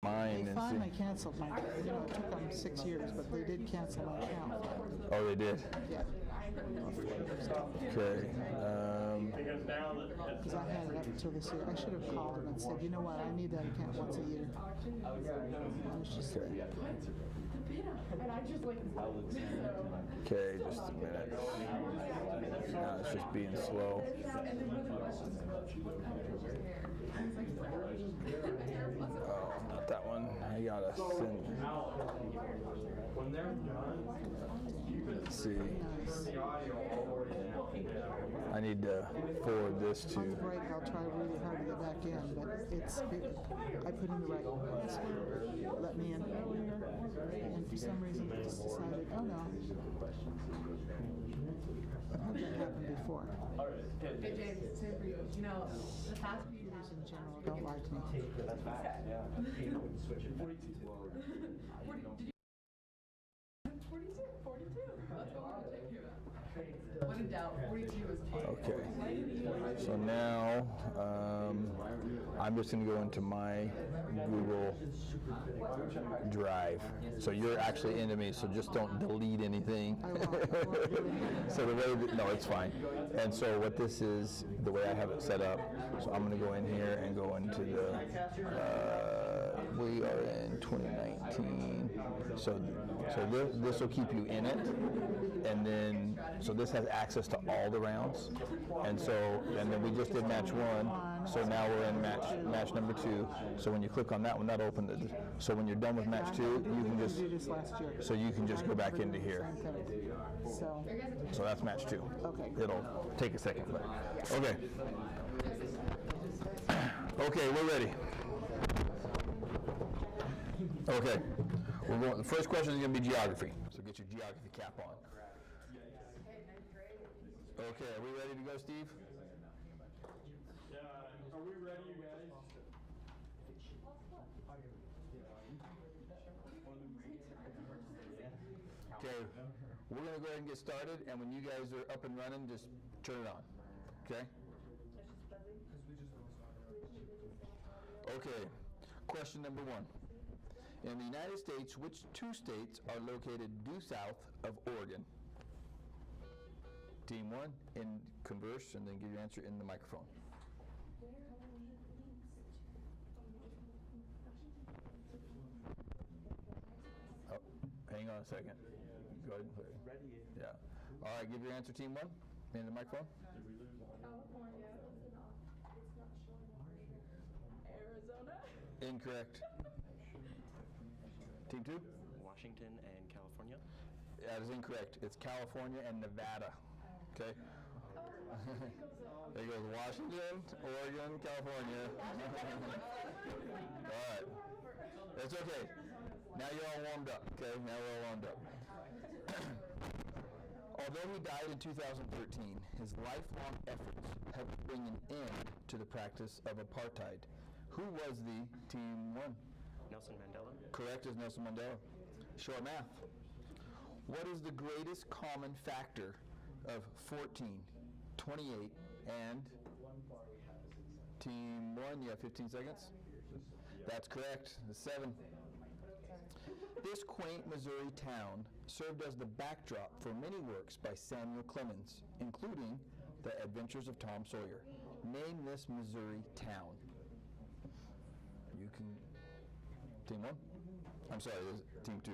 mine. They finally canceled my, it took them 6 years, but they did cancel my account. Oh, they did? Yeah. Okay. Because I had it up until this year. I should have called them and said, you know what, I need that account once a year. And it's just, Okay, just a minute. Now it's just being slow. Oh, not that one. I gotta send. Let's see. I need to forward this to. on the break, I'll try really hard to get back in, but I put in the right password, let me in earlier, and for some reason it just decided, oh no. I've had that happen before. Hey James, same for you. You know, the past few years In general, don't like me. That's bad. Yeah. 42. That's what we're taking about. When in doubt, 42 is fine. Okay. So now I'm just going to go into my Google Drive. So you're actually into me, so just don't delete anything. I won't do anything. So the way that, no, it's fine. And so what this is, the way I have it set up, so I'm going to go in here and go into the, we are in 2019. So this will keep you in it. And then, so this has access to all the rounds. And then we just did match 1. So now we're in match number 2. So when you click on that one, that opened it. So when you're done with match 2, you can just, do this last year. so you can just go back into here. So that's match 2. Okay. It'll take a second, but, okay. Okay, we're ready. Okay, we're going, the first question is going to be geography. So get your geography cap on. Okay, are we ready to go, Steve? Are we ready, you guys? Okay, we're going to go ahead and get started, and when you guys are up and running, just turn it on. Okay? Okay, question number 1. In the United States, which 2 states are located due south of Oregon? Team 1, and converse, and then give your answer in the microphone. Oh, hang on a second. Go ahead and put it. Ready. Yeah. All right, give your answer, Team 1, in the microphone. California. Arizona. Incorrect. Team 2? Washington and California. That is incorrect. It's California and Nevada. Okay? There goes Washington, Oregon, California. All right. That's okay. Now you're all warmed up. Okay? Now we're all warmed up. Although he died in 2013, his lifelong efforts helped bring an end to the practice of apartheid. Who was the Team 1? Nelson Mandela. Correct is Nelson Mandela. Short math. What is the greatest common factor of 14, 28, and Team 1? You have 15 seconds? That's correct. 7. This quaint Missouri town served as the backdrop for many works by Samuel Clemens, including The Adventures of Tom Sawyer. Name this Missouri town. You can... Team 1? I'm sorry, Team 2.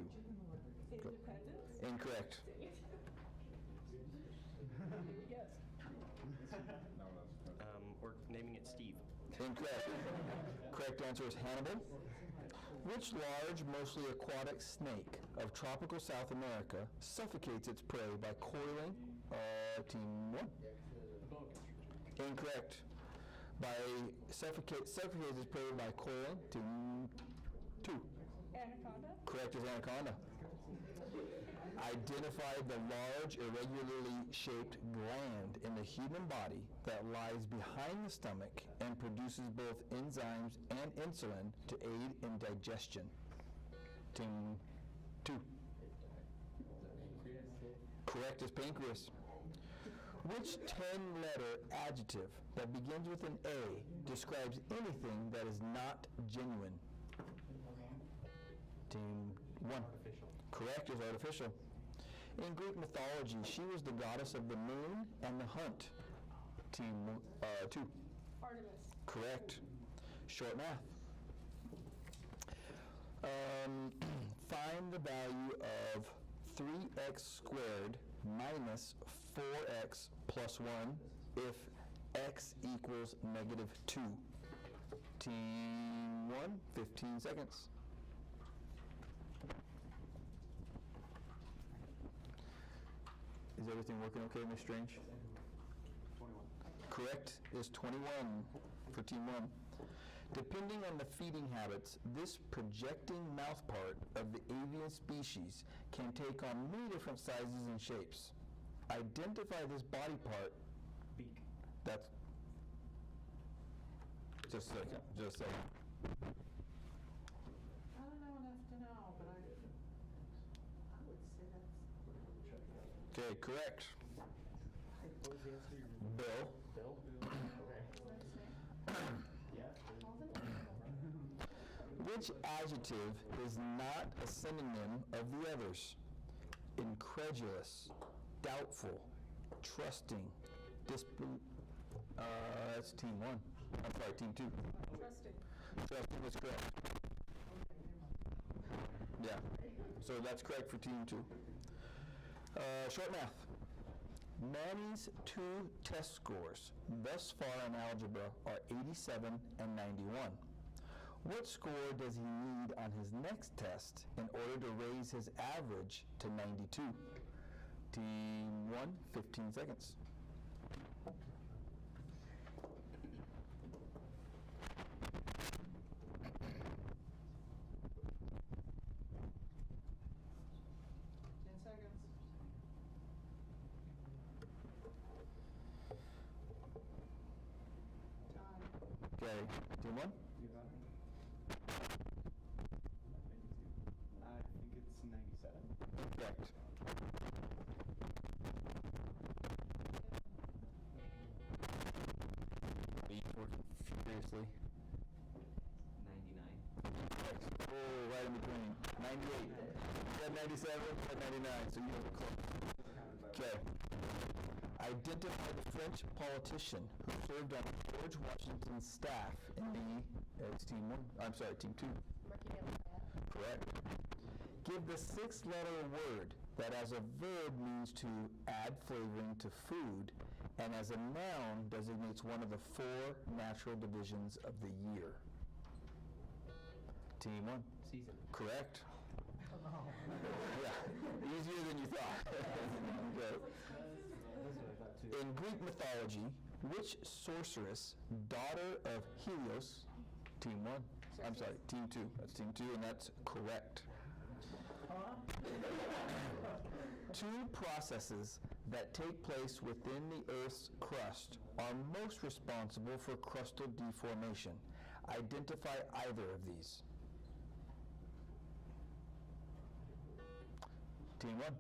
Independence? Incorrect. Yes. We're naming it Steve. Incorrect. Correct answer is Hannibal. Which large, mostly aquatic snake of tropical South America suffocates its prey by coiling? Team 1? Incorrect. Suffocates its prey by coiling. Team 2. Anaconda? Correct is anaconda. Identify the large, irregularly shaped gland in the human body that lies behind the stomach and produces both enzymes and insulin to aid in digestion. Team 2. Correct is pancreas. Which 10-letter adjective that begins with an A describes anything that is not genuine? Correct, is artificial. In Greek mythology, she was the goddess of the moon and the hunt. Team 2. Artemis. Correct. Short math. Find the value of 3x squared minus 4x plus 1 if x equals negative 2. Team 1, 15 seconds. Is everything working okay, Ms. Strange? 21. Correct is 21 for Team 1. Depending on the feeding habits, this projecting mouth part of the avian species can take on many different sizes and shapes. Identify this body part. Beak. That's just a second. Just a second. I don't know enough to know, but I would say that's. Okay, correct. What was the answer? Bill. Bill? Okay. Yeah. Which adjective is not a synonym of the others? Incredulous, doubtful, trusting, that's Team 1. I'm sorry, Team 2. Trusting. Trusting is correct. Yeah, so that's correct for Team 2. Short math. Manny's 2 test scores thus far in algebra are 87 and 91. What score does he need on his next test in order to raise his average to 92? Team 1, 15 seconds. Okay, Team 1? You got it? I think it's 97. Correct. Beat working furiously. 99. Correct. Oh, right in between. 98. You had 97, you had 99, so you have a close. Okay. Identify the French politician who served on George Washington's staff in the, it's Team 1, I'm sorry, Team 2. Correct. Give the 6-letter word that as a verb means to add flavoring to food and as a noun designates one of the 4 natural divisions of the year. Team 1. Season. Correct. Yeah, easier than you thought. Okay. That's what I thought too. In Greek mythology, which sorceress, daughter of Helios, Team 1, I'm sorry, Team 2, that's Team 2, and that's correct. 2 processes that take place within the Earth's crust are most responsible for crustal deformation. Identify either of these. Team 1.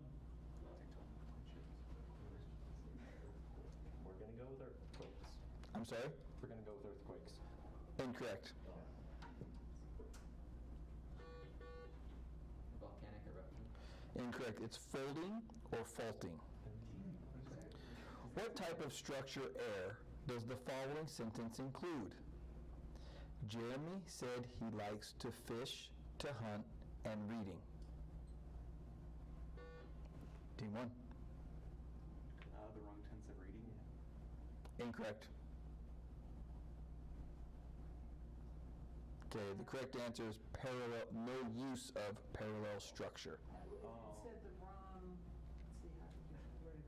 We're going to go with earthquakes. I'm sorry? We're going to go with earthquakes. Incorrect. Volcanic eruption. Incorrect. It's folding or faulting. What type of structure error does the following sentence include? Jeremy said he likes to fish, to hunt, and reading. Team 1. The wrong tense of reading. Incorrect. Okay, the correct answer is parallel, no use of parallel structure. It said the wrong, let's see, how did you word it?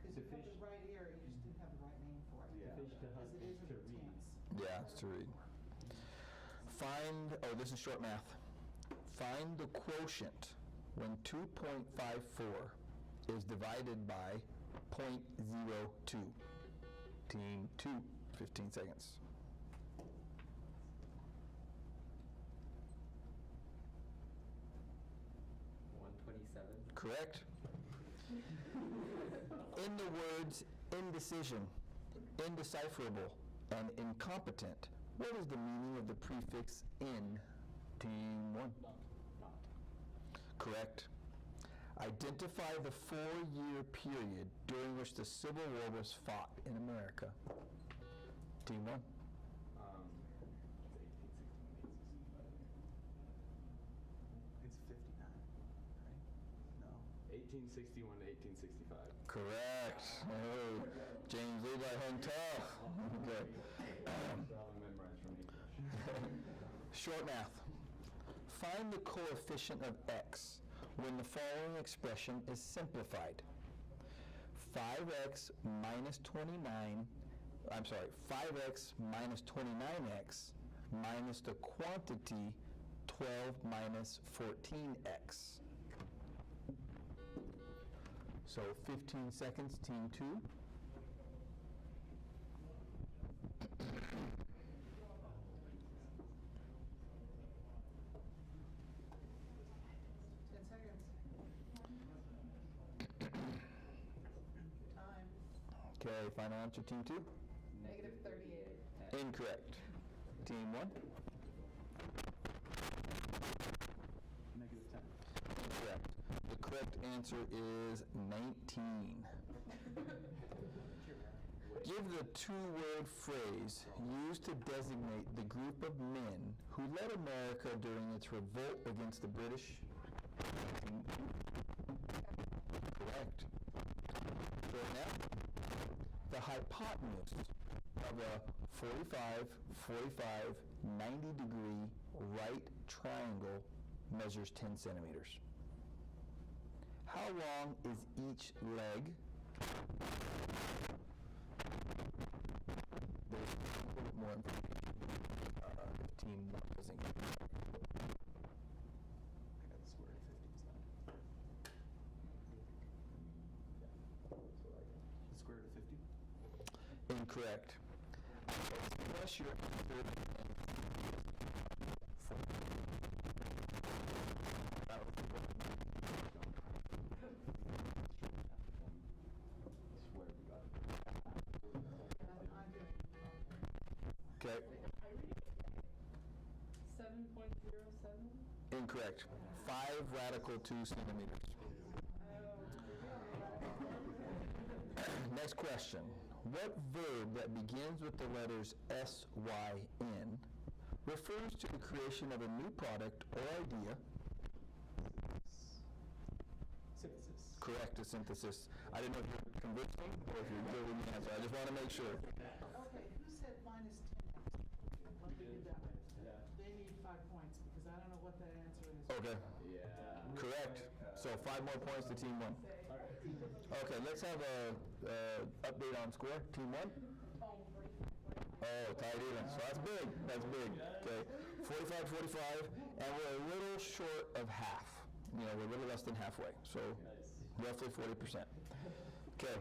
Because Because you had the right ear, you just didn't have the right name for it. Yeah. Fish to hunt, Because it is to a read. tense. Yeah, it's to read. Find, oh, this is short math. Find the quotient when 2.54 is divided by 0.02. Team 2, 15 seconds. Correct. In the words indecision, indecipherable, and incompetent, what is the meaning of the prefix in? Team 1. Not. Correct. Identify the 4-year period during which the Civil War was fought in America. Team 1. It's 59, right? No. 1861 to 1865. Correct. Oh, James Levi hung tough. Okay. Probably memorized from English. Short math. Find the coefficient of x when the following expression is simplified. 5x minus 29x minus the quantity 12 minus 14x. So 15 seconds, team 2. 10 seconds. Time. Okay, final answer, team 2. Negative 38. Incorrect. Team 1. Negative 10. Correct. The correct answer is 19. Give the two-word phrase used to designate the group of men who led America during its revolt against the British. Correct. Short now. The hypotenuse of a 45, 90-degree right triangle measures 10 centimeters. How long is each leg? There's a little bit more information. Team 1 doesn't get it. I got the square root of 50 beside it. The square root of 50? Incorrect. Unless you're Okay. 7.07. Incorrect. 5 radical 2 centimeters. Next question. What verb that begins with the letters S-Y-N refers to the creation of a new product or idea? Synthesis. Correct, a synthesis. I didn't know if you're convincing or if you're giving the answer. I just want to make sure. Okay, who said minus 10? Let me do that. They need 5 points because I don't know what that answer is. Okay. Yeah. Correct. So 5 more points to team 1. Okay, let's have a update on score. Team 1? Oh, tied even. So that's big. That's big. Okay. 45-45, and we're a little short of half. You know, we're a little less than halfway. So roughly 40%. Okay.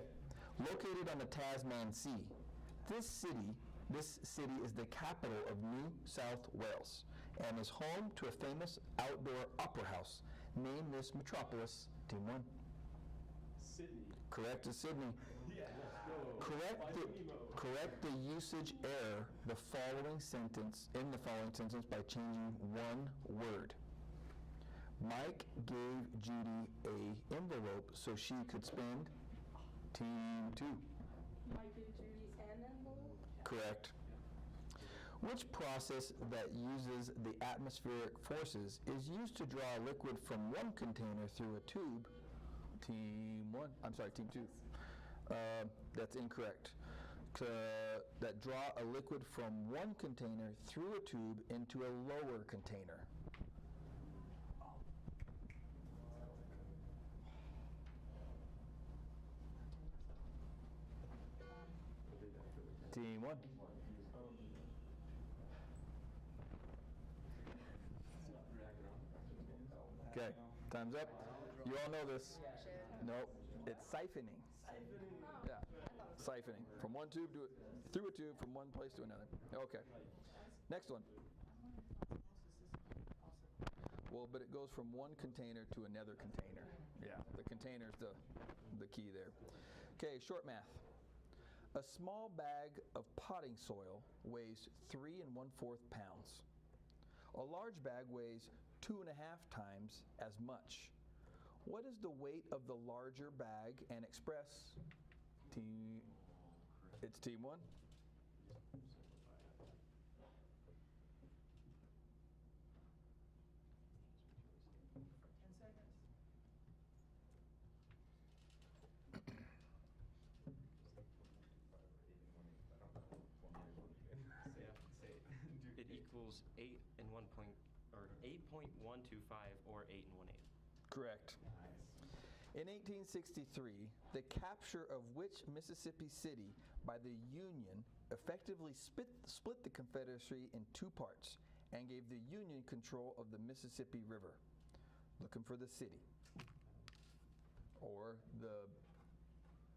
Located on the Tasman Sea, this city is the capital of New South Wales and is home to a famous outdoor opera house. Name this metropolis. Team 1. Sydney. Correct is Sydney. Yeah, let's go. Correct the usage error in the following sentence by changing one word. Mike gave Judy a envelope so she could spend. Team 2. Mike and Judy an envelope? Correct. Which process that uses the atmospheric forces is used to draw a liquid from one container through a tube? Team 2. That's incorrect. That draw a liquid from one container through a tube into a lower container. Team 1. Okay, time's up. You all know this. Nope, it's siphoning. Yeah, siphoning. From one tube to through a tube from one place to another. Okay. Next one. Well, but it goes from one container to another container. Yeah, the container's the key there. Okay, short math. A small bag of potting soil weighs 3 1/4 pounds. A large bag weighs 2.5 times as much. What is the weight of the larger bag and express? It's team 1. It equals 8 and 1 point, or 8.125 or 8 and 1/8. Correct. In 1863, the capture of which Mississippi city by the Union effectively split the Confederacy in 2 parts and gave the Union control of the Mississippi River? Looking for the city or the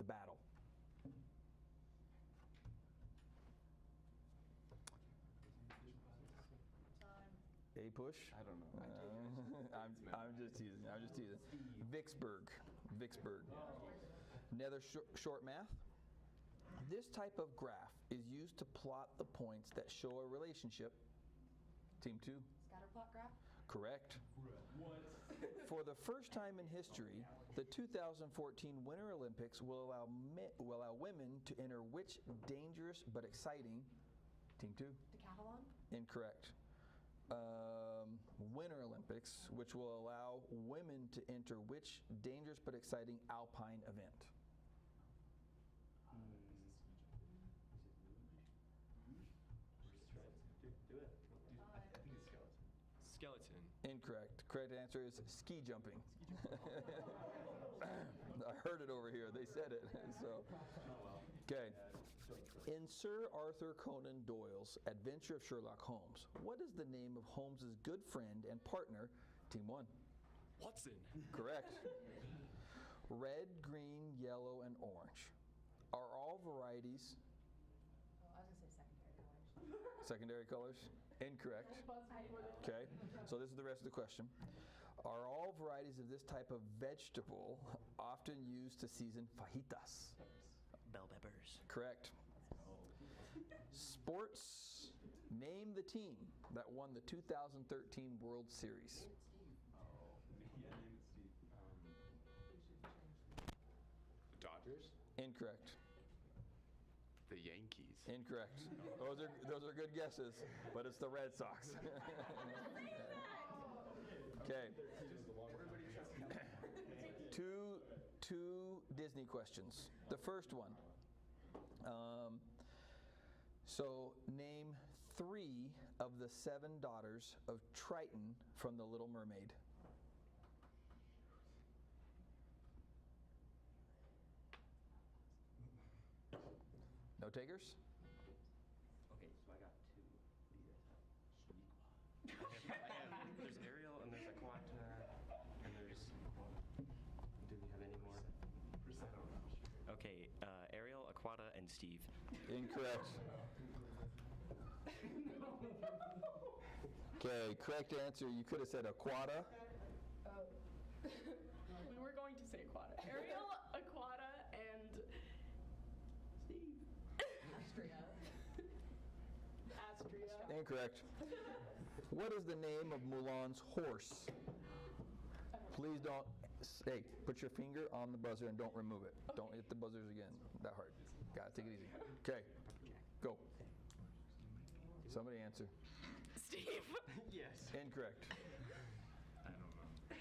battle. A push? I don't know. I'm just teasing. Vicksburg. Another short math. This type of graph is used to plot the points that show a relationship. Team 2. Scatterplot graph? Correct. For the first time in history, the 2014 Winter Olympics will allow women to enter which dangerous but exciting? Team 2. Decathlon? Incorrect. Winter Olympics, which will allow women to enter which dangerous but exciting alpine event? Do it. I think it's skeleton. Skeleton. Incorrect. Correct answer is ski jumping. I heard it over here. They said it. So, okay. In Sir Arthur Conan Doyle's Adventure of Sherlock Holmes, what is the name of Holmes's good friend and partner? Team 1. Watson. Correct. Red, green, yellow, and orange are all varieties. Oh, I was going to say secondary colors. Secondary colors? Incorrect. Okay, so this is the rest of the question. Are all varieties of this type of vegetable often used to season fajitas? Bell peppers. Correct. Sports. Name the team that won the 2013 World Series. Yeah, name it Steve. Dodgers? Incorrect. The Yankees. Incorrect. Those are good guesses, but it's the Red Sox. Okay. Two Disney questions. The first one. So name 3 of the 7 daughters of Triton from The Little Mermaid. No takers? Okay, so I got 2. There's Ariel and there's Aquata and there's. Do we have any more? Okay, Ariel, Aquata, and Steve. Incorrect. Okay, correct answer. You could have said Aquata. We were going to say Aquata. Ariel, Aquata, and Steve. Astria. Astria. Incorrect. What is the name of Mulan's horse? Please don't. Hey, put your finger on the buzzer and don't remove it. Don't hit the buzzers again that hard. Gotta take it easy. Okay, go. Somebody answer. Steve. Yes. Incorrect. I don't know.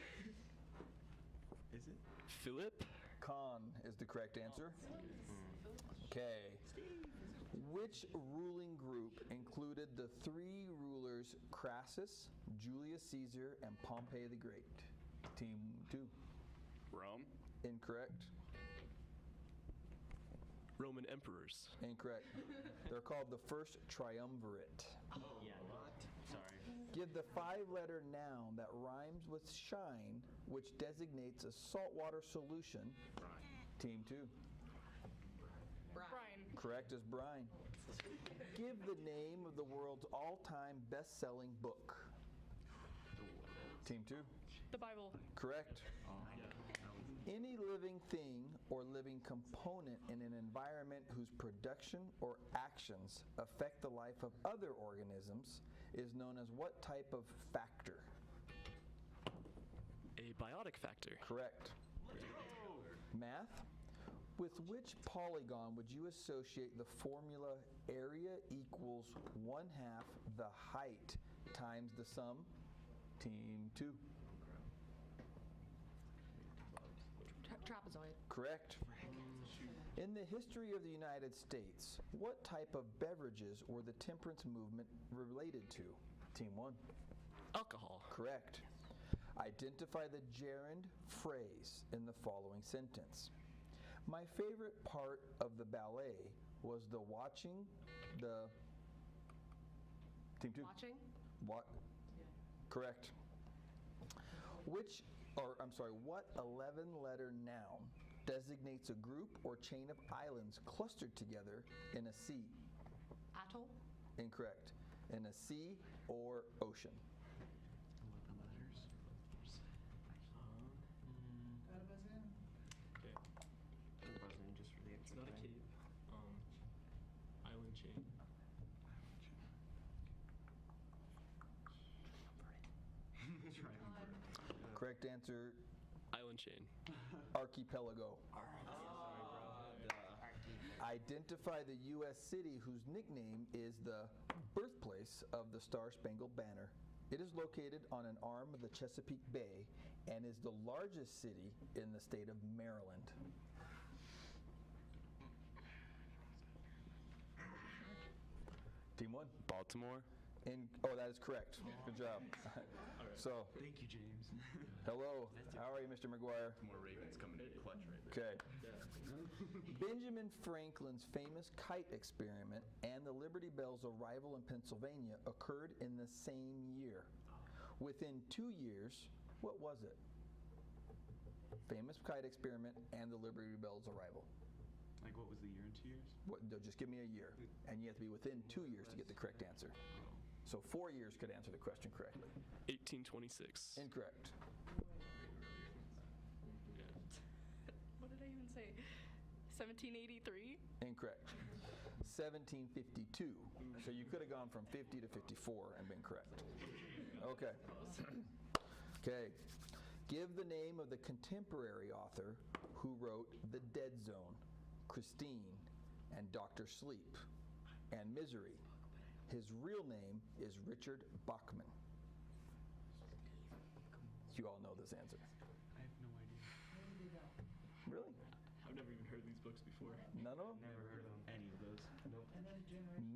Is it? Philip? Khan is the correct answer. Okay. Which ruling group included the 3 rulers Crassus, Julius Caesar, and Pompey the Great? Team 2. Rome? Incorrect. Roman emperors. Incorrect. They're called the first triumvirate. Yeah. Sorry. Give the 5-letter noun that rhymes with shine, which designates a saltwater solution. Brine. Team 2. Brian. Correct is brine. Give the name of the world's all-time best-selling book. Team 2. The Bible. Correct. Any living thing or living component in an environment whose production or actions affect the life of other organisms is known as what type of factor? A biotic quadratic factor. Correct. Math. With which polygon would you associate the formula area equals 1/2 the height times the sum? Team 2. Trapezoid. Correct. In the history of the United States, what type of beverages were the temperance movement related to? Team 1. Alcohol. Correct. Identify the gerund phrase in the following sentence. My favorite part of the ballet was the watching the... Team 2. Watching. What? Correct. What 11-letter noun designates a group or chain of islands clustered together in a sea? Atoll. Incorrect. In a sea or ocean. 11 letters. Okay. I'm buzzing just for the It's extra not a time. cape. Island chain. Correct answer, Island chain. archipelago. Identify the U.S. city whose nickname is the birthplace of the Star-Spangled Banner. It is located on an arm of the Chesapeake Bay and is the largest city in the state of Maryland. Team 1. Baltimore. That is correct. Good job. So, Thank you, James. hello. How are you, Mr. McGuire? More Ravens coming in clutch right there. Okay. Benjamin Franklin's famous kite experiment and the Liberty Bell's arrival in Pennsylvania occurred in the same year. Within 2 years, what was it? Famous kite experiment and the Liberty Bell's arrival. Like, what was the year in 2 years? No, just give me a year. And you have to be within 2 years to get the correct answer. So 4 years could answer the question correctly. 1826. Incorrect. What did I even say? 1783. Incorrect. 1752. So you could have gone from 50 to 54 and been correct. Okay. Okay. Give the name of the contemporary author who wrote The Dead Zone, Christine, and Dr. Sleep, and Misery. His real name is Richard Bachman. You all know this answer. I have no idea. Really? I've never even heard these books before. None of them? Never heard of them. Any of those? Nope.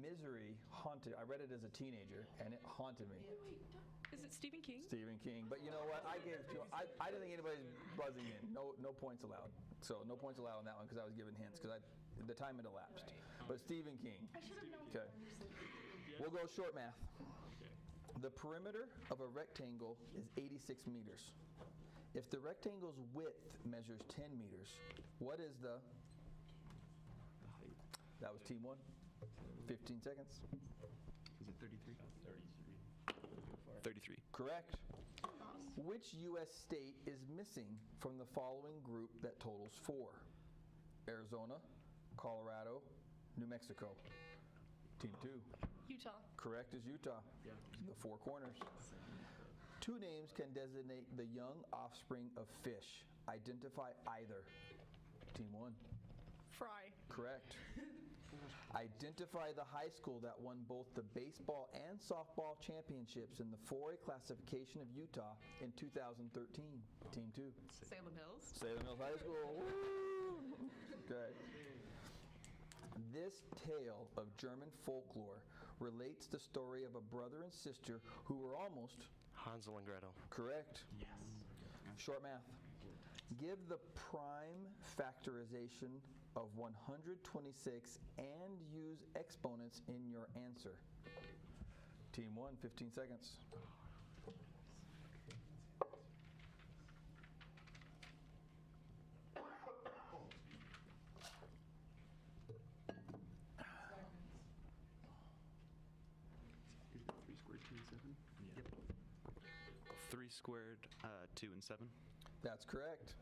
Misery haunted. I read it as a teenager, and it haunted me. Is it Stephen King? Stephen King. But you know what? I didn't think anybody's buzzing in. No points allowed. So no points allowed on that one because I was given hints because the time had elapsed. But Stephen King. I should have known. Okay. We'll go short math. Okay. The perimeter of a rectangle is 86 meters. If the rectangle's width measures 10 meters, what is the height? That was team 1. 15 seconds. Is it 33? 33. Correct. Which U.S. state is missing from the following group that totals 4? Arizona, Colorado, New Mexico. Team 2. Utah. Correct is Utah. Yeah. The 4 corners. 2 names can designate the young offspring of fish. Identify either. Team 1. Fry. Correct. Identify the high school that won both the baseball and softball championships in the 4A classification of Utah in 2013. Team 2. Salem Hills. Salem Hills High School. Woo! Okay. This tale of German folklore relates the story of a brother and sister who were almost Hansel and Gretel. correct. Yes. Short math. Give the prime factorization of 126 and use exponents in your answer. Team 1, 15 seconds. Is it 3 squared, 2 and 7? Yep. 3 squared, 2 and 7. That's correct.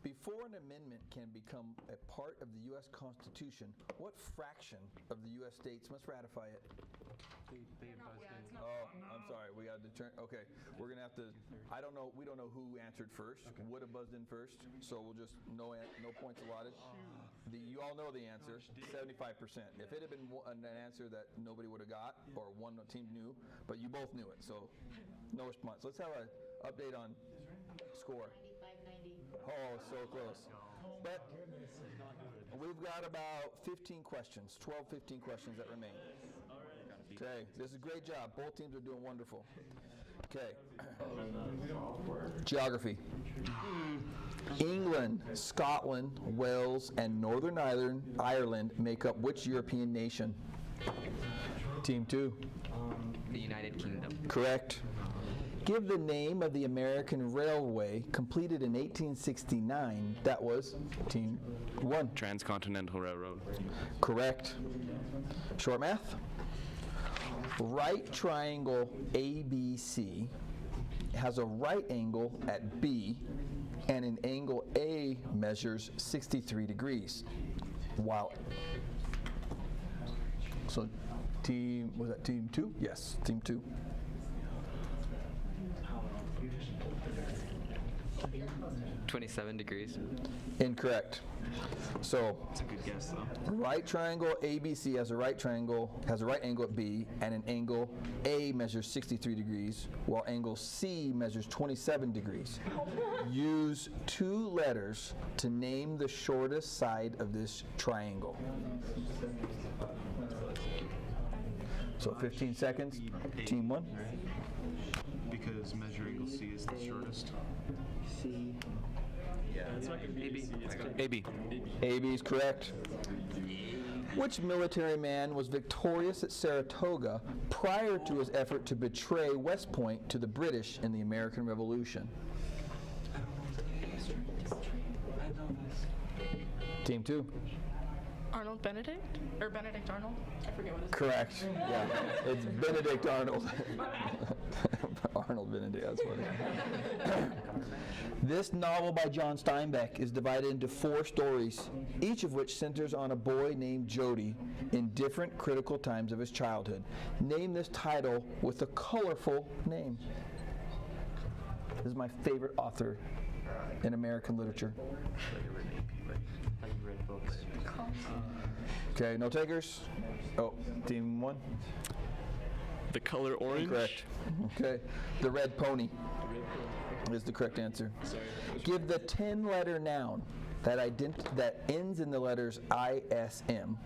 Before an amendment can become a part of the U.S. Constitution, what fraction of the U.S. states must ratify it? They buzzed in. Oh, I'm sorry. We got to determine. Okay, we're gonna have to. I don't know. We don't know who answered first. Would have buzzed in first, so we'll just no points allotted. You all know the answer. 75%. If it had been an answer that nobody would have got, or one team knew, but you both knew it, so no response. Let's have an update on score. 95-90. Oh, so close. But we've got about 15 questions, 12, 15 questions that remain. Okay, this is a great job. Both teams are doing wonderful. Okay. Geography. England, Scotland, Wales, and Northern Ireland make up which European nation? Team 2. The United Kingdom. Correct. Give the name of the American railway completed in 1869. That was Team 1. Transcontinental Railroad. Correct. Short math. Right triangle ABC has a right angle at B, and an angle A measures 63 degrees. While so was that team 2? Yes, team 2. $27. Incorrect. So That's a good guess, though. right triangle ABC has a right angle at B, and an angle A measures 63 degrees, while angle C measures 27 degrees. Use 2 letters to name the shortest side of this triangle. So 15 seconds. Team 1. Because measure angle C is the shortest. AB. AB is correct. Which military man was victorious at Saratoga prior to his effort to betray West Point to the British in the American Revolution? Team 2. Arnold Benedict? Or Benedict Arnold? I forget what his Correct. Yeah, it's Benedict Arnold. Arnold Benedict, that's funny. This novel by John Steinbeck is divided into 4 stories, each of which centers on a boy named Jody in different critical times of his childhood. Name this title with a colorful name. This is my favorite author in American literature. Okay, no takers? Oh, team 1? The color orange. Correct. Okay, The Red Pony is the correct answer. Give the 10-letter noun that ends in the letters ISM,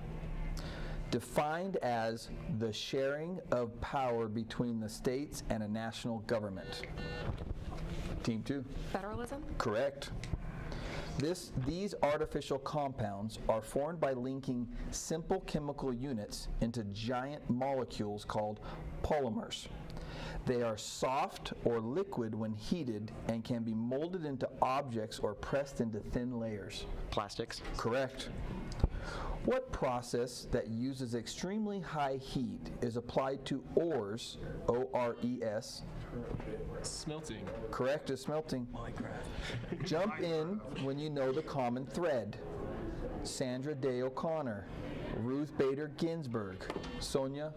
defined as the sharing of power between the states and a national government. Team 2. Federalism? Correct. These artificial compounds are formed by linking simple chemical units into giant molecules called polymers. They are soft or liquid when heated and can be molded into objects or pressed into thin layers. Plastics. Correct. What process that uses extremely high heat is applied to ores, O-R-E-S? Smelting. Correct is smelting. Jump in when you know the common thread. Sandra Day O'Connor, Ruth Bader Ginsburg, Sonia?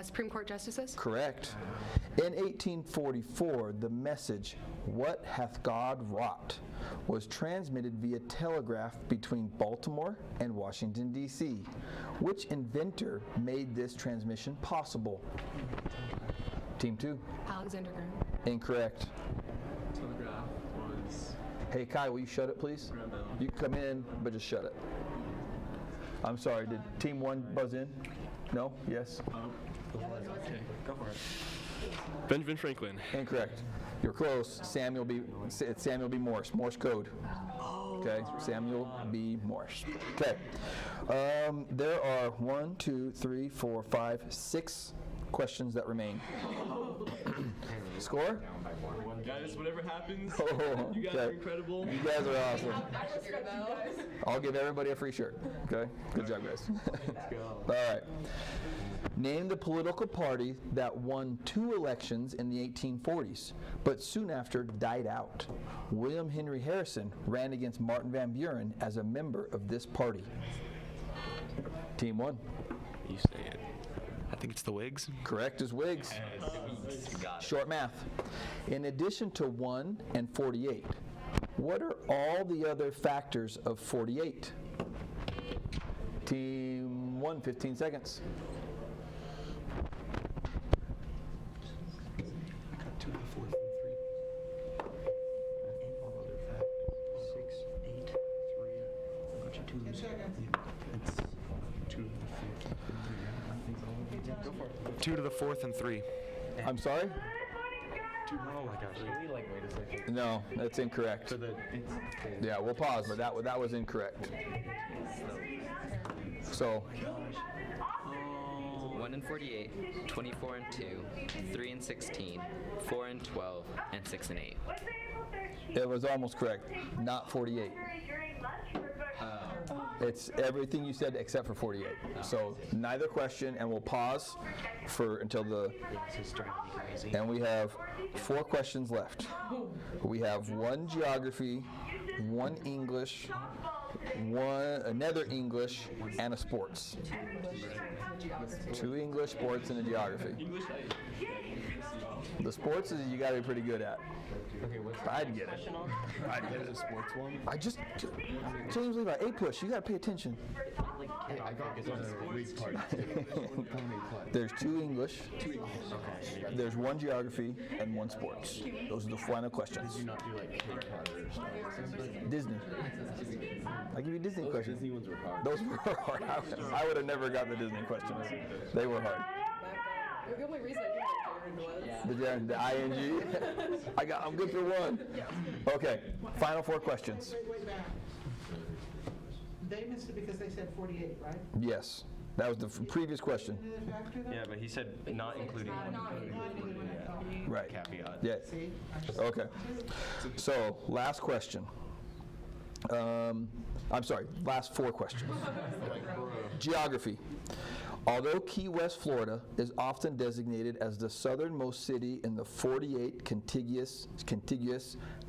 Supreme Court justices? Correct. In 1844, the message, "What hath God wrought?" was transmitted via telegraph between Baltimore and Washington, D.C. Which inventor made this transmission possible? Team 2. Alexander Graham. Incorrect. Telegraph was Hey, Kai, will you shut it, please? Graham Bell. You can come in, but just shut it. I'm sorry, did Team 1 buzz in? No? Yes? Okay, go for it. Benjamin Franklin. Incorrect. You're close. Samuel B. Morse. Morse code. Okay, Samuel B. Morse. Okay. There are 1, 2, 3, 4, 5, 6 questions that remain. Score? Guys, whatever happens, Oh, you guys are okay. incredible. You guys are awesome. I respect you guys. I'll give everybody a free shirt. Okay? Good job, guys. All right. Name the political party that won 2 elections in the 1840s, but soon after died out. William Henry Harrison ran against Martin Van Buren as a member of this party. Team 1. You say it. I think it's the Whigs. Correct is Whigs. Short math. In addition to 1 and 48, what are all the other factors of 48? Team 1, 15 seconds. 2 to the 4th and 3. All other factors. 6, 8, 3. A bunch of 2s. It's 2 to the 4th. Go for it. 2 to the 4th and 3. I'm sorry? Oh my gosh. Really? Like, wait a second. No, that's incorrect. So Yeah, we'll pause, but that was incorrect. So, 1 and 48, 24 and 2, 3 and 16, 4 and 12, and 6 and 8. it was almost correct. Not 48. It's everything you said except for 48. So, neither question, and we'll pause until the. This is driving me crazy. And we have 4 questions left. We have 1 geography, 1 English, another English, and a sports. 2 English, sports, and a geography. The sports is you got to be pretty good at. Okay, what's I'd get it. I'd get it. There's a sports one. James Levi, A push. You got to pay attention. I got it on the league part. There's 2 English. There's 1 geography and 1 sports. Those are the final questions. Do not do like Harry Potter or stuff. Disney. I give you Disney questions. Disney ones were hard. Those were hard. I would have never got the Disney questions. They were hard. The only reason I knew what Jared was. The ing. I'm good for 1. Okay. Final 4 questions. Wait back. They missed it because they said 48, right? Yes. That was the previous question. Isn't it a factor though? Yeah, but he said not including Right. caveat. Yeah. See? Okay. So, last question. I'm sorry, last 4 questions. Geography. Although Key West, Florida is often designated as the southernmost city in the 48 contiguous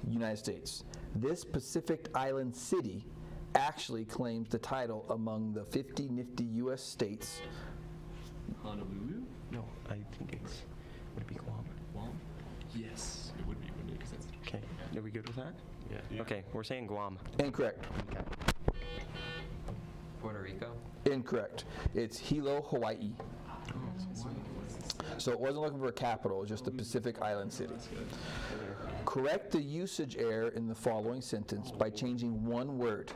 United States, this Pacific Island city actually claims the title among the 50 nifty U.S. states. Honolulu? No, I think would it be Guam? Guam? Yes, it would be, wouldn't it? 'Cause that's Okay, are we good with that? Yeah. Okay, we're saying Guam. Incorrect. Puerto Rico? Incorrect. It's Hilo, Hawaii. So it wasn't looking for a capital, it was just the Pacific Island city. Correct the usage error in the following sentence by changing 1 word.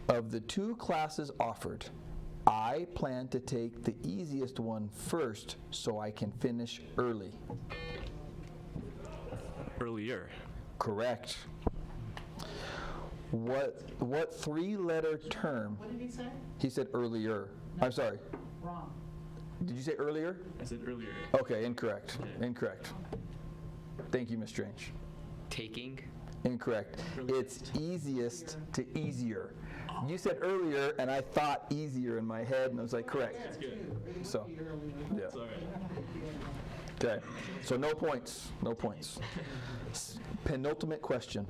Of the 2 classes offered, I plan to take the easiest one first so I can finish early. Earlier. Correct. What 3-letter term? What did he say? He said earlier. I'm sorry. Wrong. Did you say earlier? I said earlier. Okay, incorrect. Incorrect. Thank you, Ms. Strange. Taking? Incorrect. It's easiest to easier. You said earlier, and I thought easier in my head, and I was like, correct. So, yeah. It's all right. Okay. So no points. No points. Penultimate question.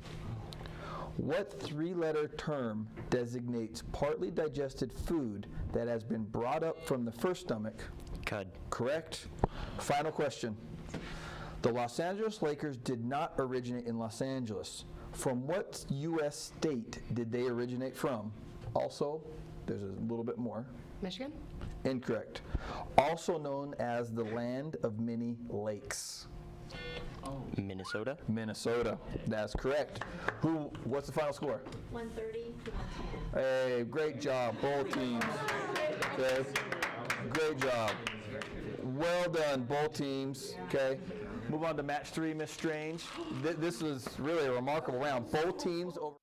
What 3-letter term designates partly digested food that has been brought up from the first stomach? Cud. Correct. Final question. The Los Angeles Lakers did not originate in Los Angeles. From what U.S. state did they originate from? Also, there's a little bit more. Michigan? Incorrect. Also known as the land of many lakes. Minnesota. Minnesota. That's correct. What's the final score? 130 to 110. Hey, great job, both teams. Okay. Great job. Well done, both teams. Okay. Move on to match 3, Miss Strange. This was really a remarkable round. Both teams over.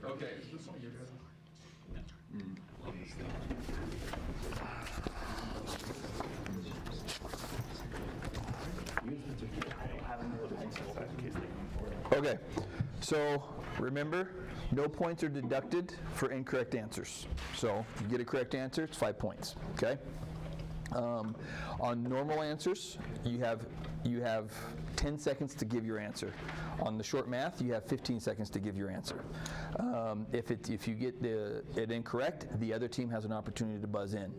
Okay. Okay, so remember, no points are deducted for incorrect answers. So if you get a correct answer, it's 5 points, okay? On normal answers, you have 10 seconds to give your answer. On the short math, you have 15 seconds to give your answer. If you get it incorrect, the other team has an opportunity to buzz in.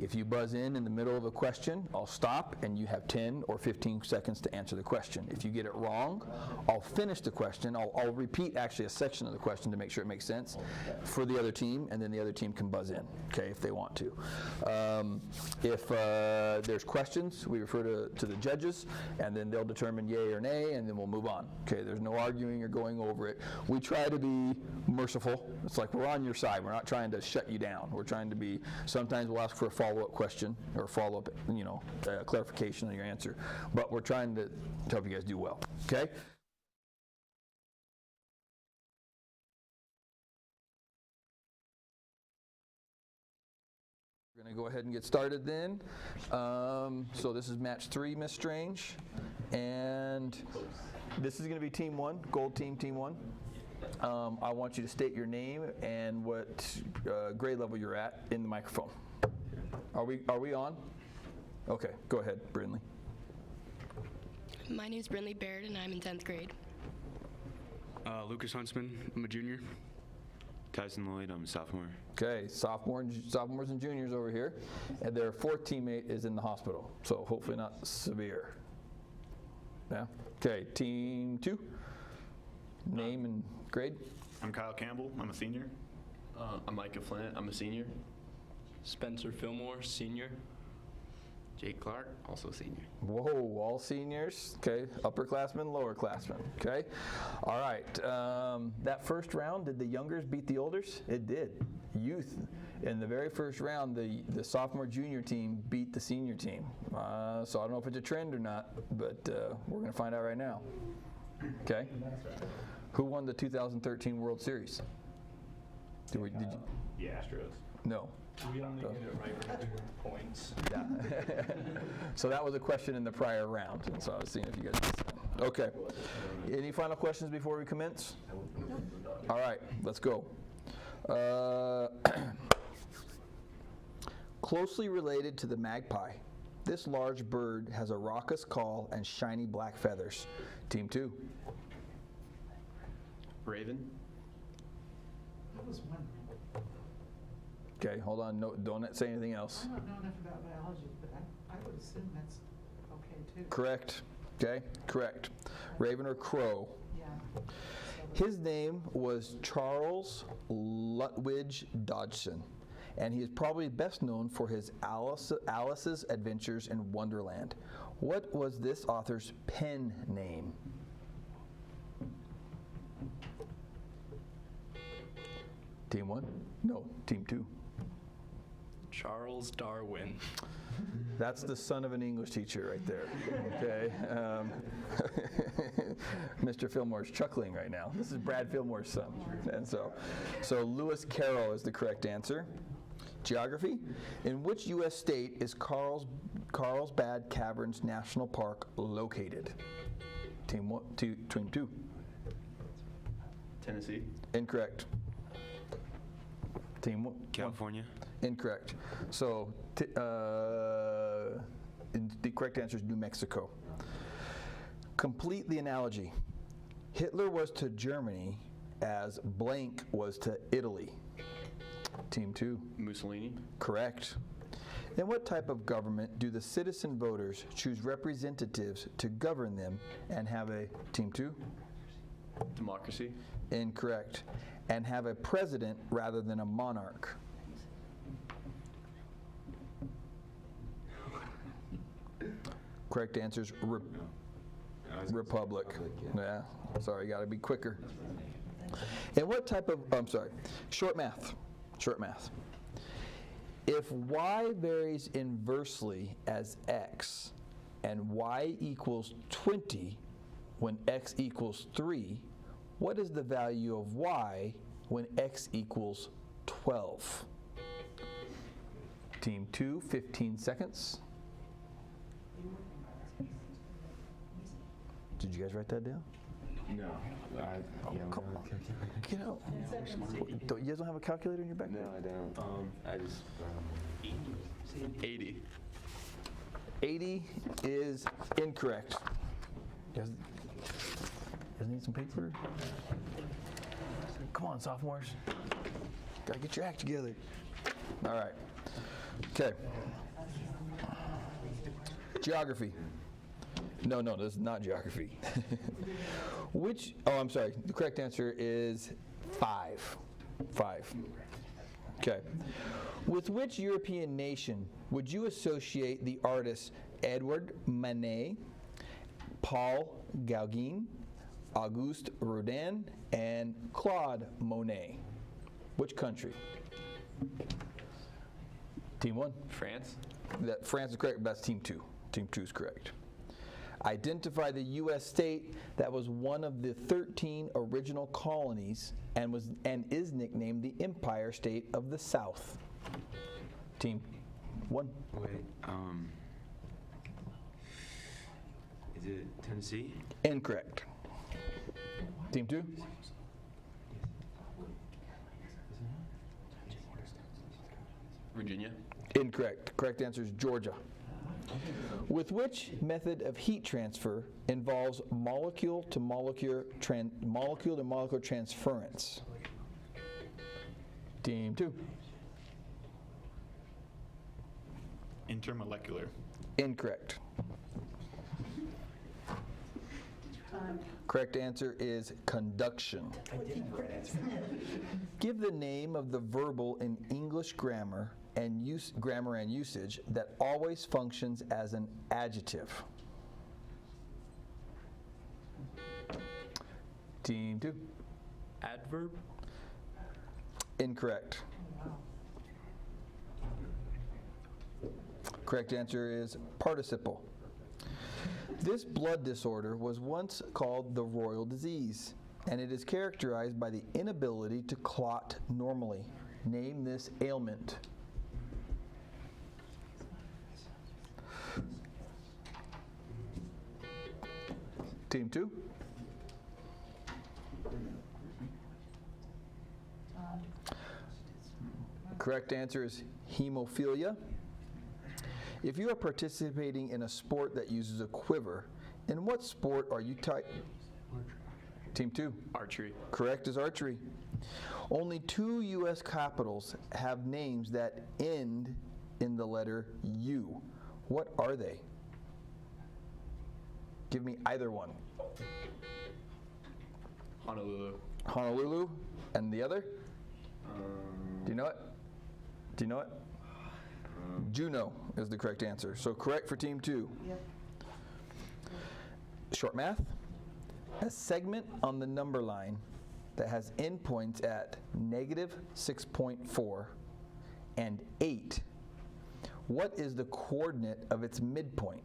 If you buzz in the middle of a question, I'll stop and you have 10 or 15 seconds to answer the question. If you get it wrong, I'll finish the question. I'll repeat actually a section of the question to make sure it makes sense for the other team, and then the other team can buzz in, okay, if they want to. If there's questions, we refer to the judges, and then they'll determine yay or nay, and then we'll move on. Okay, there's no arguing or going over it. We try to be merciful. It's like we're on your side. We're not trying to shut you down. We're trying to be, sometimes we'll ask for a follow-up question or follow-up, clarification on your answer. But we're trying to help you guys do well, okay? We're going to go ahead and get started then. So this is match 3, Miss Strange. And this is going to be team 1, gold team, team 1. I want you to state your name and what grade level you're at in the microphone. Are we on? Okay, go ahead, Brindley. My name is Brindley Baird, and I'm in 10th grade. Lucas Huntsman, I'm a junior. Tyson Lloyd, I'm a sophomore. Okay, sophomores and juniors over here. And their 4th teammate is in the hospital, so hopefully not severe. Yeah? Okay, team 2. Name and grade. I'm Kyle Campbell, I'm a senior. I'm Micah Flint. I'm a senior. Spencer Fillmore, senior. Jake Clark, also senior. Whoa, all seniors. Okay, upperclassmen, lowerclassmen. Okay, all right. That first round, did the youngers beat the olders? It did. Youth. In the very first round, the sophomore junior team beat the senior team. So I don't know if it's a trend or not, but we're going to find out right now. Okay. Who won the 2013 World Series? Did you? Yeah, Astros. No. We only get it right when we do points. Yeah. So that was a question in the prior round, and so I was seeing if you guys missed that. Okay. Any final questions before we commence? All right, let's go. Closely related to the magpie, this large bird has a raucous call and shiny black feathers. Team 2. Raven. I was wondering. Okay, hold on. No, don't say anything else. I don't know enough about biology, but I would assume that's okay too. Correct. Okay, correct. Raven or crow. Yeah. His name was Charles Lutwidge Dodgson, and he is probably best known for his Alice's Adventures in Wonderland. What was this author's pen name? Team 1? No, team 2. Charles Darwin. That's the son of an English teacher right there, okay? Mr. Fillmore's chuckling right now. This is Brad Fillmore's son. And so Lewis Carroll is the correct answer. Geography. In which U.S. state is Carlsbad Caverns National Park located? Team 2. Tennessee. Incorrect. Team 1. California. Incorrect. So the correct answer is New Mexico. Complete the analogy. Hitler was to Germany as blank was to Italy. Team 2. Mussolini. Correct. In what type of government do the citizen voters choose representatives to govern them and have a Team 2? Democracy. Incorrect. And have a president rather than a monarch. Correct answer is republic. Yeah, sorry, got to be quicker. And what type of, short math. If y varies inversely as x and y equals 20 when x equals 3, what is the value of y when x equals 12? Team 2, 15 seconds. Did you guys write that down? No. Come on. Get out. You guys don't have a calculator in your backpack? No, I don't. I just. 80. 80 is incorrect. You guys need some paper? Come on, sophomores. Gotta get your act together. All right. Okay. Geography. No, this is not geography. I'm sorry. The correct answer is 5. 5. Okay. With which European nation would you associate the artists Edward Manet, Paul Gauguin, Auguste Rodin, and Claude Monet? Which country? Team 1. France? France is correct, but that's Team 2. Team 2 is correct. Identify the U.S. state that was one of the 13 original colonies and is nicknamed the Empire State of the South. Team 1. Wait. Is it Tennessee? Incorrect. Team 2. Virginia? Incorrect. Correct answer is Georgia. With which method of heat transfer involves molecule to molecule transference? Team 2. Intermolecular. Incorrect. Correct answer is conduction. Give the name of the verbal in English grammar and usage that always functions as an adjective. Team 2. Adverb? Incorrect. Correct answer is participle. This blood disorder was once called the royal disease, and it is characterized by the inability to clot normally. Name this ailment. Team 2. Correct answer is hemophilia. If you are participating in a sport that uses a quiver, in what sport are you Team 2. Archery. Correct is archery. Only 2 U.S. capitals have names that end in the letter U. What are they? Give me either one. Honolulu. Honolulu. And the other? Do you know it? Do you know it? Juneau is the correct answer. So correct for Team 2. Yep. Short math. A segment on the number line that has endpoints at -6.4 and 8. What is the coordinate of its midpoint?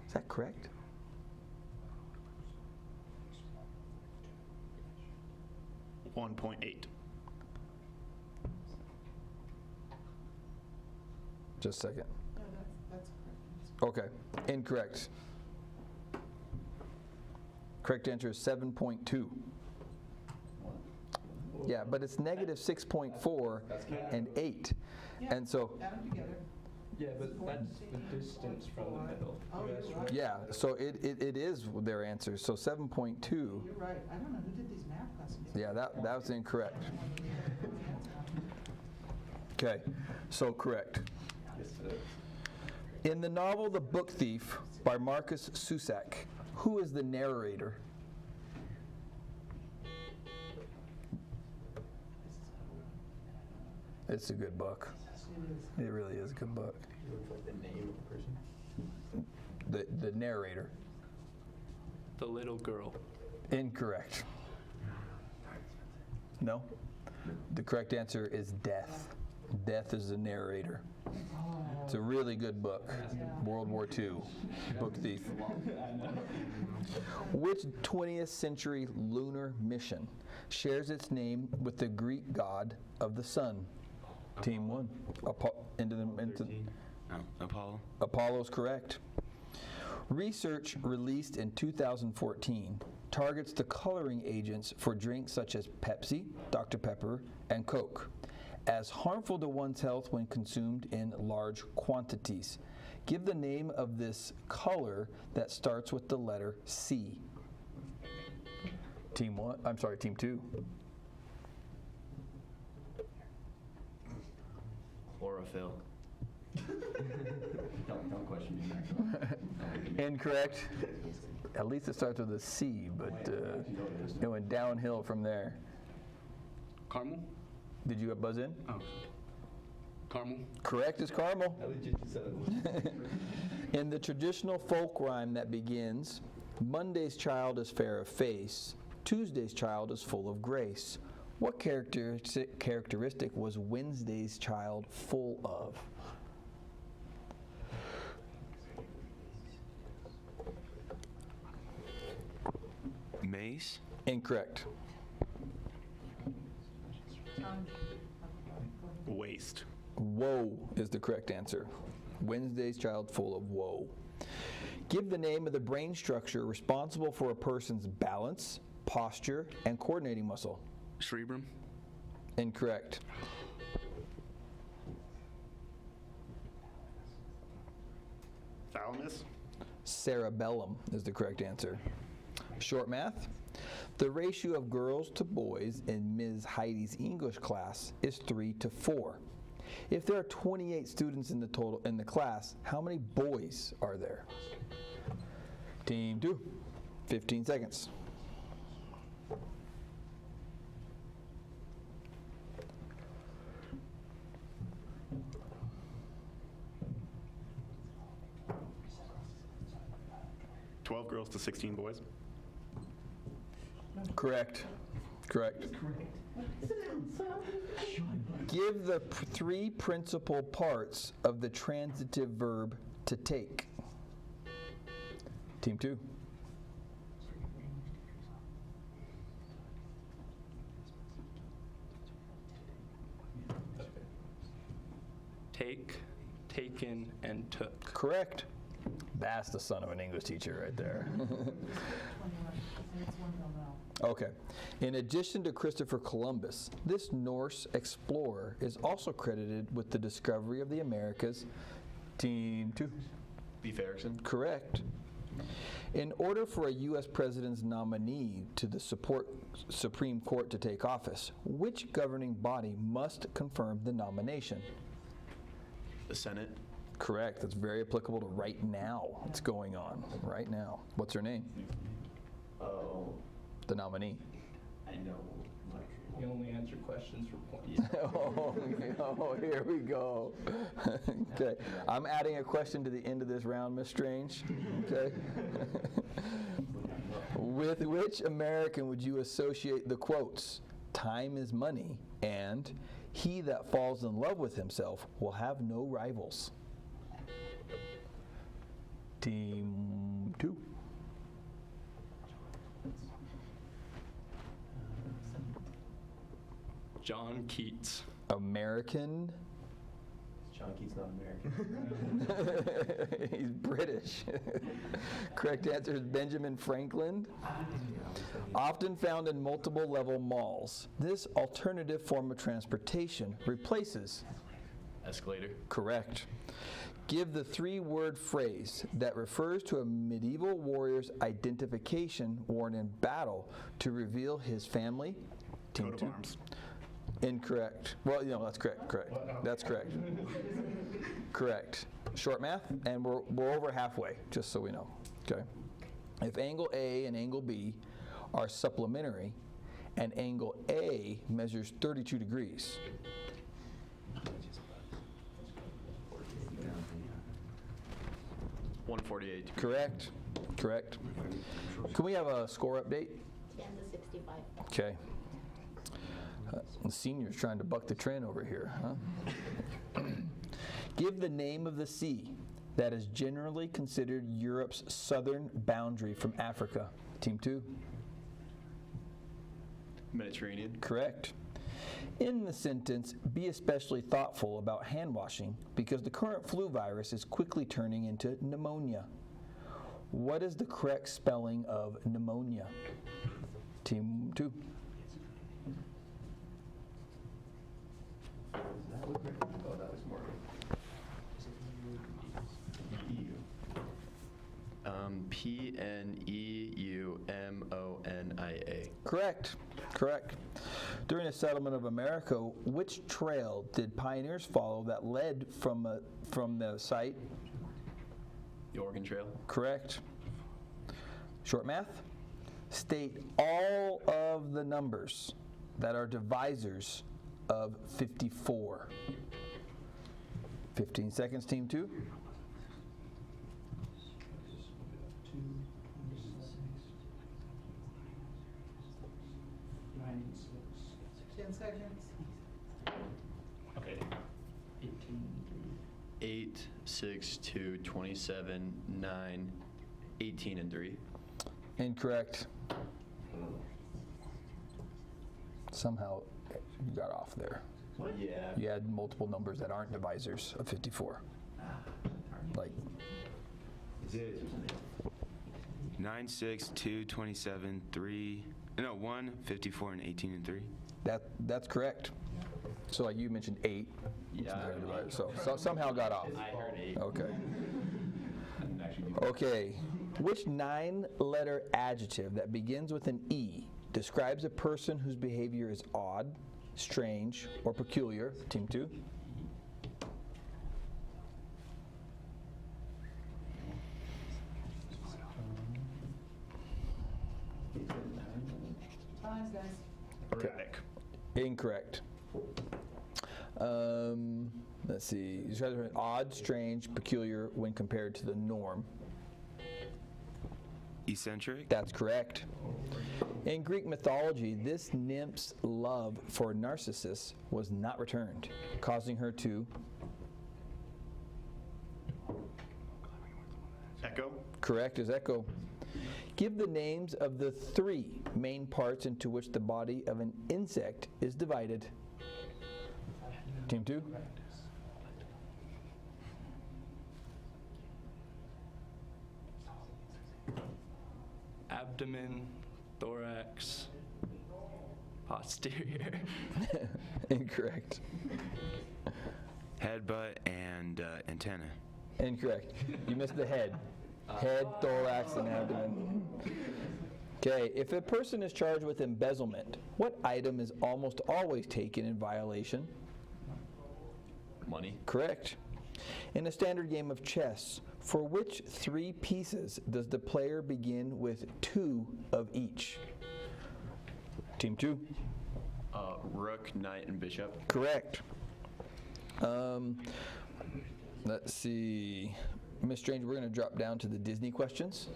Is that correct? $1.8. Just a second. Yeah, that's correct. Okay, incorrect. Correct answer is 7.2. Yeah, but it's -6.4 and 8. Yeah, And so, add them together. Yeah, but that's the distance from the middle. Oh, You you're asked right. yeah, so it is their answer. So 7.2, You're right. I don't know who did these math lessons. yeah, that was incorrect. Okay, so correct. In the novel The Book Thief by Marcus Zusak, who is the narrator? It's a good book. It really is a good book. the name of the person. The narrator. The little girl. Incorrect. No? The correct answer is Death. Death is the narrator. It's a really good book. World War II. Book thief. Which 20th century lunar mission shares its name with the Greek god of the sun? Team 1. Apollo. Apollo's correct. Research released in 2014 targets the coloring agents for drinks such as Pepsi, Dr. Pepper, and Coke as harmful to one's health when consumed in large quantities. Give the name of this color that starts with the letter C. Team 2. Chlorophyll. Don't question me. Incorrect. At least it starts with a C, but it went downhill from there. Caramel? Did you buzz in? Oh. Caramel? Correct is caramel. At least you said it. In the traditional folk rhyme that begins, Monday's child is fair of face, Tuesday's child is full of grace. What characteristic was Wednesday's child full of? Mace? Incorrect. Waste. Woe is the correct answer. Wednesday's child full of woe. Give the name of the brain structure responsible for a person's balance, posture, and coordinating muscle. Cerebrum? Incorrect. Thalamus? Cerebellum is the correct answer. Short math. The ratio of girls to boys in Ms. Heidi's English class is 3 to 4. If there are 28 students in the class, how many boys are there? Team 2, 15 seconds. Girls to 16 boys. Correct. Give the three principal parts of the transitive verb to take. Team 2. Take, taken, and took. Correct. That's the son of an English teacher right there. Okay. In addition to Christopher Columbus, this Norse explorer is also credited with the discovery of the Americas. Team 2. Beef Erickson. Correct. In order for a U.S. president's nominee to the Supreme Court to take office, which governing body must confirm the nomination? The Senate. Correct. That's very applicable to right now. What's going on right now? What's her name? Oh, The nominee. I know. You only answer questions for points. Oh, here we go. Okay. I'm adding a question to the end of this round, Miss Strange. Okay. With which American would you associate the quotes, "Time is money," and "He that falls in love with himself will have no rivals"? Team 2. John Keats. American. John Keats not American. He's British. Correct answer is Benjamin Franklin. Often found in multiple level malls, this alternative form of transportation replaces. Escalator. Correct. Give the three-word phrase that refers to a medieval warrior's identification worn in battle to reveal his family. Team Coat 2. of arms. Incorrect. Well, that's correct. That's correct. Correct. Short math, and we're over halfway, just so we know. Okay. If angle A and angle B are supplementary, and angle A measures 32 degrees, 148. correct? Correct. Can we have a score update? 10 to 65. Okay. The senior's trying to buck the trend over here, huh? Give the name of the sea that is generally considered Europe's southern boundary from Africa. Team 2. Mediterranean. Correct. In the sentence, be especially thoughtful about hand washing because the current flu virus is quickly turning into pneumonia. What is the correct spelling of pneumonia? Team 2. That was right. Oh, that was more. EU. Pneumonia. Correct. Correct. During the settlement of America, which trail did pioneers follow that led from the site? The Oregon Trail. Correct. Short math. State all of the numbers that are divisors of 54. 15 seconds, team 2. 10 seconds. Okay. 8, 6, 2, 27, 9, 18, and 3. Incorrect. Somehow you got off there. Yeah. You had multiple numbers that aren't divisors of 54. Like, Is it? 9, 6, 2, 27, 3. No, 1, 54, and 18, and 3. that's correct. So like you mentioned 8. Yeah, I heard Right, so somehow got off. I heard 8. Okay. I didn't actually do Okay. Which 9-letter adjective that begins with an E describes a person whose behavior is odd, strange, or peculiar? Team 2. Times, guys. Erratic. Incorrect. Let's see. These guys are odd, strange, peculiar when compared to the norm. Eccentric. That's correct. In Greek mythology, this nymph's love for Narcissus was not returned, causing her to Echo. correct as Echo. Give the names of the 3 main parts into which the body of an insect is divided. Team 2. Abdomen, thorax, posterior. Incorrect. Head, butt, and antenna. Incorrect. You missed the head. Head, thorax, and abdomen. Okay, if a person is charged with embezzlement, what item is almost always taken in violation? Money. Correct. In a standard game of chess, for which 3 pieces does the player begin with 2 of each? Team 2. Rook, knight, and bishop. Correct. Let's see. Miss Strange, we're going to drop down to the Disney questions.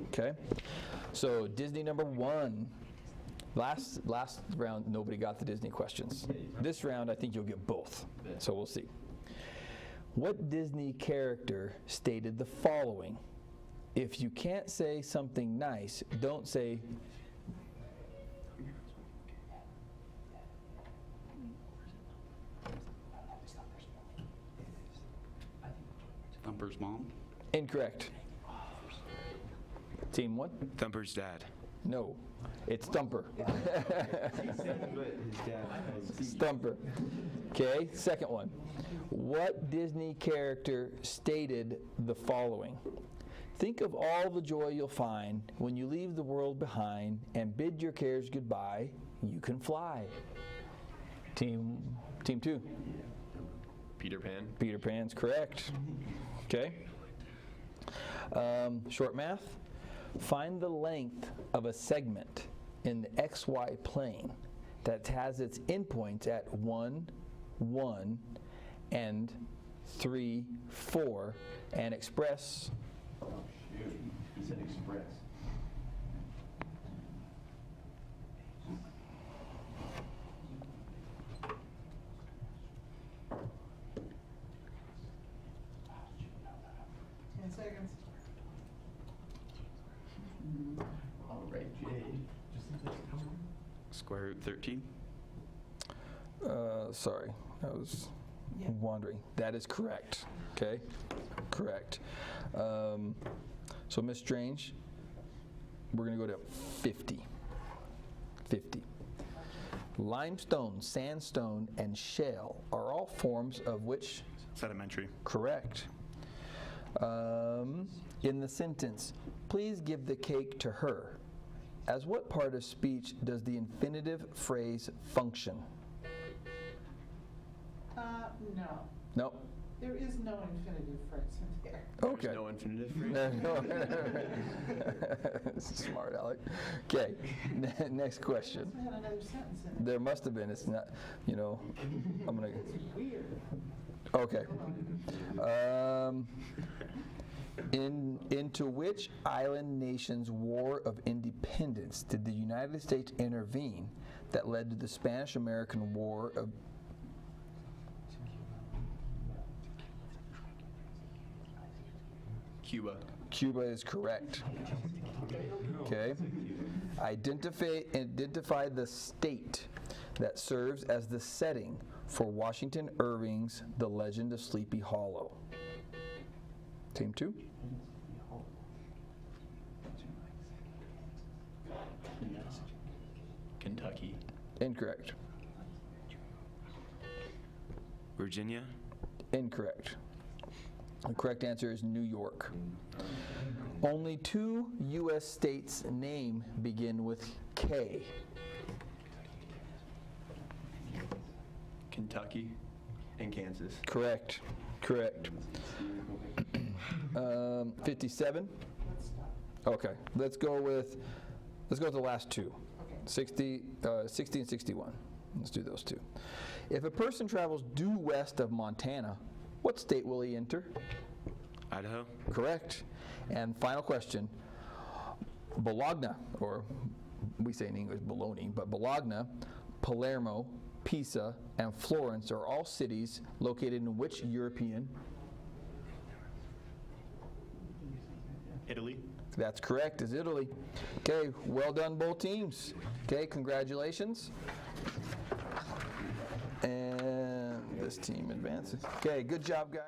Okay. So Disney number 1. Last round, nobody got the Disney questions. This round, I think you'll get both. So we'll see. What Disney character stated the following? If you can't say something nice, don't say. Thumper's mom? Incorrect. Team 1? Thumper's dad. No, it's Thumper. But his dad has Thumper. Okay, second one. What Disney character stated the following? Think of all the joy you'll find when you leave the world behind and bid your cares goodbye. You can fly. Team 2. Peter Pan. Peter Pan's correct. Okay. Short math. Find the length of a segment in the XY plane that has its endpoints at 1, 1, and 3, 4, and express. He said express. Square root 13. Sorry, I was wandering. That is correct. Okay, correct. So Miss Strange, we're going to go to 50. 50. Limestone, sandstone, and shale are all forms of which? Sedimentary. Correct. In the sentence, please give the cake to her. As what part of speech does the infinitive phrase function? No. No. There is no infinitive phrase in there. Okay. There's no infinitive phrase. Smart, Alec. Okay, next question. We had another sentence in There must have been. It's not, I'm going to. It's weird. Okay. Into which island nation's War of Independence did the United States intervene that led to the Spanish-American War of... Cuba. Cuba is correct. Okay. Identify the state that serves as the setting for Washington Irving's The Legend of Sleepy Hollow. Team 2. Kentucky. Incorrect. Virginia? Incorrect. The correct answer is New York. Only 2 U.S. states' name begin with K. Kentucky and Kansas. Correct. Correct. 57. Okay. Let's go with the last 2. 60 and 61. Let's do those 2. If a person travels due west of Montana, what state will he enter? Idaho? Correct. And final question. Bologna, or we say in English Bologna, but Bologna, Palermo, Pisa, and Florence are all cities located in which European? Italy. That's correct, is Italy. Okay, well done both teams. Okay, congratulations. And this team advances. Okay, good job, guys.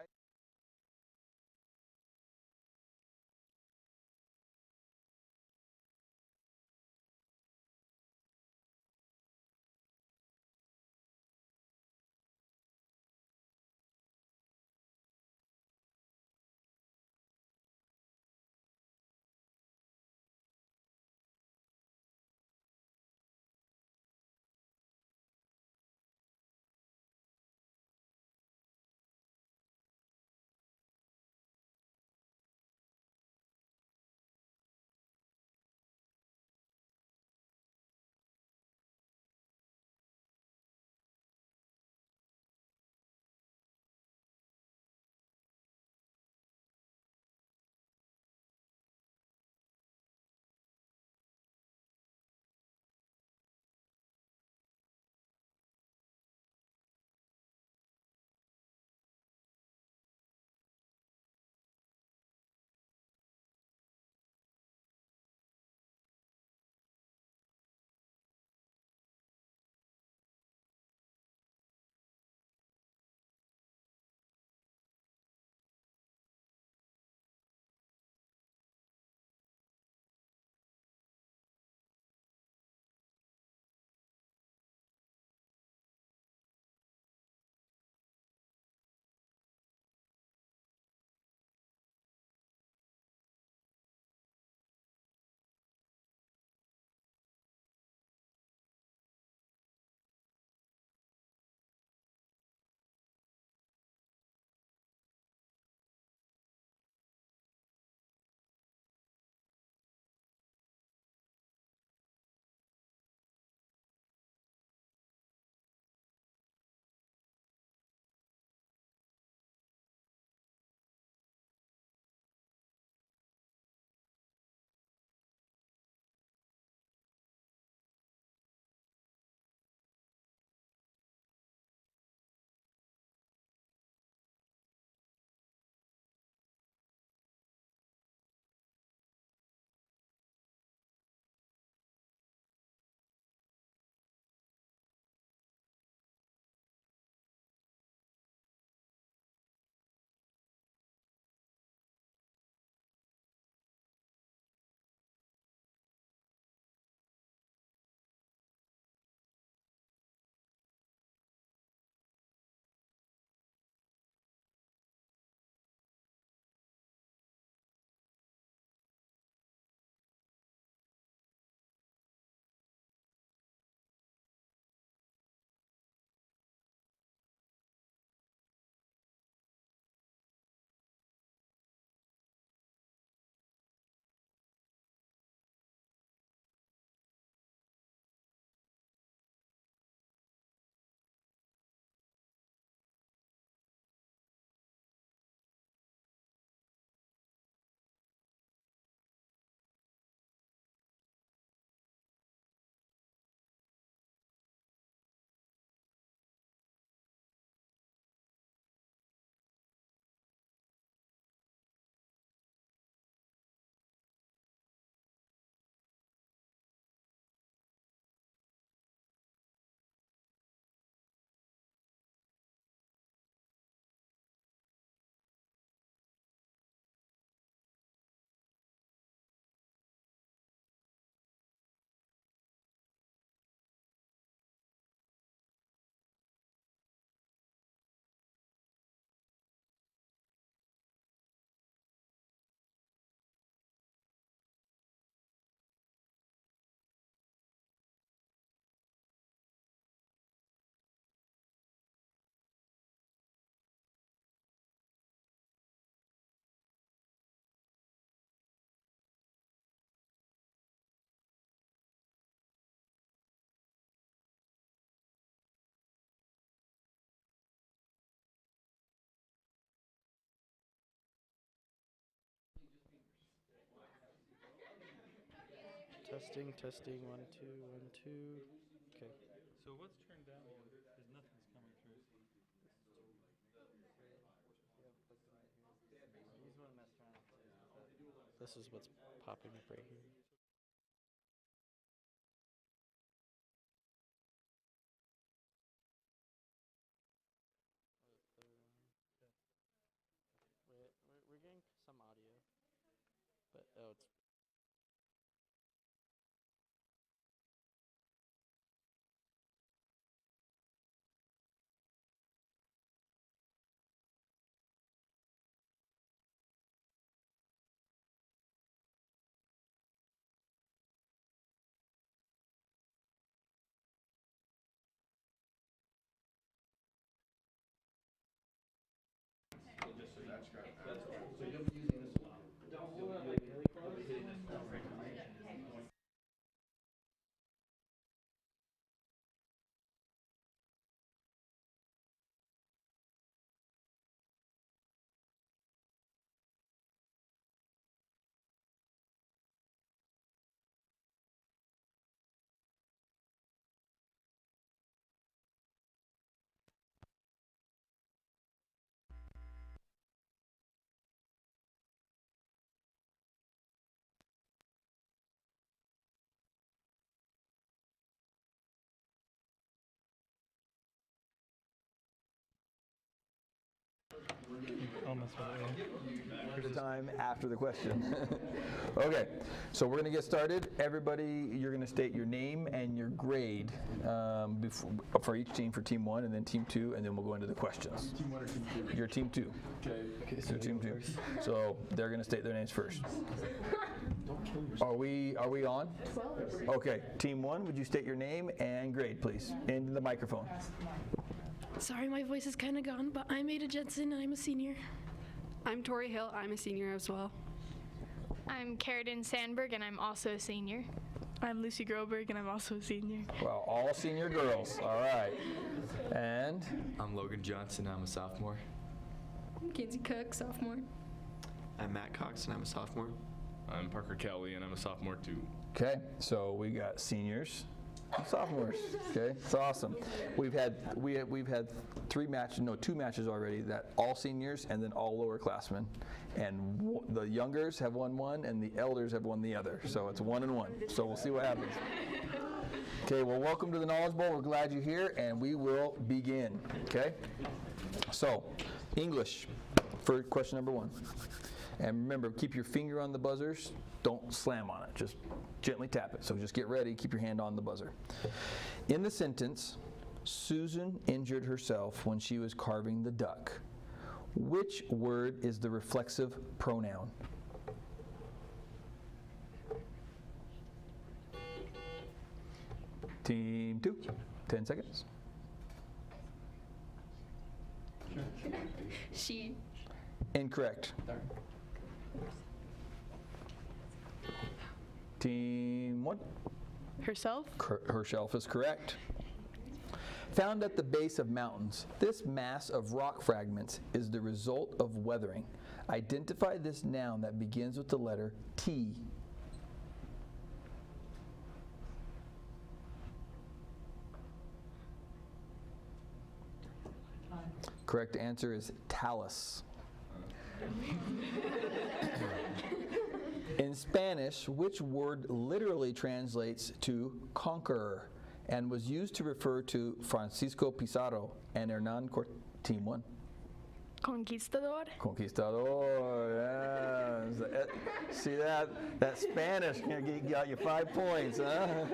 Testing, testing, 1, 2, 1, 2. Okay. So what's turned down again? Because nothing's coming through. This is what's popping up right here. We're getting some audio, but oh, it's. Almost The time after the question. Okay, so we're going to get started. Everybody, you're going to state your name and your grade for each team, for team 1 and then team 2, and then we'll go into the questions. Team 1 or team 2? You're team 2. Okay. So team 2. So they're going to state their names first. Are we on? Okay, team 1, would you state your name and grade, please? Into the microphone. Sorry, my voice is kind of gone, but I'm Ada Jensen. I'm a senior. I'm Tori Hill. I'm a senior as well. I'm Carradine Sandberg, and I'm also a senior. I'm Lucy Groberg, and I'm also a senior. Well, all senior girls. All right. And? I'm Logan Johnson. I'm a sophomore. I'm Kinsey Cook, sophomore. I'm Matt Cox, and I'm a sophomore. I'm Parker Kelly, and I'm a sophomore too. Okay, so we got seniors, sophomores. Okay, it's awesome. We've had 2 matches already that all seniors and then all lowerclassmen, and the youngers have won one and the elders have won the other. So it's 1 and 1. So we'll see what happens. Okay, well, welcome to the Knowledge Bowl. We're glad you're here, and we will begin. Okay, so English for question number 1. And remember, keep your finger on the buzzers. Don't slam on it. Just gently tap it. So just get ready. Keep your hand on the buzzer. In the sentence, Susan injured herself when she was carving the duck. Which word is the reflexive pronoun? Team 2, 10 seconds. She. Incorrect. Team 1. Herself? Herself is correct. Found at the base of mountains, this mass of rock fragments is the result of weathering. Identify this noun that begins with the letter T. Correct answer is talus. In Spanish, which word literally translates to conqueror and was used to refer to Francisco Pizarro and Hernán Team 1? Conquistador? Conquistador, yeah. See that? That Spanish got you 5 points, huh?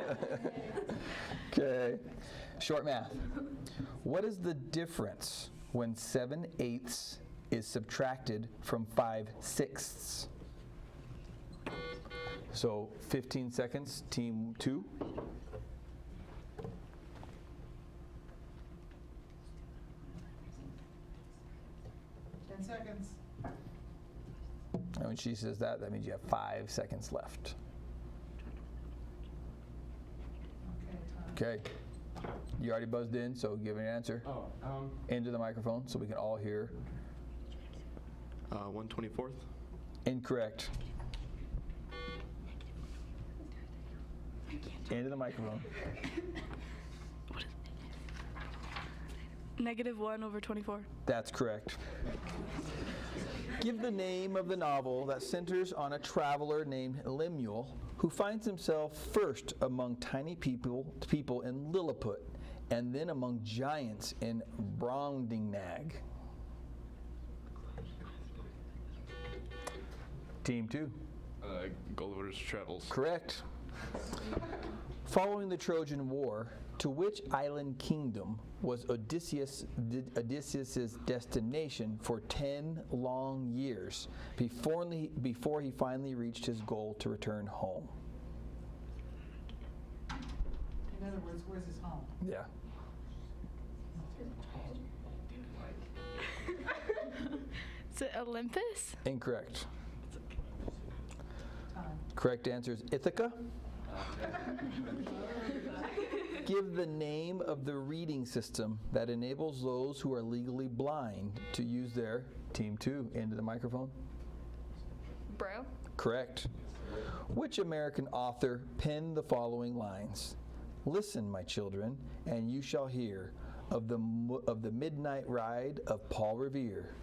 Okay. Short math. What is the difference when 7/8 is subtracted from 5/6? So 15 seconds, team 2. Seconds. And when she says that, that means you have 5 seconds left. Okay. You already buzzed in, so give an answer. Into the microphone so we can all hear. 1/24th. Incorrect. Into the microphone. -1/24. That's correct. Give the name of the novel that centers on a traveler named Lemuel who finds himself first among tiny people in Lilliput and then among giants in Brondingnag. Team 2. Gulliver's Travels. Correct. Following the Trojan War, to which island kingdom was Odysseus's destination for 10 long years before he finally reached his goal to return home? In other words, where's his home? Yeah. Is it Olympus? Incorrect. Time. Correct answer is Ithaca. Give the name of the reading system that enables those who are legally blind to use their Team 2 into the microphone. Bro. Correct. Which American author penned the following lines? Listen, my children, and you shall hear of the midnight ride of Paul Revere.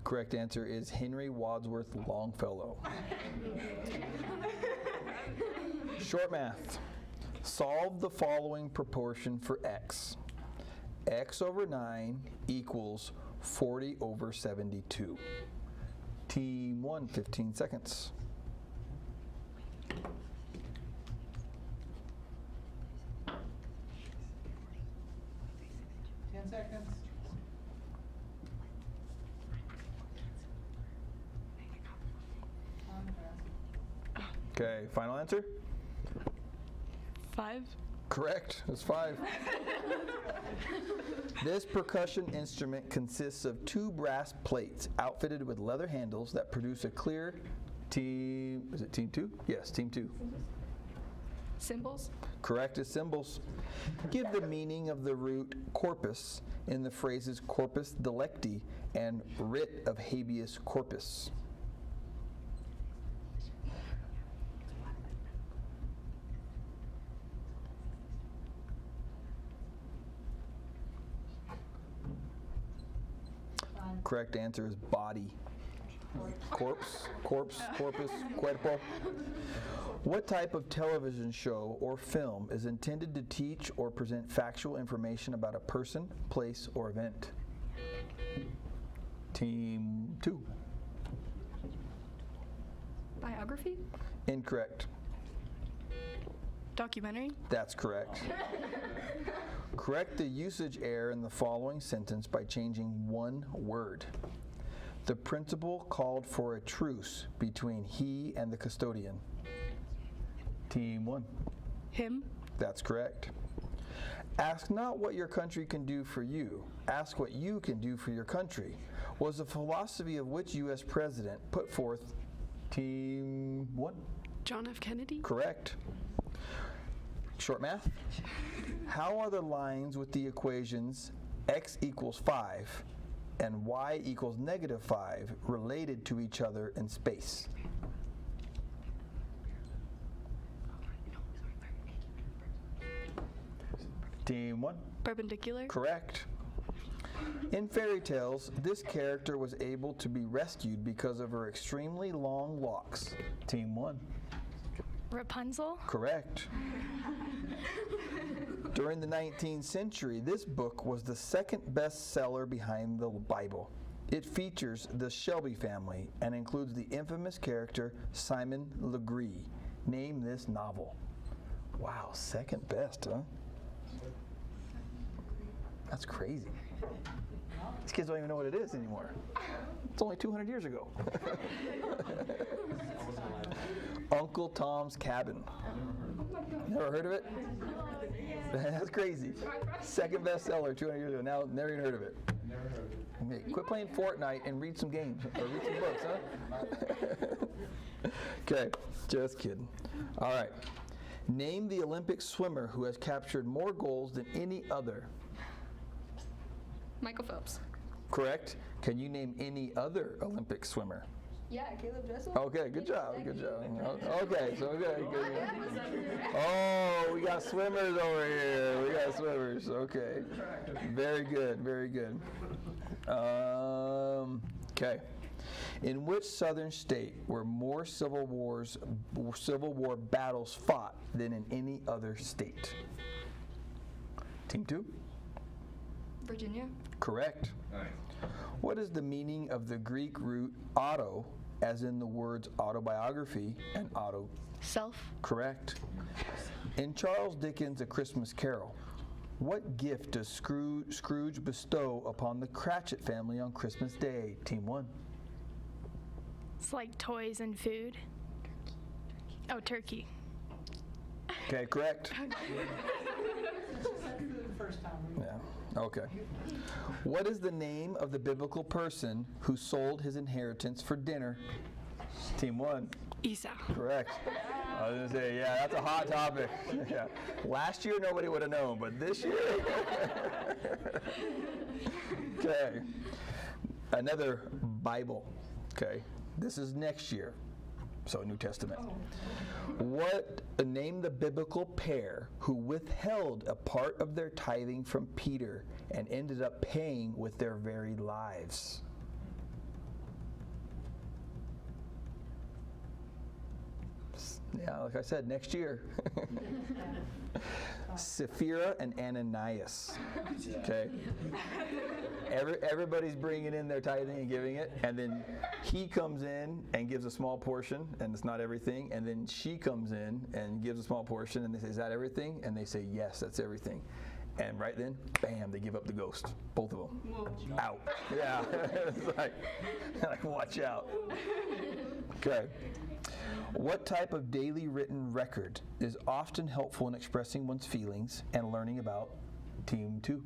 Correct answer is Henry Wadsworth Longfellow. Short math. Solve the following proportion for x. X over 9 equals 40 over 72. Team 1, 15 seconds. Seconds. Okay, final answer? 5. Correct, it's 5. This percussion instrument consists of 2 brass plates outfitted with leather handles that produce a clear team, is it Team 2? Yes, Team 2. Symbols. Correct is symbols. Give the meaning of the root corpus in the phrases corpus delicti and writ of habeas corpus. Correct answer is body. Corpse, corpus, cuerpo. What type of television show or film is intended to teach or present factual information about a person, place, or event? Team 2. Biography. Incorrect. Documentary. That's correct. Correct the usage error in the following sentence by changing one word. The principal called for a truce between he and the custodian. Team 1. Him. That's correct. Ask not what your country can do for you. Ask what you can do for your country. Was the philosophy of which U.S. president put forth? Team 1. John F. Kennedy. Correct. Short math. How are the lines with the equations x equals 5 and y equals -5 related to each other in space? Team 1. Perpendicular. Correct. In fairy tales, this character was able to be rescued because of her extremely long locks. Team 1. Rapunzel. Correct. During the 19th century, this book was the second bestseller behind the Bible. It features the Shelby family and includes the infamous character Simon Legree. Name this novel. Wow, second best, huh? That's crazy. These kids don't even know what it is anymore. It's only 200 years ago. Uncle Tom's Cabin. Never heard of it? That's crazy. Second bestseller 200 years ago. Now, never even heard of it. Hey, quit playing Fortnite and read some games or read some books, huh? Okay, just kidding. All right. Name the Olympic swimmer who has captured more goals than any other. Michael Phelps. Correct. Can you name any other Olympic swimmer? Yeah, Caleb Dressel. Okay, good job, good job. Okay, so good. Oh, we got swimmers over here. We got swimmers. Okay, very good, very good. Okay. In which southern state were more Civil War battles fought than in any other state? Team 2? Virginia. Correct. What is the meaning of the Greek root auto, as in the words autobiography and auto? Self. Correct. In Charles Dickens' A Christmas Carol, what gift does Scrooge bestow upon the Cratchit family on Christmas Day? Team 1. It's like toys and food. Oh, turkey. Okay, correct. Yeah, okay. What is the name of the biblical person who sold his inheritance for dinner? Team 1. Esau. Correct. I was going to say, yeah, that's a hot topic. Yeah. Last year, nobody would have known, but this year? Okay. Another Bible. Okay. This is next year. So New Testament. Name the biblical pair who withheld a part of their tithing from Peter and ended up paying with their very lives? Yeah, like I said, next year. Sapphira and Ananias. Okay. Everybody's bringing in their tithing and giving it, and then he comes in and gives a small portion, and it's not everything, and then she comes in and gives a small portion, and they say, "Is that everything?" And they say, "Yes, that's everything." And right then, bam, they give up the ghost. Both of them. Out. Yeah. It's like, watch out. Okay. What type of daily written record is often helpful in expressing one's feelings and learning about? Team 2.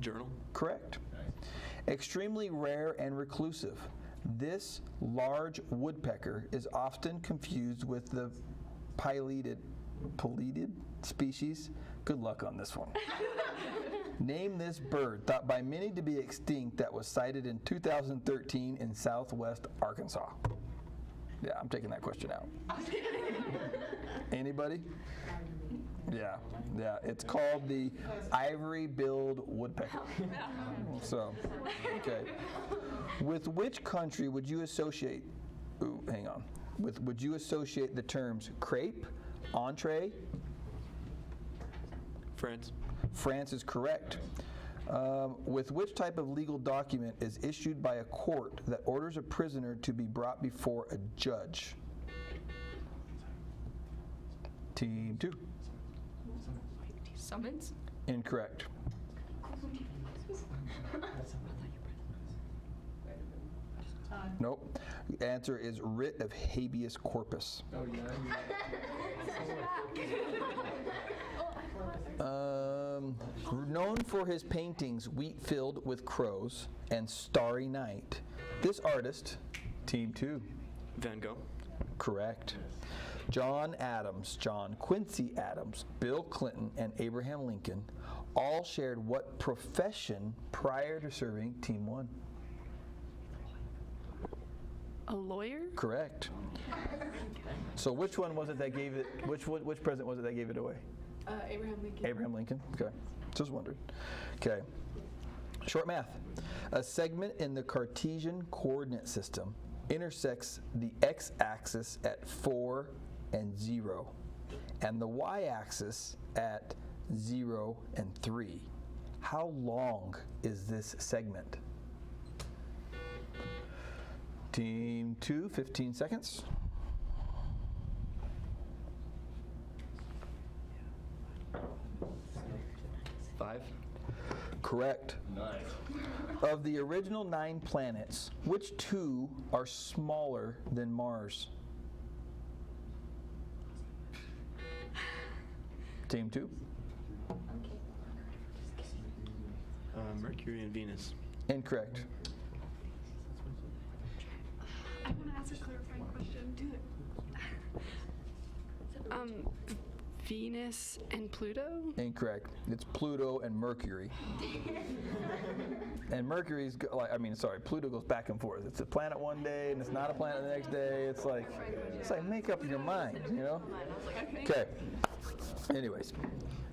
Journal. Correct. Extremely rare and reclusive. This large woodpecker is often confused with the pileated species. Good luck on this one. Name this bird, thought by many to be extinct, that was sighted in 2013 in southwest Arkansas. Yeah, I'm taking that question out. Anybody? Yeah, it's called the ivory-billed woodpecker. So, okay. With which country would you associate, would you associate the terms crepe, entree? France. France is correct. With which type of legal document is issued by a court that orders a prisoner to be brought before a judge? Team 2. Summons. Incorrect. Nope. The answer is writ of habeas corpus. Known for his paintings Wheat Filled with Crows and Starry Night, this artist, Team 2. Van Gogh. Correct. John Adams, John Quincy Adams, Bill Clinton, and Abraham Lincoln all shared what profession prior to serving Team 1? A lawyer? Correct. So which one was it that gave it, which president was it that gave it away? Abraham Lincoln. Abraham Lincoln? Okay. Just wondered. Okay. Short math. A segment in the Cartesian coordinate system intersects the x-axis at 4 and 0, and the y-axis at 0 and 3. How long is this segment? Team 2, 15 seconds. Five. Correct. Of the original 9 planets, which 2 are smaller than Mars? Team 2. Mercury and Venus. Incorrect. I want to ask a clarifying question. Do it. Venus and Pluto? Incorrect. It's Pluto and Mercury. And Mercury's, Pluto goes back and forth. It's a planet one day and it's not a planet the next day. It's like make up your mind, you know? Okay. Anyways,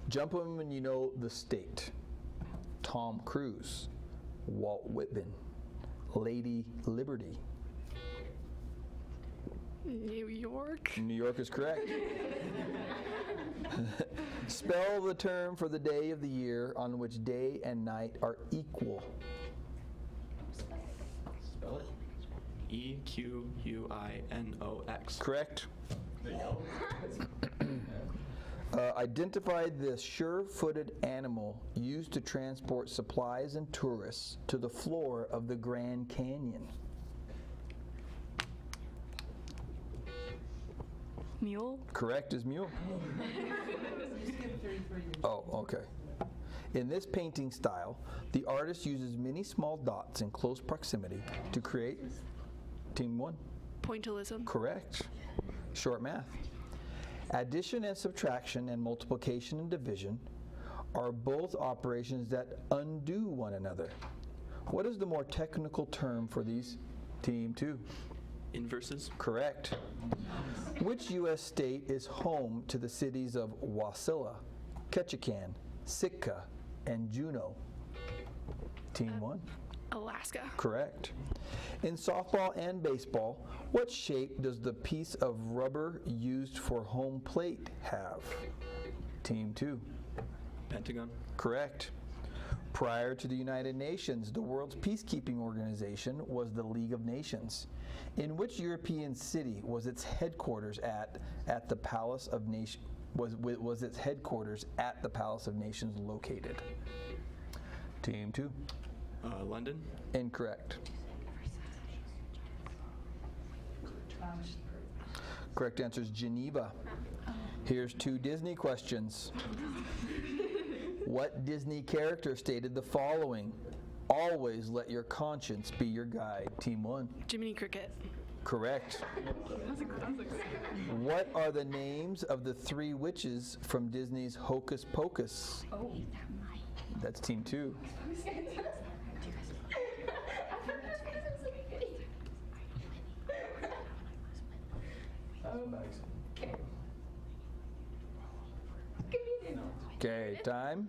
jump in when you know the state. Tom Cruise, Walt Whitman, Lady Liberty. New York? New York is correct. Spell the term for the day of the year on which day and night are equal. Spell it. EQUINOX. Correct. Identify the sure-footed animal used to transport supplies and tourists to the floor of the Grand Canyon. Mule? Correct is mule. Oh, okay. In this painting style, the artist uses many small dots in close proximity to create Team 1. Pointillism. Correct. Short math. Addition and subtraction and multiplication and division are both operations that undo one another. What is the more technical term for these? Team 2. Inverses. Correct. Which U.S. state is home to the cities of Wasilla, Ketchikan, Sitka, and Juneau? Team 1. Alaska. Correct. In softball and baseball, what shape does the piece of rubber used for home plate have? Team 2. Pentagon. Correct. Prior to the United Nations, the world's peacekeeping organization was the League of Nations. In which European city was its headquarters at the Palace of Nations? Was its headquarters at the Palace of Nations located? Team 2. London. Incorrect. Correct answer is Geneva. Here's 2 Disney questions. What Disney character stated the following? Always let your conscience be your guide. Team 1. Jiminy Cricket. Correct. What are the names of the 3 witches from Disney's Hocus Pocus? Oh. That's Team 2. Okay, time.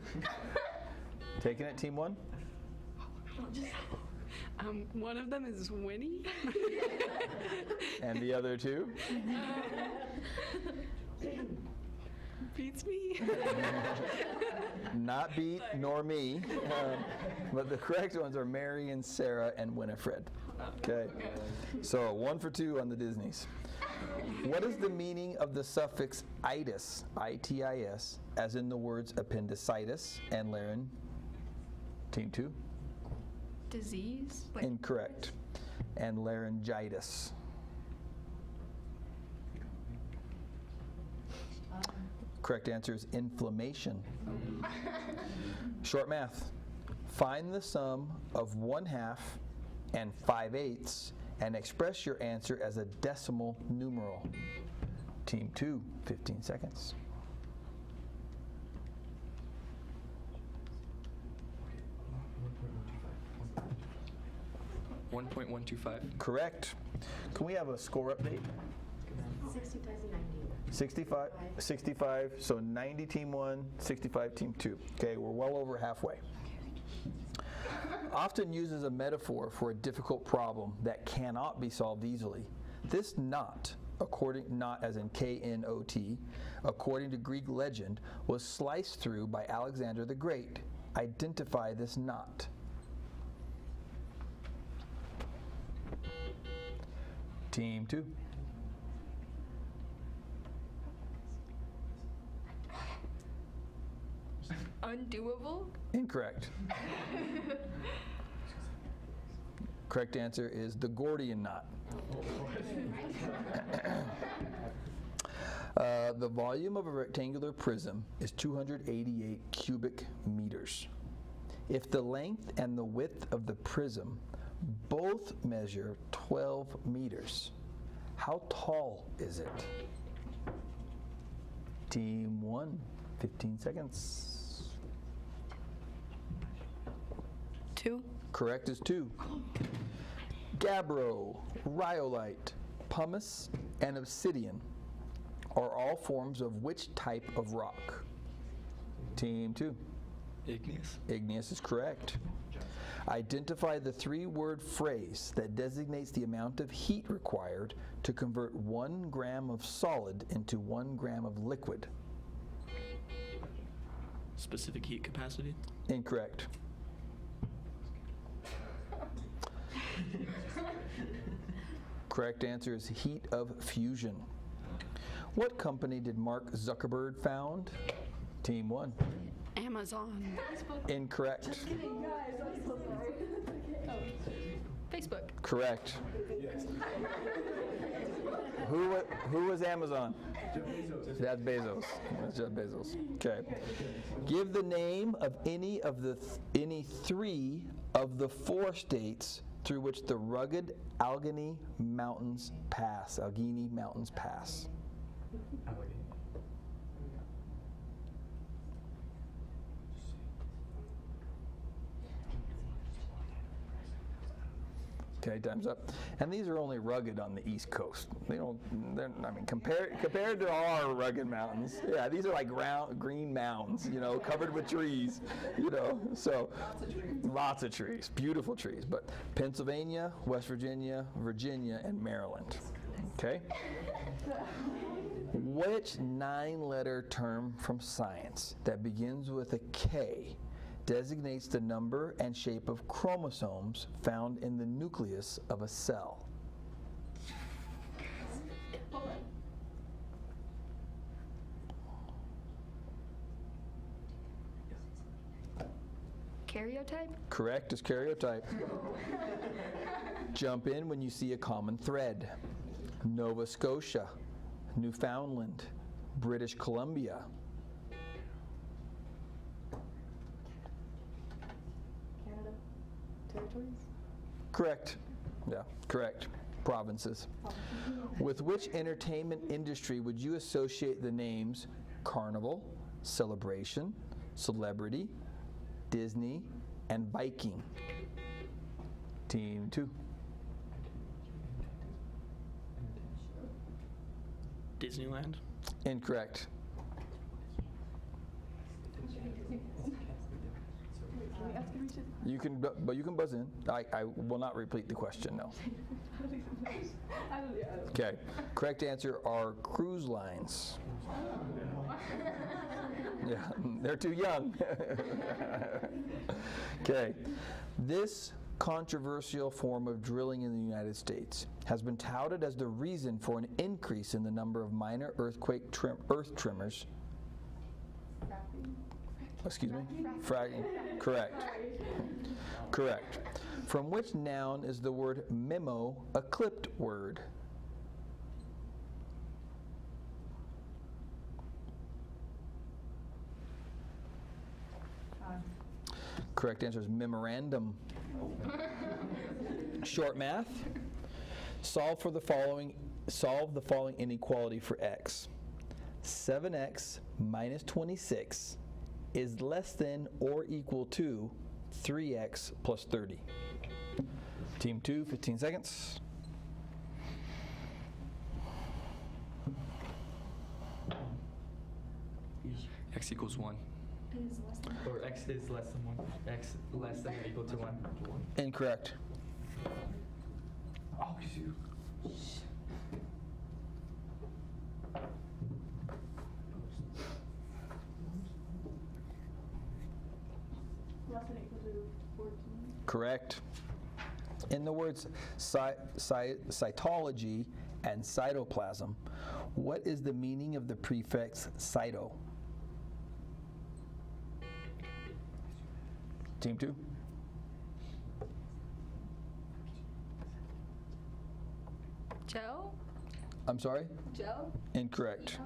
Taking it, Team 1? One of them is Winnie. And the other 2? Beats me. Not beat, nor me. But the correct ones are Mary and Sarah and Winifred. Okay. So 1 for 2 on the Disneys. What is the meaning of the suffix itis, I-T-I-S, as in the words appendicitis and larynx? Team 2? Disease? Incorrect. And laryngitis. Correct answer is inflammation. Short math. Find the sum of 1/2 and 5/8 and express your answer as a decimal numeral. Team 2, 15 seconds. 1.125. Correct. Can we have a score update? 65, so 90 Team 1, 65 Team 2. Okay, we're well over halfway. Often uses a metaphor for a difficult problem that cannot be solved easily. This knot, not as in K-N-O-T, according to Greek legend, was sliced through by Alexander the Great. Identify this knot. Team 2. Undoable? Incorrect. Correct answer is the Gordian knot. The volume of a rectangular prism is 288 cubic meters. If the length and the width of the prism both measure 12 meters, how tall is it? Team 1, 15 seconds. 2. Correct is 2. Gabbro, rhyolite, pumice, and obsidian are all forms of which type of rock? Team 2. Igneous. Igneous is correct. Identify the 3-word phrase that designates the amount of heat required to convert 1 gram of solid into 1 gram of liquid. Specific heat capacity. Incorrect. Correct answer is heat of fusion. What company did Mark Zuckerberg found? Team 1. Amazon. Incorrect. Facebook. Correct. Who was Amazon? That's Bezos. That's Jeff Bezos. Okay. Give the name of any 3 of the 4 states through which the rugged Allegheny Mountains pass. Allegheny Mountains pass. Okay, time's up. And these are only rugged on the East Coast. Compared to our rugged mountains, yeah, these are like green mounds, covered with trees, so lots of trees, beautiful trees. But Pennsylvania, West Virginia, Virginia, and Maryland. Okay? Which 9-letter term from science that begins with a K designates the number and shape of chromosomes found in the nucleus of a cell? Karyotype? Correct is karyotype. Jump in when you see a common thread. Nova Scotia, Newfoundland, British Columbia. Territories? Correct. Yeah, correct. Provinces. With which entertainment industry would you associate the names Carnival, Celebration, Celebrity, Disney, and Viking? Team 2. Disneyland. Incorrect. You can buzz in. I will not repeat the question, no. Okay. Correct answer are cruise lines. Yeah, they're too young. Okay. This controversial form of drilling in the United States has been touted as the reason for an increase in the number of minor earthquake earth tremors. Excuse me? Fracking. Correct. Correct. From which noun is the word memo a clipped word? Correct answer is memorandum. Short math. Solve the following inequality for x. 7x minus 26 is less than or equal to 3x plus 30. Team 2, 15 seconds. X equals 1. Or x is less than 1. X less than or equal to 1. Incorrect. Oh, shoot. Less than or equal to 14. Correct. In the words cytology and cytoplasm, what is the meaning of the prefix cyto? Team 2. Gel? I'm sorry? Gel? Incorrect.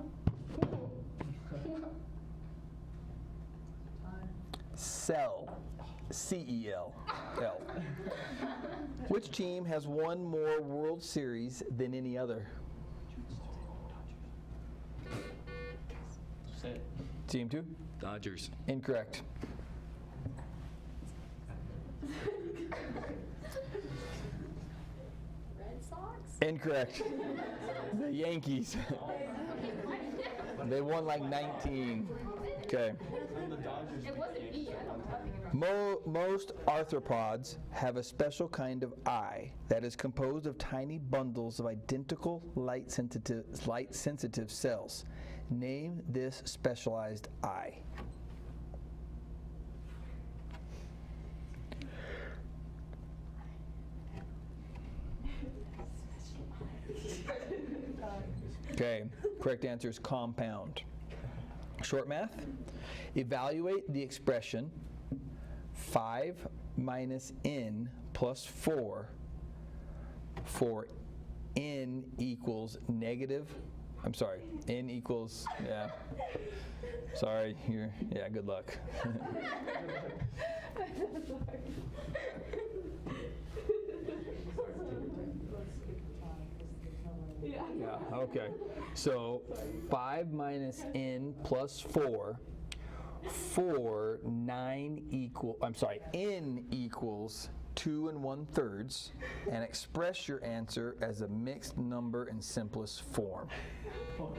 Cell. C-E-L. L. Which team has won more World Series than any other? Team 2? Dodgers. Incorrect. Red Sox? Incorrect. The Yankees. They won like 19. Okay. It wasn't me. I don't know nothing about Most arthropods have a special kind of eye that is composed of tiny bundles of identical light-sensitive cells. Name this specialized eye. Okay, correct answer is compound. Short math. Evaluate the expression 5 minus n plus 4 for n equals negative. I'm sorry, n equals, yeah. Sorry, yeah, good luck. Yeah, okay. So 5 minus n plus 4 for n equals 2 1/3, and express your answer as a mixed number in simplest form. Oh,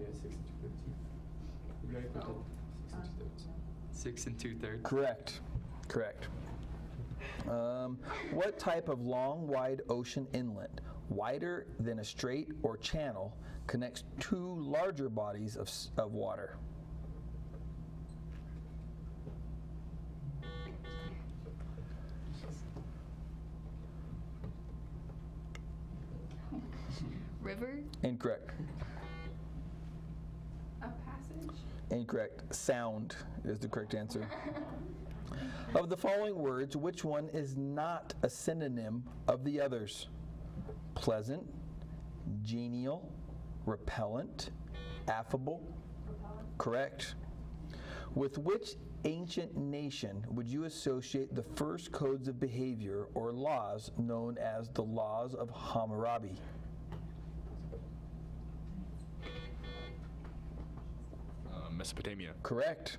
yeah, 6 and 2/3. Correct. Correct. What type of long, wide ocean inlet, wider than a strait or channel, connects two larger bodies of water? River? Incorrect. A passage? Incorrect. Sound is the correct answer. Of the following words, which one is not a synonym of the others? Pleasant, genial, repellent, affable. Correct. With which ancient nation would you associate the first codes of behavior or laws known as the laws of Hammurabi? Mesopotamia. Correct.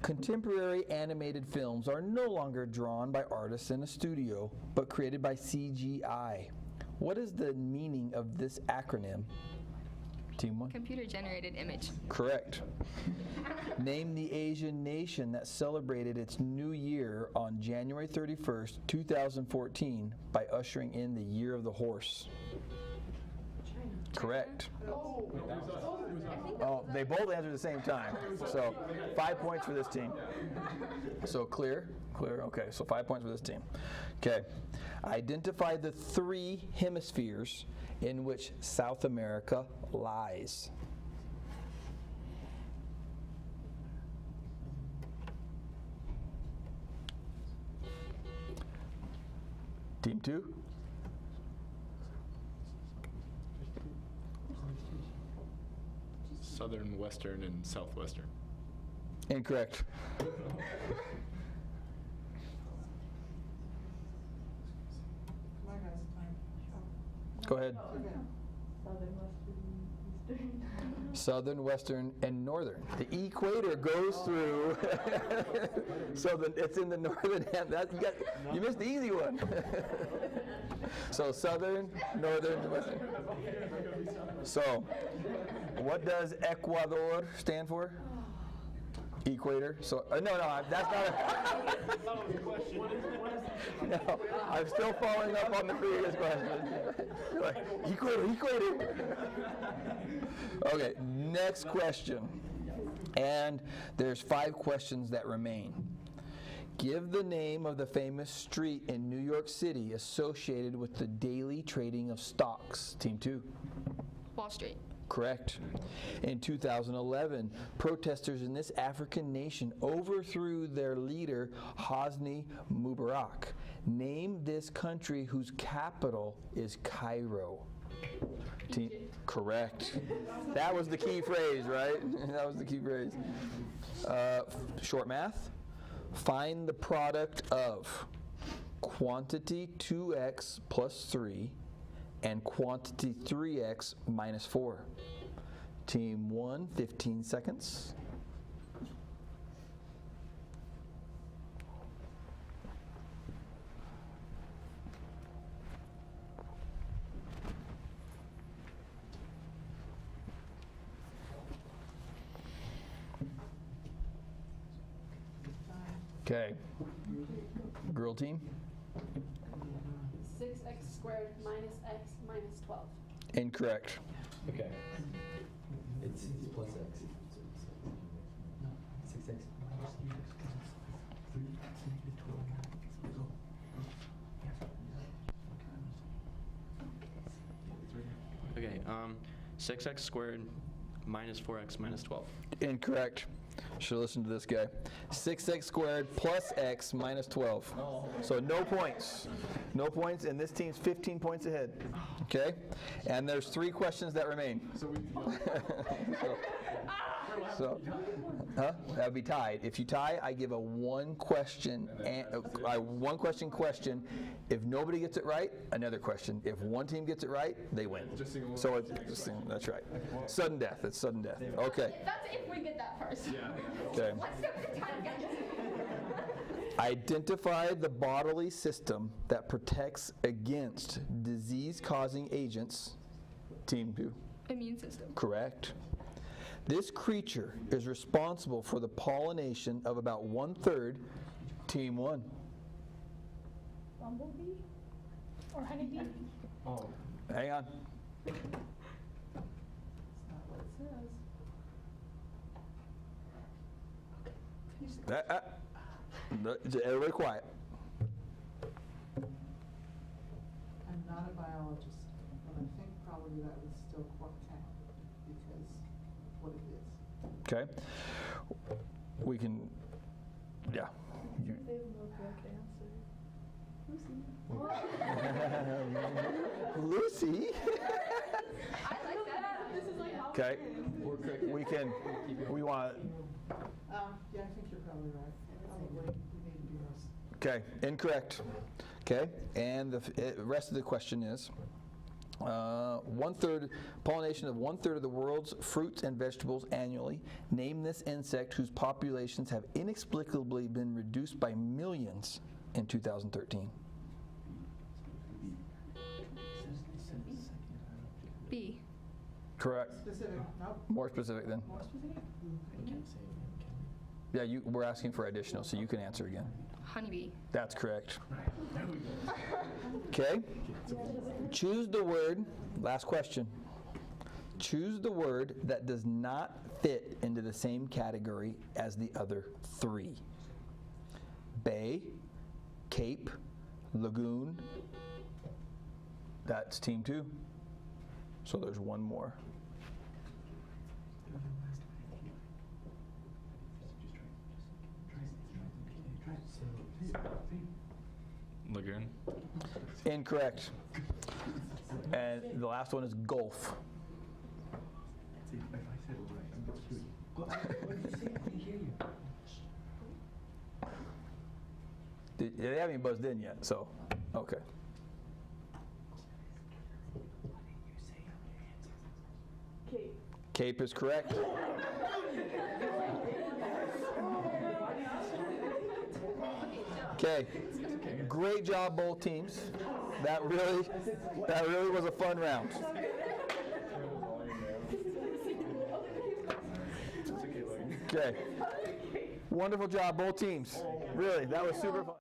Contemporary animated films are no longer drawn by artists in a studio, but created by CGI. What is the meaning of this acronym? Team 1? Computer-generated image. Correct. Name the Asian nation that celebrated its new year on January 31st, 2014 by ushering in the Year of the Horse. Correct. Oh, they both answered at the same time. So 5 points for this team. So clear? Clear. Okay, so 5 points for this team. Okay. Identify the 3 hemispheres in which South America lies. Team 2? Southern, western, and southwestern. Incorrect. Go ahead. Southern, western, and northern. The equator goes through, so it's in the northern hand. You missed the easy one. So southern, northern, and western. So, what does Ecuador stand for? Equator. So no, that's not a. No, I'm still following up on the previous question. Equator. Okay, next question. And there's 5 questions that remain. Give the name of the famous street in New York City associated with the daily trading of stocks. Team 2. Wall Street. Correct. In 2011, protesters in this African nation overthrew their leader, Hosni Mubarak. Name this country whose capital is Cairo. Team, correct. That was the key phrase, right? That was the key phrase. Short math. Find the product of quantity 2x plus 3 and quantity 3x minus 4. Team 1, 15 seconds. Okay. Girl team? 6x squared minus x minus 12. Incorrect. Okay. It's plus x. No, 6x. Okay, 6x squared minus 4x minus 12. Incorrect. Should listen to this guy. 6x squared plus x minus 12. So no points. No points, and this team's 15 points ahead. Okay? And there's 3 questions that remain. So, that would be tied. If you tie, I give a one question question. If nobody gets it right, another question. If one team gets it right, they win. So that's right. Sudden death. It's sudden death. Okay. That's if we get that first. Okay. Let's go for the time, guys. Identify the bodily system that protects against disease-causing agents. Team 2. Immune system. Correct. This creature is responsible for the pollination of about 1/3. Team 1. Bumblebee? Or honeybee? Oh. Hang on. That's not what it says. Everybody quiet. I'm not a biologist, but I think probably that would still count because of what it is. Okay. We can, yeah. Lucy? I like that. This is like how Okay. We want, Yeah, I think you're probably right. Probably we need to be more. okay, incorrect. Okay, and the rest of the question is, 1/3, pollination of 1/3 of the world's fruits and vegetables annually. Name this insect whose populations have inexplicably been reduced by millions in 2013. B. Correct. Specific, nope. More specific then. More specific? Yeah, we're asking for additional, so you can answer again. Honeybee. That's correct. Okay. Choose the word, last question. Choose the word that does not fit into the same category as the other 3. Bay, cape, lagoon. That's team 2. So there's one more. Lagoon. Incorrect. And the last one is golf. They haven't even buzzed in yet, so, okay. Cape. Cape is correct. Okay, great job both teams. That really was a fun round. Okay, wonderful job both teams. Really, that was super fun.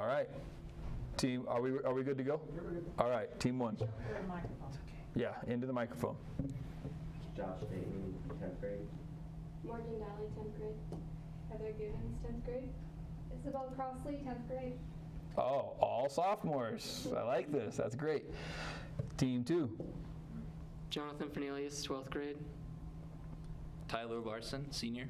All right. Team, are we good to go? All right, team 1. Yeah, into the microphone. Josh Dayton, 10th grade. Morgan Daly, 10th grade. Heather Givens, 10th grade. Isabel Crossley, 10th grade. Oh, all sophomores. I like this. That's great. Team 2. Jonathan Fernelius, 12th grade. Tyler Larson, senior.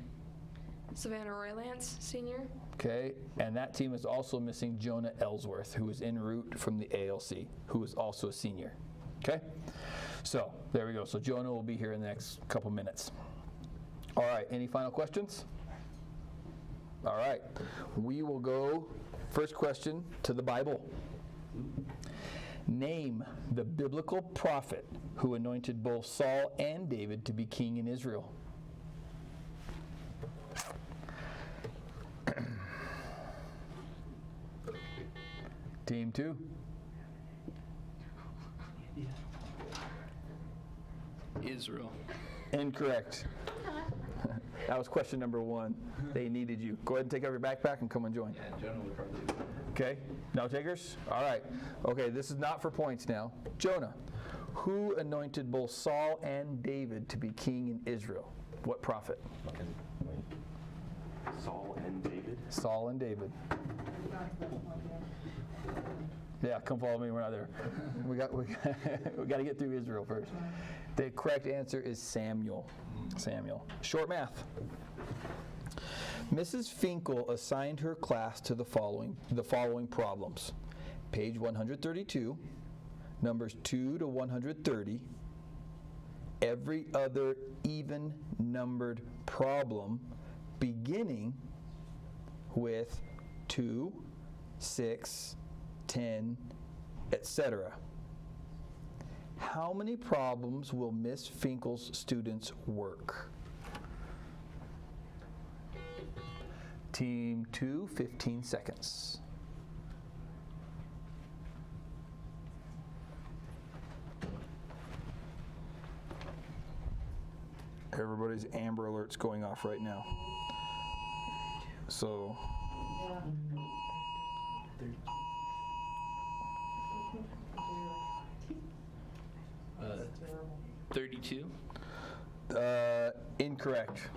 Savannah Roylance, senior. Okay, and that team is also missing Jonah Ellsworth, who is en route from the ALC, who is also a senior. Okay, so there we go. So Jonah will be here in the next couple minutes. All right, any final questions? All right, we will go, first question, to the Bible. Name the biblical prophet who anointed both Saul and David to be king in Israel. Team 2. Israel. Incorrect. That was question number 1. They needed you. Go ahead and take out your backpack and come and join. Yeah, Jonah would probably do. Okay, no takers? All right. Okay, this is not for points now. Jonah, who anointed both Saul and David to be king in Israel? What prophet? Saul and David. Saul and David. Yeah, come follow me. We're not there. We got to get through Israel first. The correct answer is Samuel. Samuel. Short math. Mrs. Finkel assigned her class to the following problems. Page 132, numbers 2 to 130. Every other even numbered problem beginning with 2, 6, 10, etc. How many problems will Miss Finkel's students work? Team 2, 15 seconds. Everybody's Amber Alert's going off right now. So, 32. Incorrect.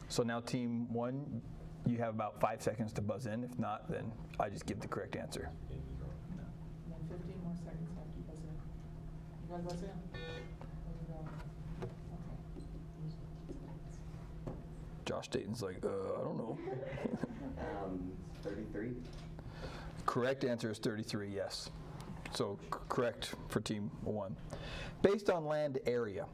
So now team 1, you have about 5 seconds to buzz in. If not, then I just give the correct answer. And then 15 more seconds after you buzz in. You gotta buzz in. There you go. Okay. Josh Dayton's like, I don't know. 33. Correct answer is 33, yes. So correct for team 1. Based on land area,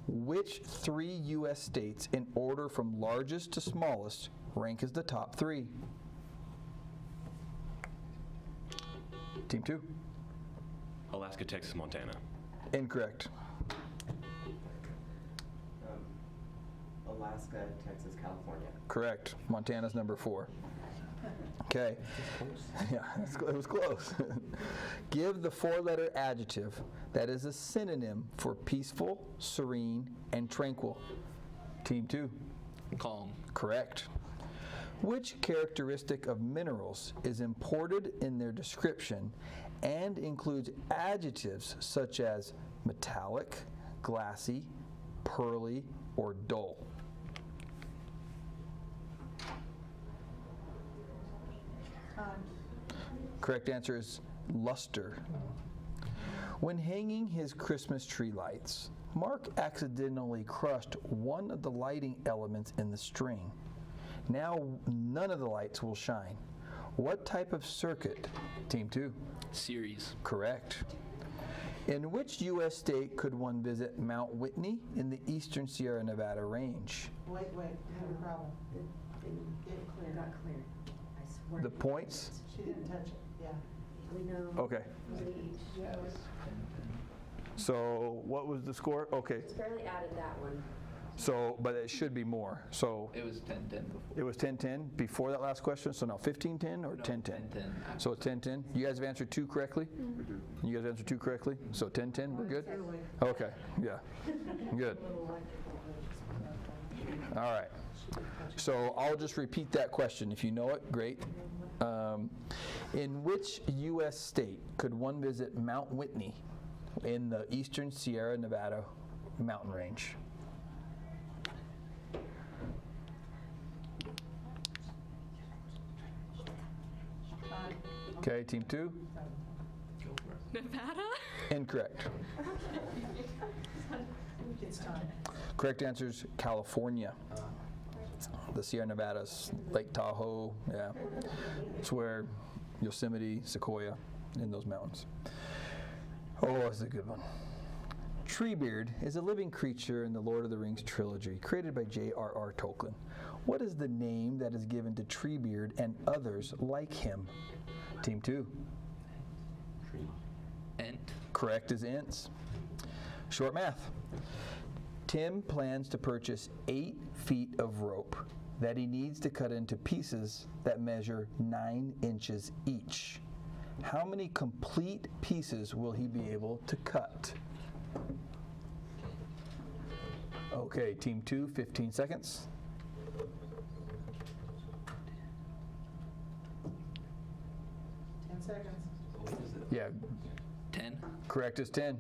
which 3 U.S. states in order from largest to smallest rank as the top 3? Team 2. Alaska, Texas, Montana. Incorrect. Alaska, Texas, California. Correct. Montana's number 4. Okay. Yeah, it was close. Give the 4-letter adjective that is a synonym for peaceful, serene, and tranquil. Team 2. Calm. Correct. Which characteristic of minerals is imported in their description and includes adjectives such as metallic, glassy, pearly, or dull? Correct answer is luster. When hanging his Christmas tree lights, Mark accidentally crushed one of the lighting elements in the string. Now none of the lights will shine. What type of circuit? Team 2. Series. Correct. In which U.S. state could one visit Mount Whitney in the eastern Sierra Nevada range? Wait, we have a problem. It got cleared. I swear. The points? She didn't touch it, yeah. We know. Okay. So what was the score? Okay. Just barely added that one. So, but it should be more. So It was 10-10 before. it was 10-10 before that last question. So now 15-10 or 10-10? 10-10. So it's 10-10. You guys have answered 2 correctly? You guys answered 2 correctly? So 10-10, we're good? Okay, yeah. Good. All right. So I'll just repeat that question. If you know it, great. In which U.S. state could one visit Mount Whitney in the eastern Sierra Nevada mountain range? Okay, team 2. Nevada? Incorrect. It's time. Correct answer is California. The Sierra Nevadas, Lake Tahoe, yeah. It's where Yosemite, Sequoia, in those mountains. Oh, that's a good one. Treebeard is a living creature in the Lord of the Rings trilogy, created by J.R.R. Tolkien. What is the name that is given to Treebeard and others like him? Team 2. Ent. Correct is Ents. Short math. Tim plans to purchase 8 feet of rope that he needs to cut into pieces that measure 9 inches each. How many complete pieces will he be able to cut? Okay, team 2, 15 seconds. Yeah, 10. correct is 10.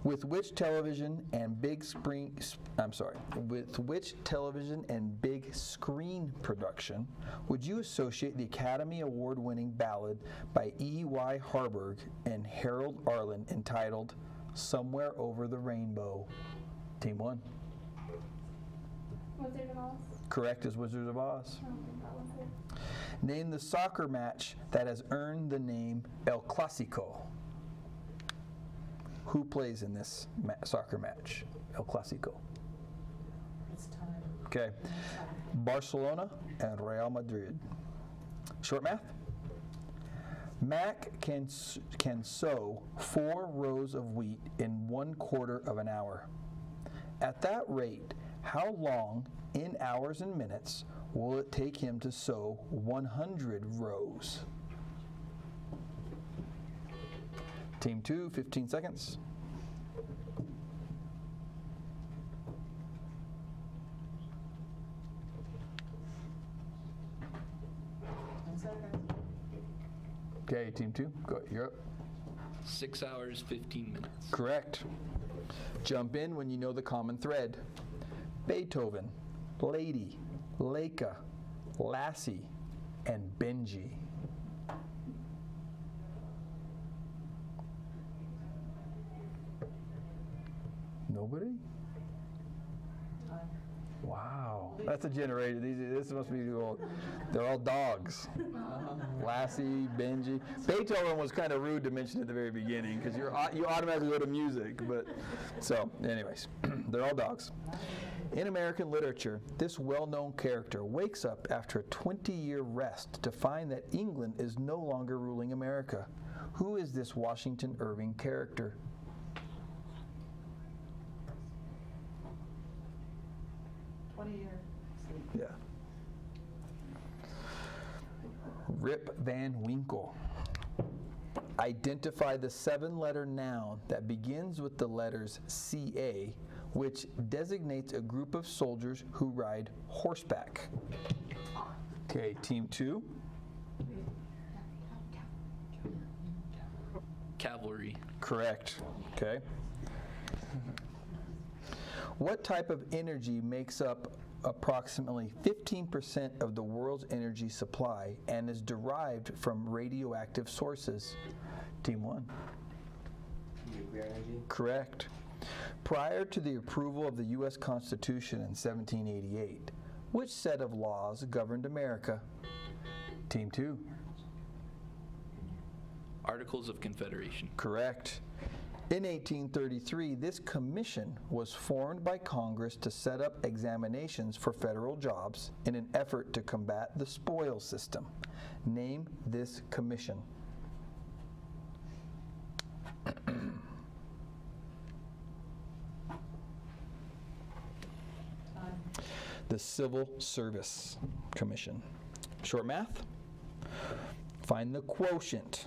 With which television and big screen production would you associate the Academy Award-winning ballad by E.Y. Harburg and Harold Arlen entitled Somewhere Over the Rainbow? Team 1. Wizard of Oz? Correct is Wizards of Oz. I don't think that was it. Name the soccer match that has earned the name El Clásico. Who plays in this soccer match? El Clásico. It's time. Okay. Barcelona and Real Madrid. Short math. Mac can sow 4 rows of wheat in 1/4 of an hour. At that rate, how long in hours and minutes will it take him to sow 100 rows? Team 2, 15 seconds. Okay, team 2, go. You're up. 6 hours, 15 minutes. Correct. Jump in when you know the common thread. Beethoven, Lady, Leica, Lassie, and Benji. Nobody? Wow, that's a generation. This must be old. They're all dogs. Lassie, Benji. Beethoven was kind of rude to mention at the very beginning because you automatically go to music. But so, anyways, they're all dogs. In American literature, this well-known character wakes up after a 20-year rest to find that England is no longer ruling America. Who is this Washington Irving character? Yeah. Rip Van Winkle. Identify the 7-letter noun that begins with the letters CA, which designates a group of soldiers who ride horseback. Okay, team 2. Cavalry. Correct. Okay. What type of energy makes up approximately 15% of the world's energy supply and is derived from radioactive sources? Team 1. Nuclear energy? Correct. Prior to the approval of the U.S. Constitution in 1788, which set of laws governed America? Team 2. Articles of Confederation. Correct. In 1833, this commission was formed by Congress to set up examinations for federal jobs in an effort to combat the spoils system. Name this commission. the Civil Service Commission. Short math. Find the quotient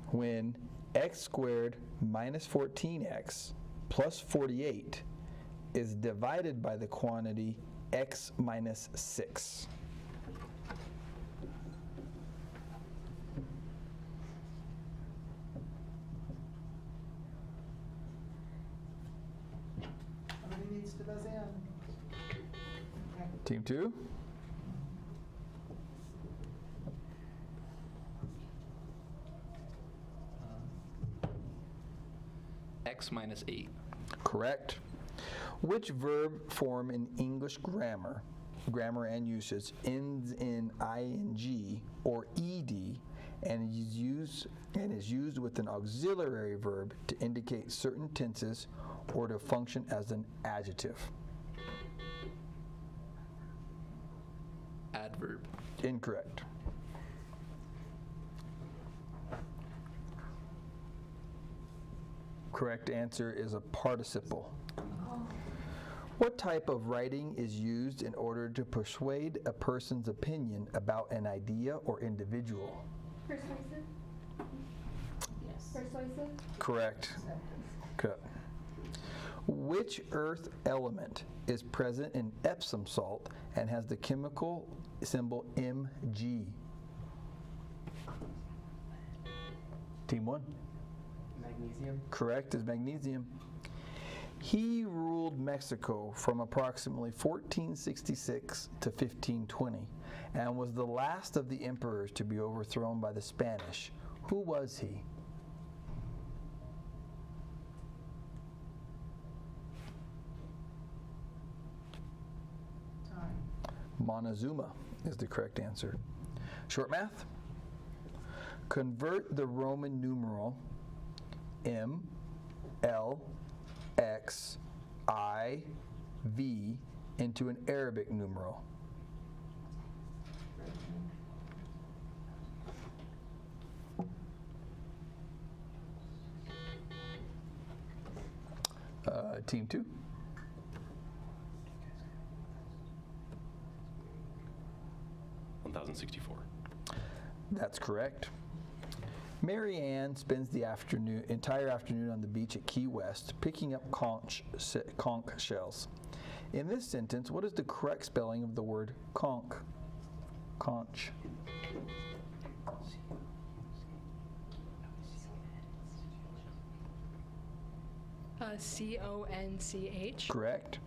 when x squared minus 14x plus 48 is divided by the quantity x minus 6. Somebody needs to buzz in. Okay. Team 2. X minus 8. Correct. Which verb form in English grammar and usage ends in ing or ed and is used with an auxiliary verb to indicate certain tenses or to function as an adjective? Adverb. Incorrect. Correct answer is a participle. What type of writing is used in order to persuade a person's opinion about an idea or individual? Persuasive? Yes. Persuasive? Correct. Okay. Which earth element is present in Epsom salt and has the chemical symbol Mg? Team 1. Magnesium. Correct is magnesium. He ruled Mexico from approximately 1466 to 1520 and was the last of the emperors to be overthrown by the Spanish. Who was he? Time. Montezuma is the correct answer. Short math. Convert the Roman numeral M, L, X, I, V into an Arabic numeral. Team 2. $1,064. That's correct. Mary Ann spends the entire afternoon on the beach at Key West picking up conch shells. In this sentence, what is the correct spelling of the word conch? Conch. C-O-N-C-H. Correct.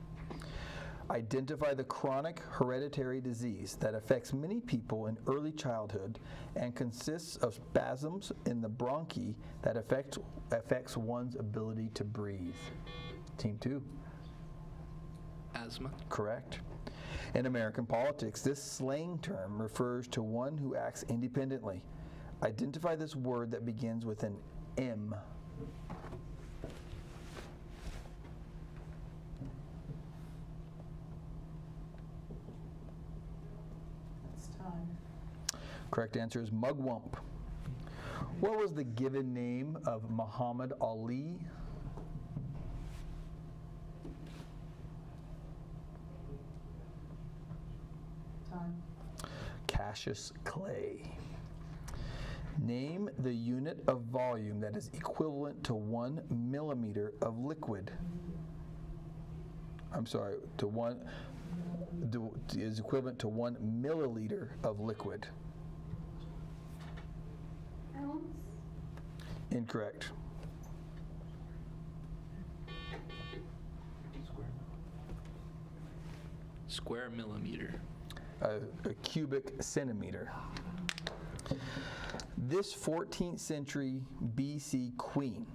Identify the chronic hereditary disease that affects many people in early childhood and consists of spasms in the bronchi that affects one's ability to breathe. Team 2. Asthma. Correct. In American politics, this slang term refers to one who acts independently. Identify this word that begins with an M. It's time. Correct answer is mugwump. What was the given name of Muhammad Ali? Time. Cassius Clay. Name the unit of volume that is equivalent to 1 millimeter of liquid. I'm sorry, is equivalent to 1 milliliter of liquid. Ounce? Incorrect. Square millimeter. A cubic centimeter. This 14th century BC queen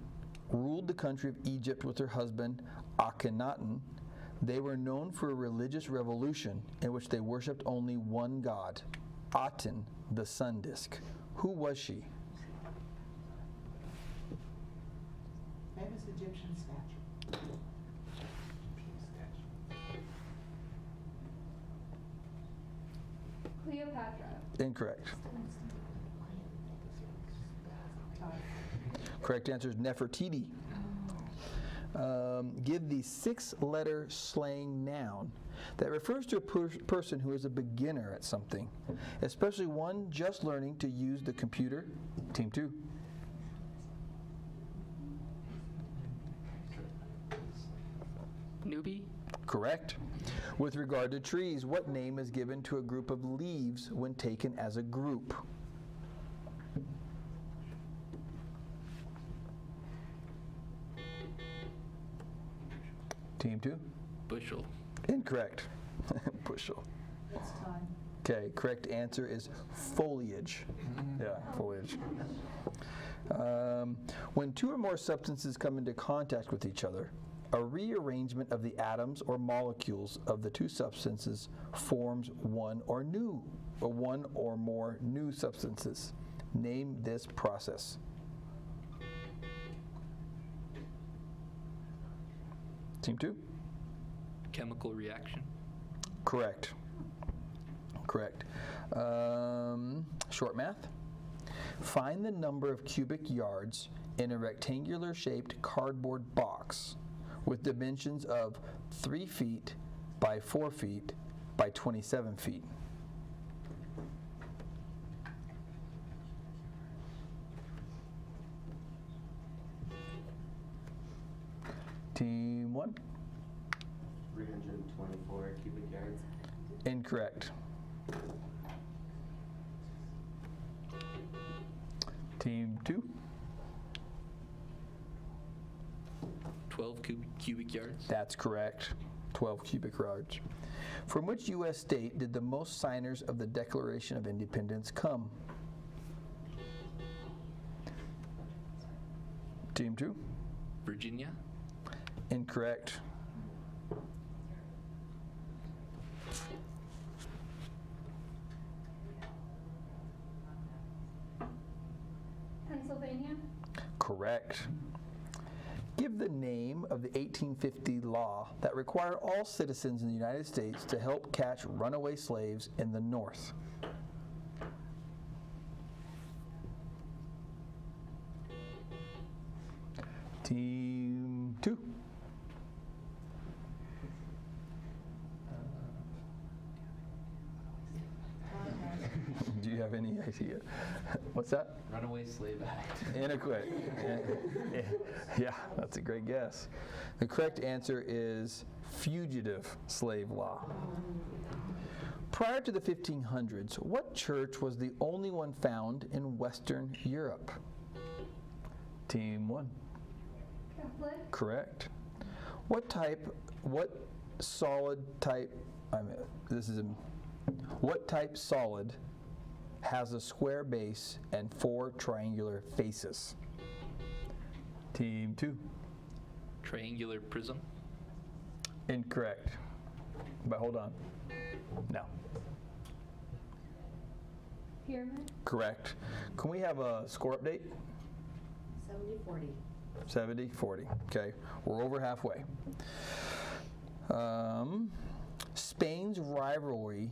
ruled the country of Egypt with her husband Akhenaten. They were known for a religious revolution in which they worshipped only one god, Aten, the sun disk. Who was she? Famous Egyptian statue. Cleopatra. Incorrect. Time. Correct answer is Nefertiti. Give the 6-letter slang noun that refers to a person who is a beginner at something, especially one just learning to use the computer. Team 2. Newbie? Correct. With regard to trees, what name is given to a group of leaves when taken as a group? Team 2? Bushel. Incorrect. Bushel. It's time. Okay, correct answer is foliage. Yeah, foliage. When two or more substances come into contact with each other, a rearrangement of the atoms or molecules of the two substances forms one or more new substances. Name this process. Team 2? Chemical reaction. Correct. Correct. Short math. Find the number of cubic yards in a rectangular shaped cardboard box with dimensions of 3 feet by 4 feet by 27 feet. Team 1? 324 cubic yards. Incorrect. Team 2? 12 cubic yards. That's correct. 12 cubic yards. From which U.S. state did the most signers of the Declaration of Independence come? Team 2? Virginia. Incorrect. Pennsylvania. Correct. Give the name of the 1850 law that required all citizens in the United States to help catch runaway slaves in the North. Team 2. Do you have any idea? What's that? Runaway Slave Act. Inadequate. Yeah, that's a great guess. The correct answer is fugitive slave law. Prior to the 1500s, what church was the only one found in Western Europe? Team 1. Catholic. Correct. What solid has a square base and 4 triangular faces? Team 2. Triangular prism. Incorrect. But hold on. No. Pyramid. Correct. Can we have a score update? 70-40. 70-40. Okay. We're over halfway. Spain's rivalry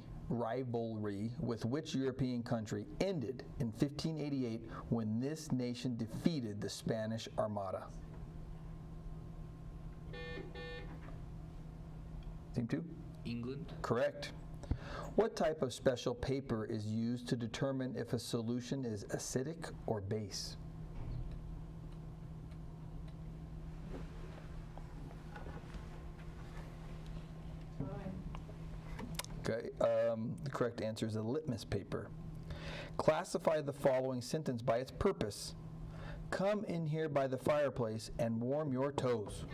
with which European country ended in 1588 when this nation defeated the Spanish Armada? Team 2? England. Correct. What type of special paper is used to determine if a solution is acidic or base? Okay, the correct answer is a litmus paper. Classify the following sentence by its purpose. Come in here by the fireplace and warm your toes.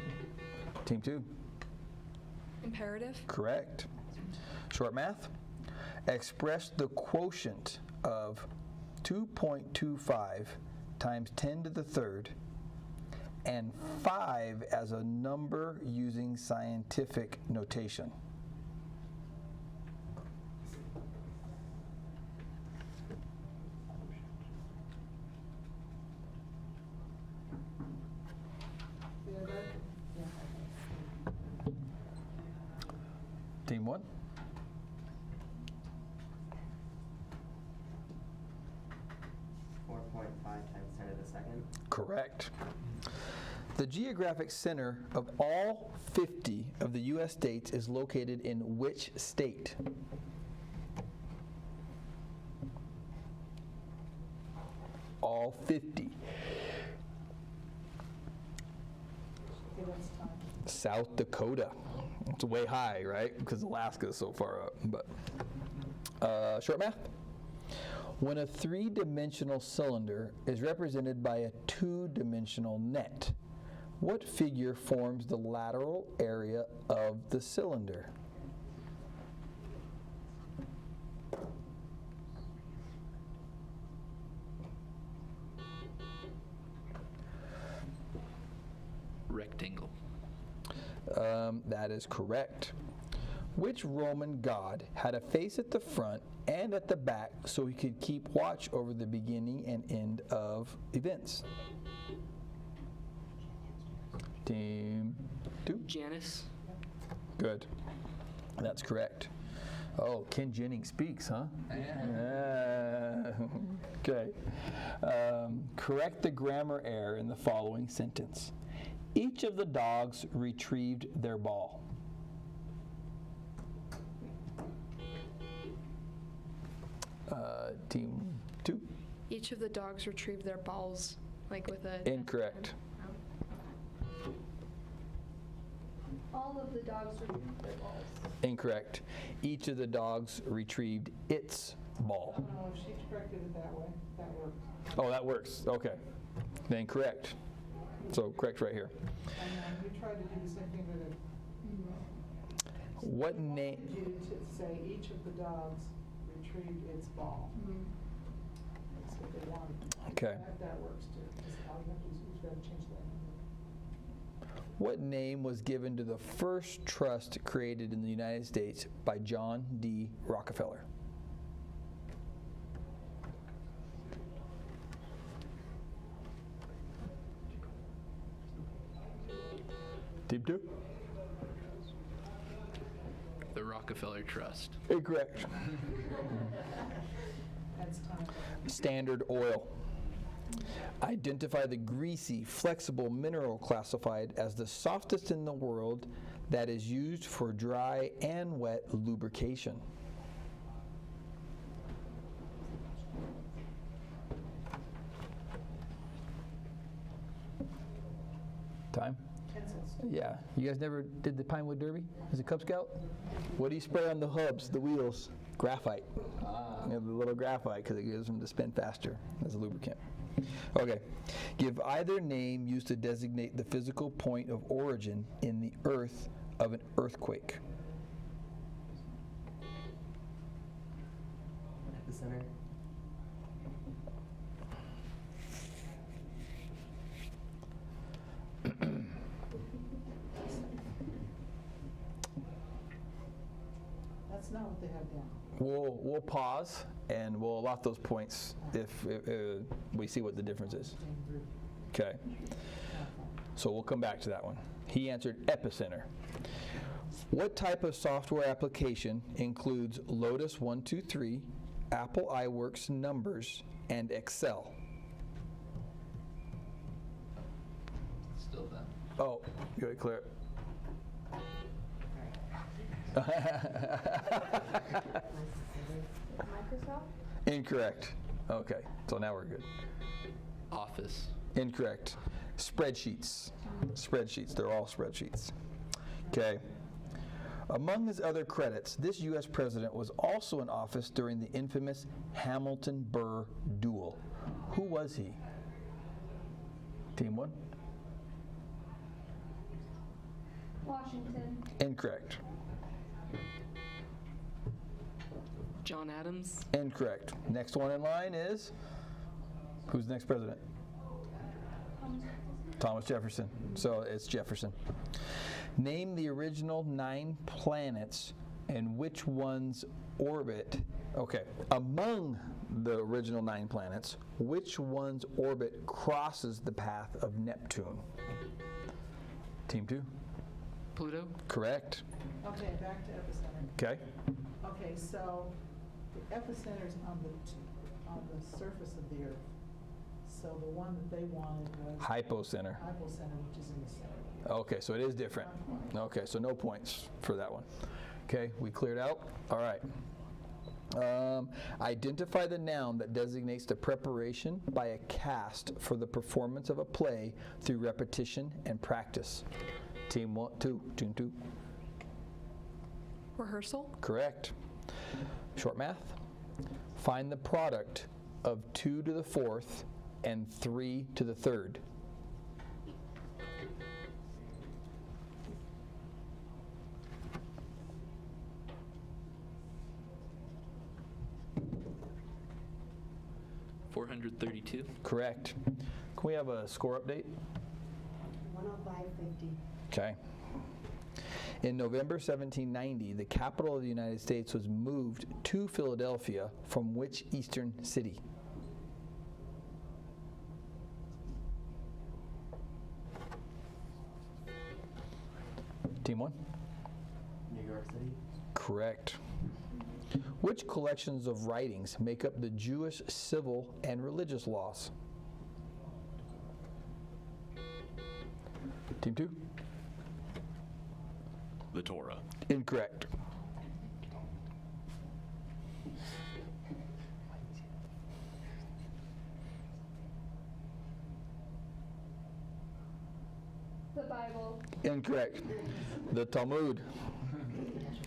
Team 2. Imperative. Correct. Short math. Express the quotient of 2.25 times 10 to the third and 5 as a number using scientific notation. Team 1. 4.5 times 10 to the second. Correct. The geographic center of all 50 of the U.S. states is located in which state? All 50. Okay, that's time. South Dakota. It's way high, right? Because Alaska is so far up. But short math. When a three-dimensional cylinder is represented by a two-dimensional net, what figure forms the lateral area of the cylinder? Rectangle. That is correct. Which Roman god had a face at the front and at the back so he could keep watch over the beginning and end of events? Team 2. Janus. Good. That's correct. Oh, Ken Jennings speaks, huh? Yeah. Okay. Correct the grammar error in the following sentence. Each of the dogs retrieved their ball. Team 2. Each of the dogs retrieved their balls, like with a... Incorrect. All of the dogs retrieved their balls. Incorrect. Each of the dogs retrieved its ball. No, if she corrected it that way, that worked. Oh, that works. Okay. Then correct. So correct right here. And you tried to do the same thing that What name? you to say each of the dogs retrieved its ball. That's what they wanted. Okay. That works too. That's all you have to do is you've got to change that. What name was given to the first trust created in the United States by John D. Rockefeller? Team 2? The Rockefeller Trust. Incorrect. That's time. Standard Oil. Identify the greasy, flexible mineral classified as the softest in the world that is used for dry and wet lubrication. Time? Yeah. You guys never did the Pinewood Derby as a Cub Scout? What do you spray on the hubs, the wheels? Graphite. You know, the little graphite because it gives them to spin faster as a lubricant. Okay. Give either name used to designate the physical point of origin in the earth of an earthquake. Epicenter. That's not what they have down. We'll pause and we'll allot those points if we see what the difference is. Okay. So we'll come back to that one. He answered epicenter. What type of software application includes Lotus 123, Apple iWorks Numbers, and Excel? Still them. Oh, you gotta clear it. Microsoft? Incorrect. Okay, so now we're good. Office. Incorrect. Spreadsheets. Spreadsheets. They're all spreadsheets. Okay. Among his other credits, this U.S. president was also in office during the infamous Hamilton-Burr duel. Who was he? Team 1? Washington. Incorrect. John Adams. Incorrect. Next one in line is, who's the next president? Thomas Jefferson. So it's Jefferson. Name the original 9 planets and which ones orbit. Okay, among the original 9 planets, which one's orbit crosses the path of Neptune? Team 2? Pluto. Correct. Okay, back to epicenter. Okay. Okay, so the epicenter's on the surface of the Earth. so the one that they wanted was Hypocenter. hypocenter, which is in the center. Okay, so it is different. Okay, so no points for that one. Okay, we cleared out? All right. Identify the noun that designates the preparation by a cast for the performance of a play through repetition and practice. Team 1, 2, team 2. Rehearsal? Correct. Short math. Find the product of 2 to the 4th and 3 to the 3rd. $432. Correct. Can we have a score update? 105.50. Okay. In November 1790, the capital of the United States was moved to Philadelphia from which eastern city? Team 1? New York City. Correct. Which collections of writings make up the Jewish civil and religious laws? Team 2? The Torah. Incorrect. The Bible. Incorrect. The Talmud.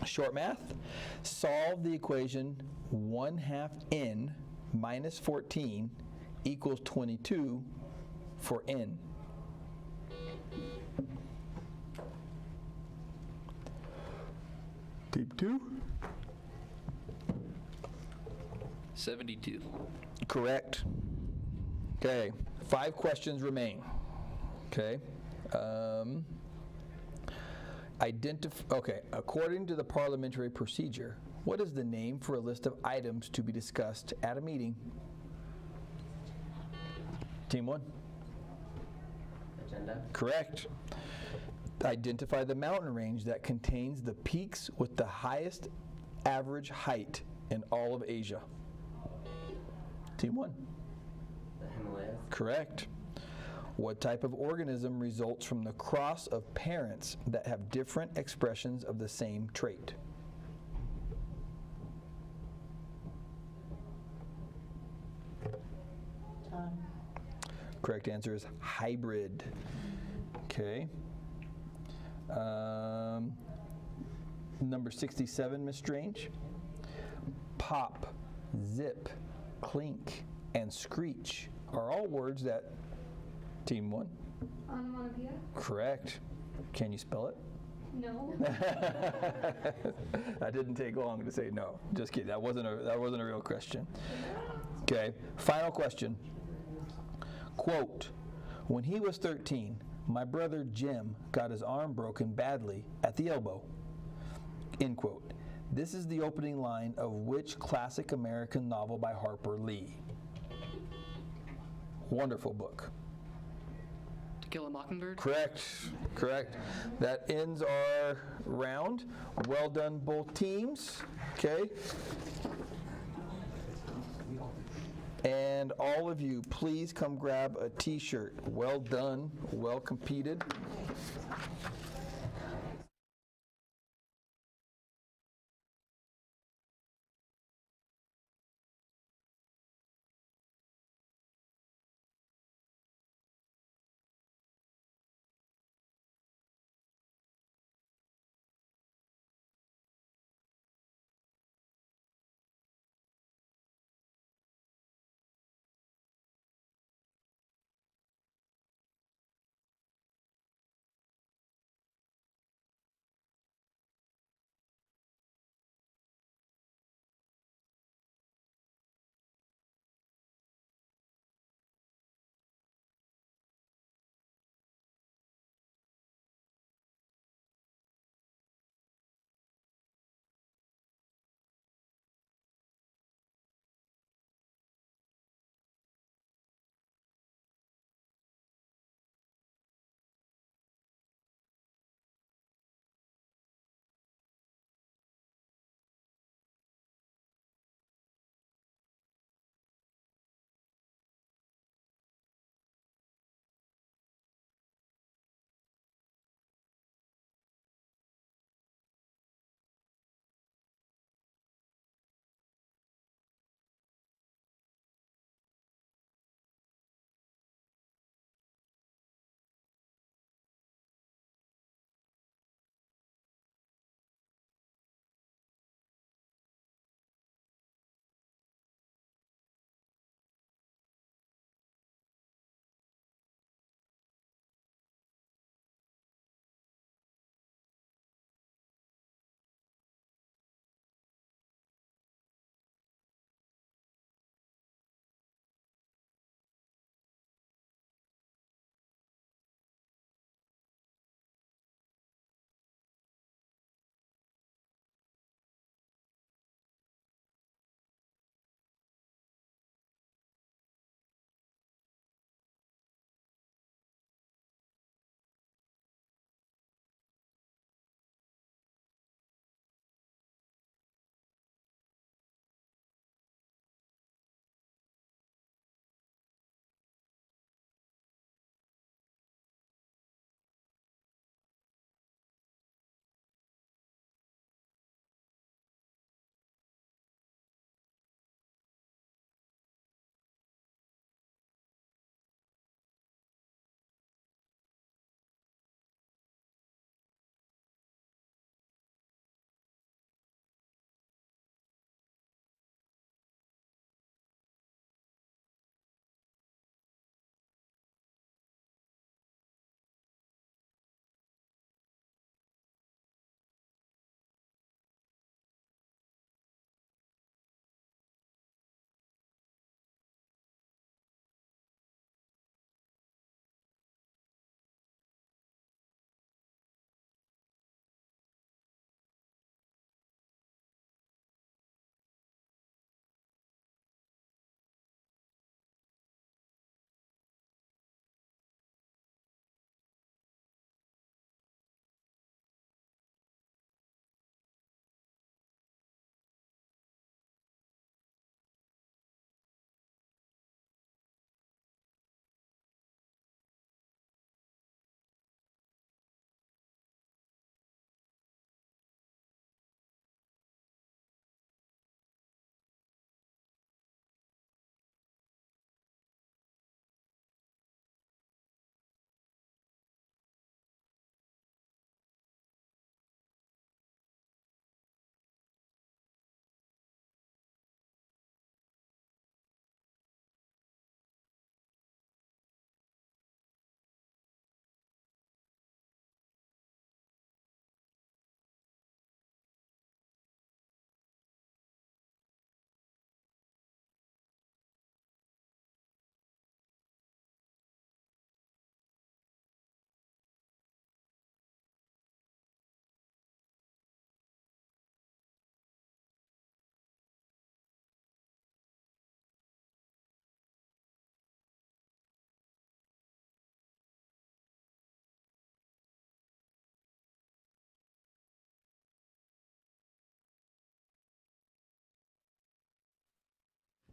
Short math. Solve the equation 1/2 n minus 14 equals 22 for n. Team 2? 72. Correct. Okay, 5 questions remain. Okay. Okay, according to the parliamentary procedure, what is the name for a list of items to be discussed at a meeting? Team 1? Agenda. Correct. Identify the mountain range that contains the peaks with the highest average height in all of Asia. Team 1? The Himalayas. Correct. What type of organism results from the cross of parents that have different expressions of the same trait? Time. Correct answer is hybrid. Okay. Number 67, Miss Strange. Pop, zip, clink, and screech are all words that Team 1. Onomatopoeia? Correct. Can you spell it? No. That didn't take long to say no. Just kidding. That wasn't a real question. Okay. Final question. Quote, when he was 13, my brother Jim got his arm broken badly at the elbow. End quote. This is the opening line of which classic American novel by Harper Lee? Wonderful book. To Kill a Mockingbird? Correct. Correct. That ends our round. Well done, both teams. Okay. And all of you, please come grab a t-shirt. Well done. Well competed.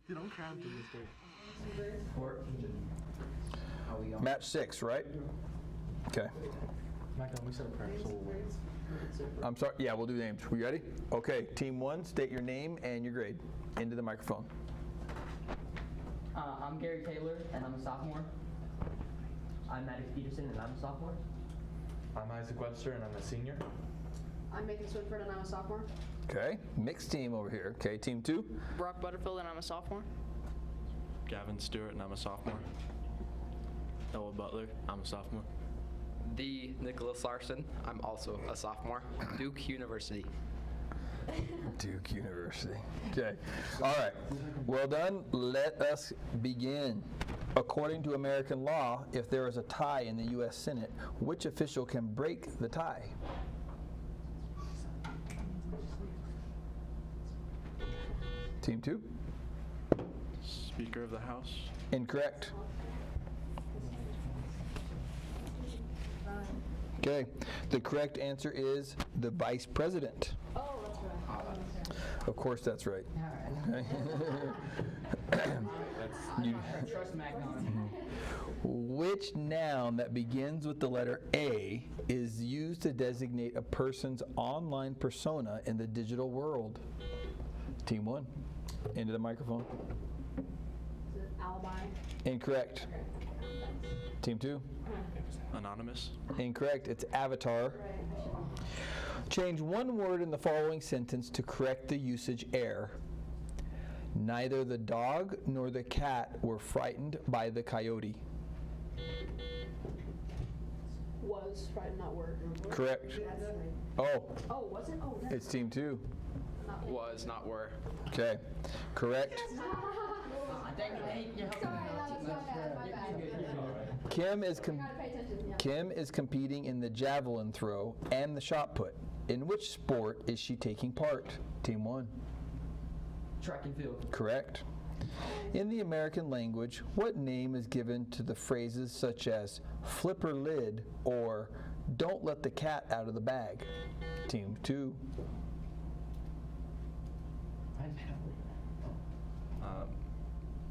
Dude, I'm cramped in this game. Match 6, right? Okay. We said a prayer, so we'll wait. I'm sorry. Yeah, we'll do names. We ready? Okay. Team 1, state your name and your grade. Into the microphone. I'm Gary Taylor, and I'm a sophomore. I'm Maddox Peterson, and I'm a sophomore. I'm Isaac Webster, and I'm a senior. I'm Nathan Swinford and I'm a sophomore. Okay. Mixed team over here. Okay. Team 2. Brock Butterfield and I'm a sophomore. Gavin Stewart, and I'm a sophomore. Noah Butler, I'm a sophomore. The Nicholas Larson. I'm also a sophomore. Duke University. Duke University. Okay. All right. Well done. Let us begin. According to American law, if there is a tie in the U.S. Senate, which official can break the tie? Team 2. Speaker of the House. Incorrect. Okay. The correct answer is the Vice President. Oh, that's right. Of course, that's right. Okay. Trust Magnon. Which noun that begins with the letter A is used to designate a person's online persona in the digital world? Team 1, into the microphone. Is it alibi? Incorrect. Team 2. Anonymous. Incorrect. It's avatar. Change one word in the following sentence to correct the usage error. Neither the dog nor the cat were frightened by the coyote. Was frightened, not were. Correct. Oh, Oh, was it? Oh, it's team 2. Was, not were. Okay. Correct. Thank you. Hey, you're helping me out. my bad. Kim is Gotta pay attention. Yeah. Kim is competing in the javelin throw and the shot put. In which sport is she taking part? Team 1. Track and field. Correct. In the American language, what name is given to the phrases such as flip her lid or don't let the cat out of the bag? Team 2.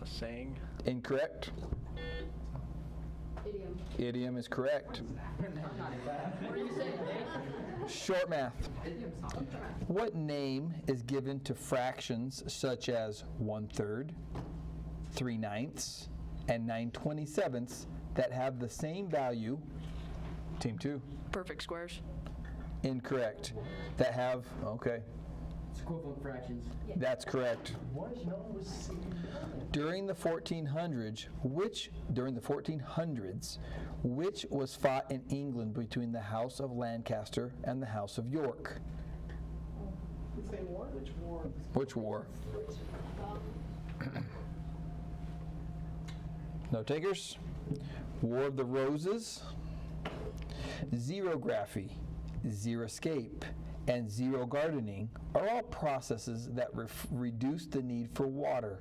A saying. Incorrect. Idiom. Idiom is correct. What are you saying, Nate? Short math. What name is given to fractions such as 1/3, 3/9, and 9/27 that have the same value? Team 2. Perfect squares. Incorrect. That have, okay, It's equivalent fractions. that's correct. During the 1400s, which was fought in England between the House of Lancaster and the House of York? Which war? No takers? War of the Roses, xerography, xeriscape, and zero gardening are all processes that reduce the need for water.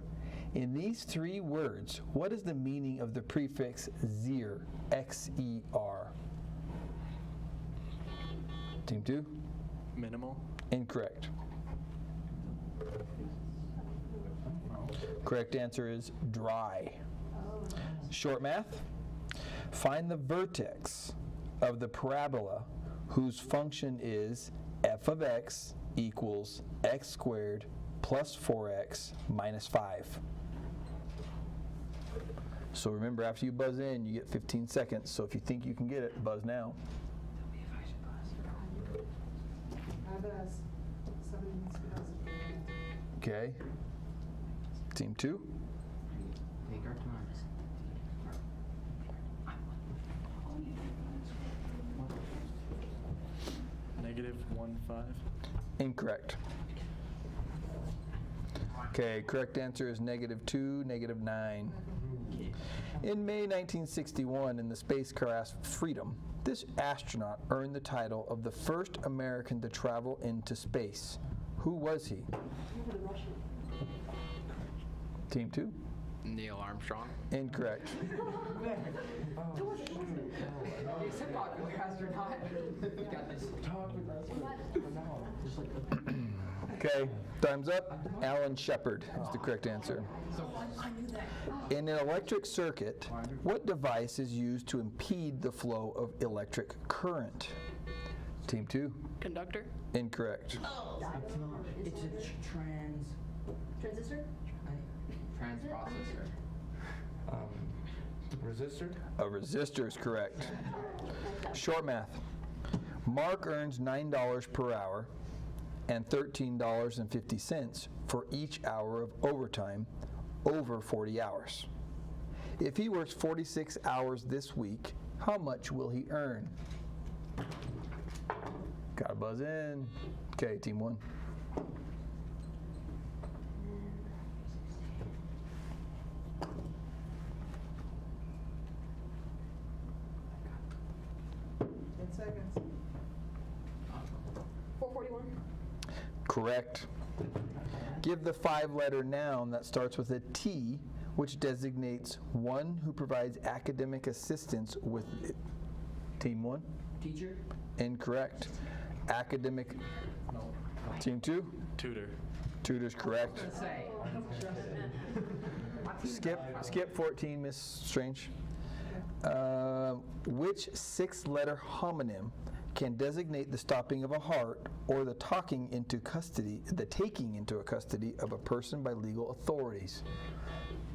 In these 3 words, what is the meaning of the prefix xer, X-E-R? Team 2? Minimal. Incorrect. Correct answer is dry. Short math. Find the vertex of the parabola whose function is f of x equals x squared plus 4x minus 5. So remember, after you buzz in, you get 15 seconds. So if you think you can get it, buzz now. Okay. Team 2. Take our time. -1.5. Incorrect. Okay, correct answer is -2, -9. In May 1961, in the spacecraft Freedom, this astronaut earned the title of the first American to travel into space. Who was he? Team 2? Neil Armstrong. Incorrect. He's a popular astronaut. Got this. Okay, time's up. Alan Shepard is the correct answer. In an electric circuit, what device is used to impede the flow of electric current? Team 2. Conductor. Incorrect. It's a Transistor? Trans processor. Resistor? A resistor is correct. Short math. Mark earns $9 per hour and $13.50 for each hour of overtime over 40 hours. If he works 46 hours this week, how much will he earn? Gotta buzz in. Okay, team 1. Seconds. 441. Correct. Give the 5-letter noun that starts with a T, which designates one who provides academic assistance with it. Team 1? teacher. Incorrect. Academic. Team 2? Tutor. Tutor's correct. Say. Skip 14, Miss Strange. Which 6-letter homonym can designate the stopping of a heart or the taking into custody of a person by legal authorities?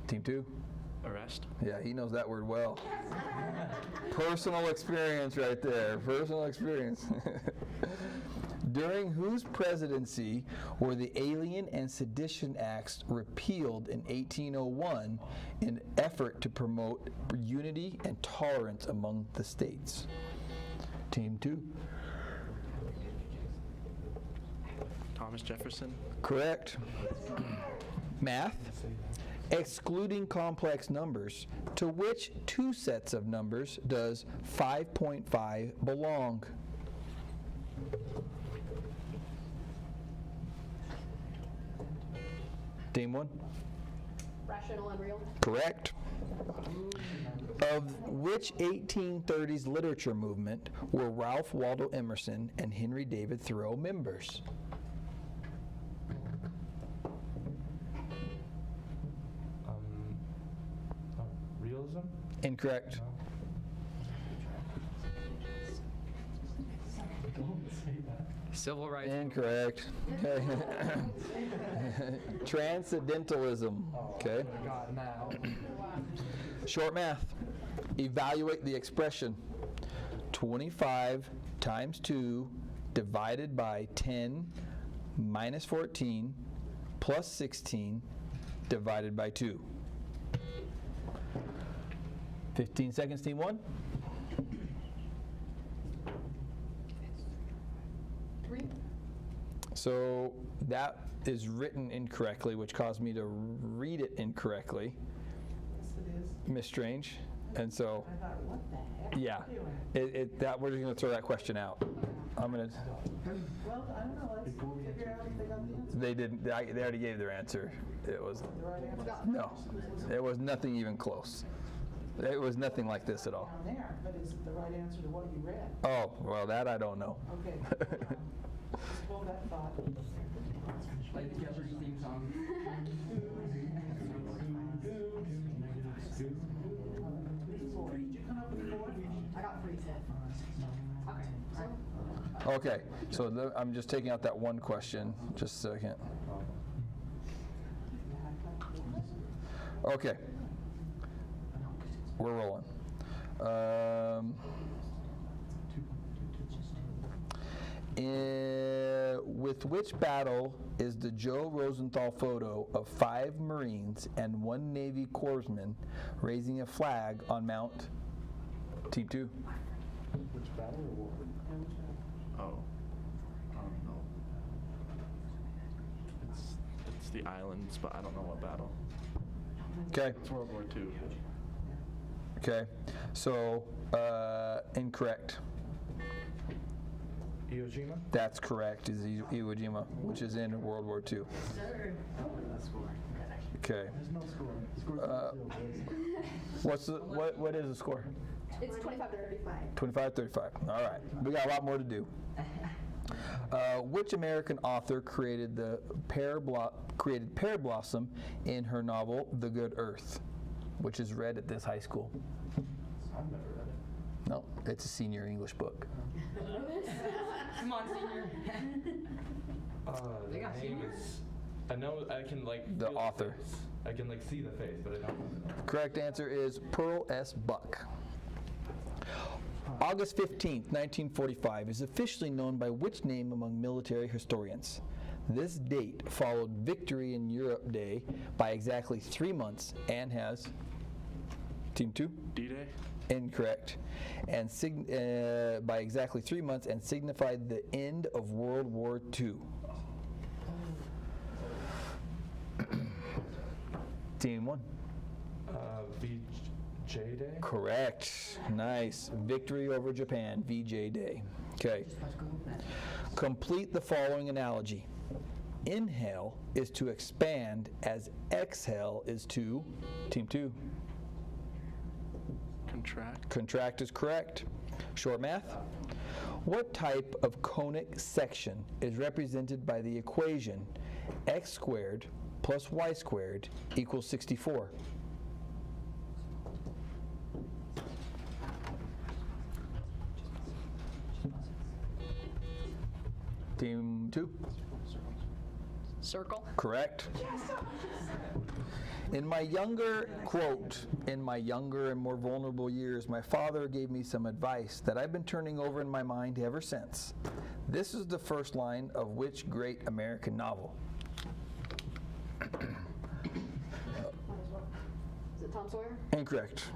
Team 2? Arrest. Yeah, he knows that word well. Personal experience right there. Personal experience. During whose presidency were the Alien and Sedition Acts repealed in 1801 in an effort to promote unity and tolerance among the states? Team 2. Thomas Jefferson. Correct. Math. Excluding complex numbers, to which 2 sets of numbers does 5.5 belong? Team 1? Rational and real. Correct. Of which 1830s literature movement were Ralph Waldo Emerson and Henry David Thoreau members? Realism? Incorrect. Civil rights. Incorrect. Okay. Transcendentalism. Okay. God, now. Short math. Evaluate the expression 25 times 2 divided by 10 minus 14 plus 16 divided by 2. 15 seconds, team 1. 3. So that is written incorrectly, which caused me to read it incorrectly, Yes, it is. Miss Strange. And so, I thought, what the heck? yeah, that we're just going to throw that question out. I'm going to. Well, I don't know. Let's figure out if they got the answer. They didn't. They already gave their answer. It was The right answer. no. It was nothing even close. It was nothing like this at all. Down there, but is it the right answer to what you read? Oh well, that I don't know. Okay. Just hold that thought. Like the Jeopardy theme song. Did you come up with 4? I got 3. Okay, so I'm just taking out that one question. Just a second. Okay. We're rolling. With which battle is the Joe Rosenthal photo of 5 Marines and 1 Navy corpsman raising a flag on Mount? Team 2. Which battle or war? Oh. No. It's the islands, but I don't know what battle. Okay. It's World War II. Okay. So, incorrect. Iwo Jima? That's correct, is Iwo Jima, which is in World War II. Okay. There's no score. Score's What is the score? It's 25 to 35. 25-35. All right. We got a lot more to do. Which American author created the pear blossom in her novel *The Good Earth*, which is read at this high school? I've never read it. No, it's a senior English book. Come on, senior. They got The name seniors? is. I know I can like. The feel author. face. I can like see the face, but I don't. Correct answer is Pearl S. Buck. August 15th, 1945 is officially known by which name among military historians? This date followed Victory in Europe Day by exactly 3 months and has Team 2? D-Day? Incorrect. And by exactly 3 months and signified the end of World War II. Team 1. VJ Day? Correct. Nice. Victory over Japan, VJ Day. Okay. Complete the following analogy. Inhale is to expand as exhale is to Team 2. Contract. Contract is correct. Short math. What type of conic section is represented by the equation x squared plus y squared equals 64? Team 2? Circle. Correct. In my younger, quote, in my younger and more vulnerable years, my father gave me some advice that I've been turning over in my mind ever since. This is the first line of which great American novel? Is it Tom Sawyer? Incorrect.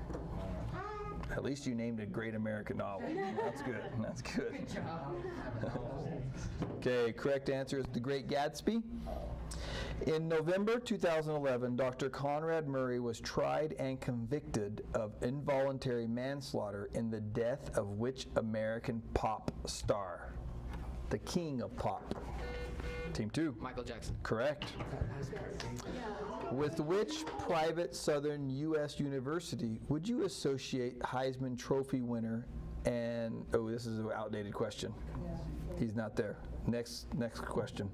At least you named a great American novel. That's good. That's good. Good job. Okay, correct answer is The Great Gatsby. In November 2011, Dr. Conrad Murray was tried and convicted of involuntary manslaughter in the death of which American pop star? The king of pop. Team 2. Michael Jackson. Correct. With which private southern U.S. university would you associate Heisman Trophy winner and, oh, this is an outdated question. He's not there. Next question.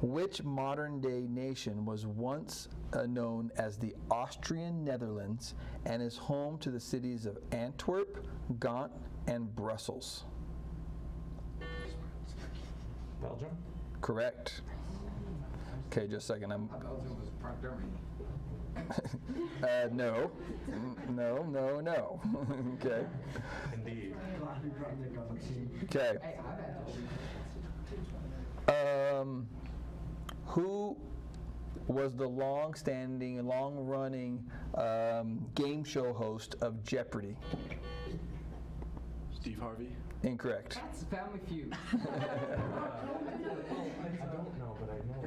Which modern-day nation was once known as the Austrian Netherlands and is home to the cities of Antwerp, Ghent, and Brussels? Belgium? Correct. Okay, just a second. Belgium was part Germany. No. No. Okay. Indeed. Okay. Who was the long-standing, long-running game show host of Jeopardy? Steve Harvey. Incorrect. That's Family Feud. I don't know, but I know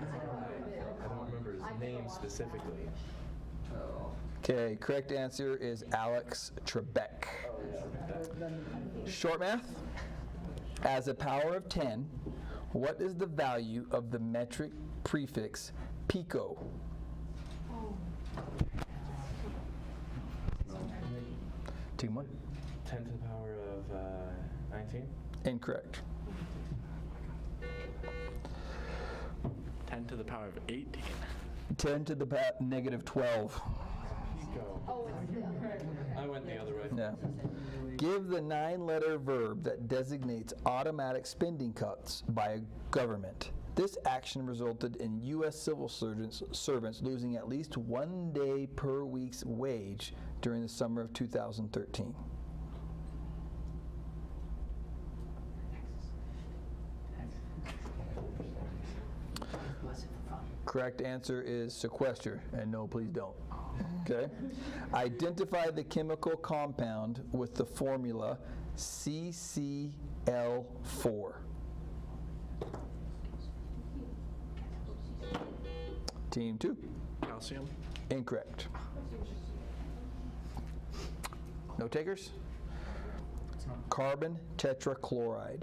I don't remember his name specifically. Okay, correct answer is Alex Trebek. Short math. As a power of 10, what is the value of the metric prefix pico? Team 1? 10 to the power of 19? Incorrect. 10 to the power of 18. 10 to the negative 12. Pico. Oh, it's the I went the other way. Yeah. Give the 9-letter verb that designates automatic spending cuts by a government. This action resulted in U.S. civil servants losing at least 1 day per week's wage during the summer of 2013. Correct answer is sequester, and no, please don't. Okay? Identify the chemical compound with the formula CCl4. Team 2. Calcium. Incorrect. No takers? Carbon tetrachloride.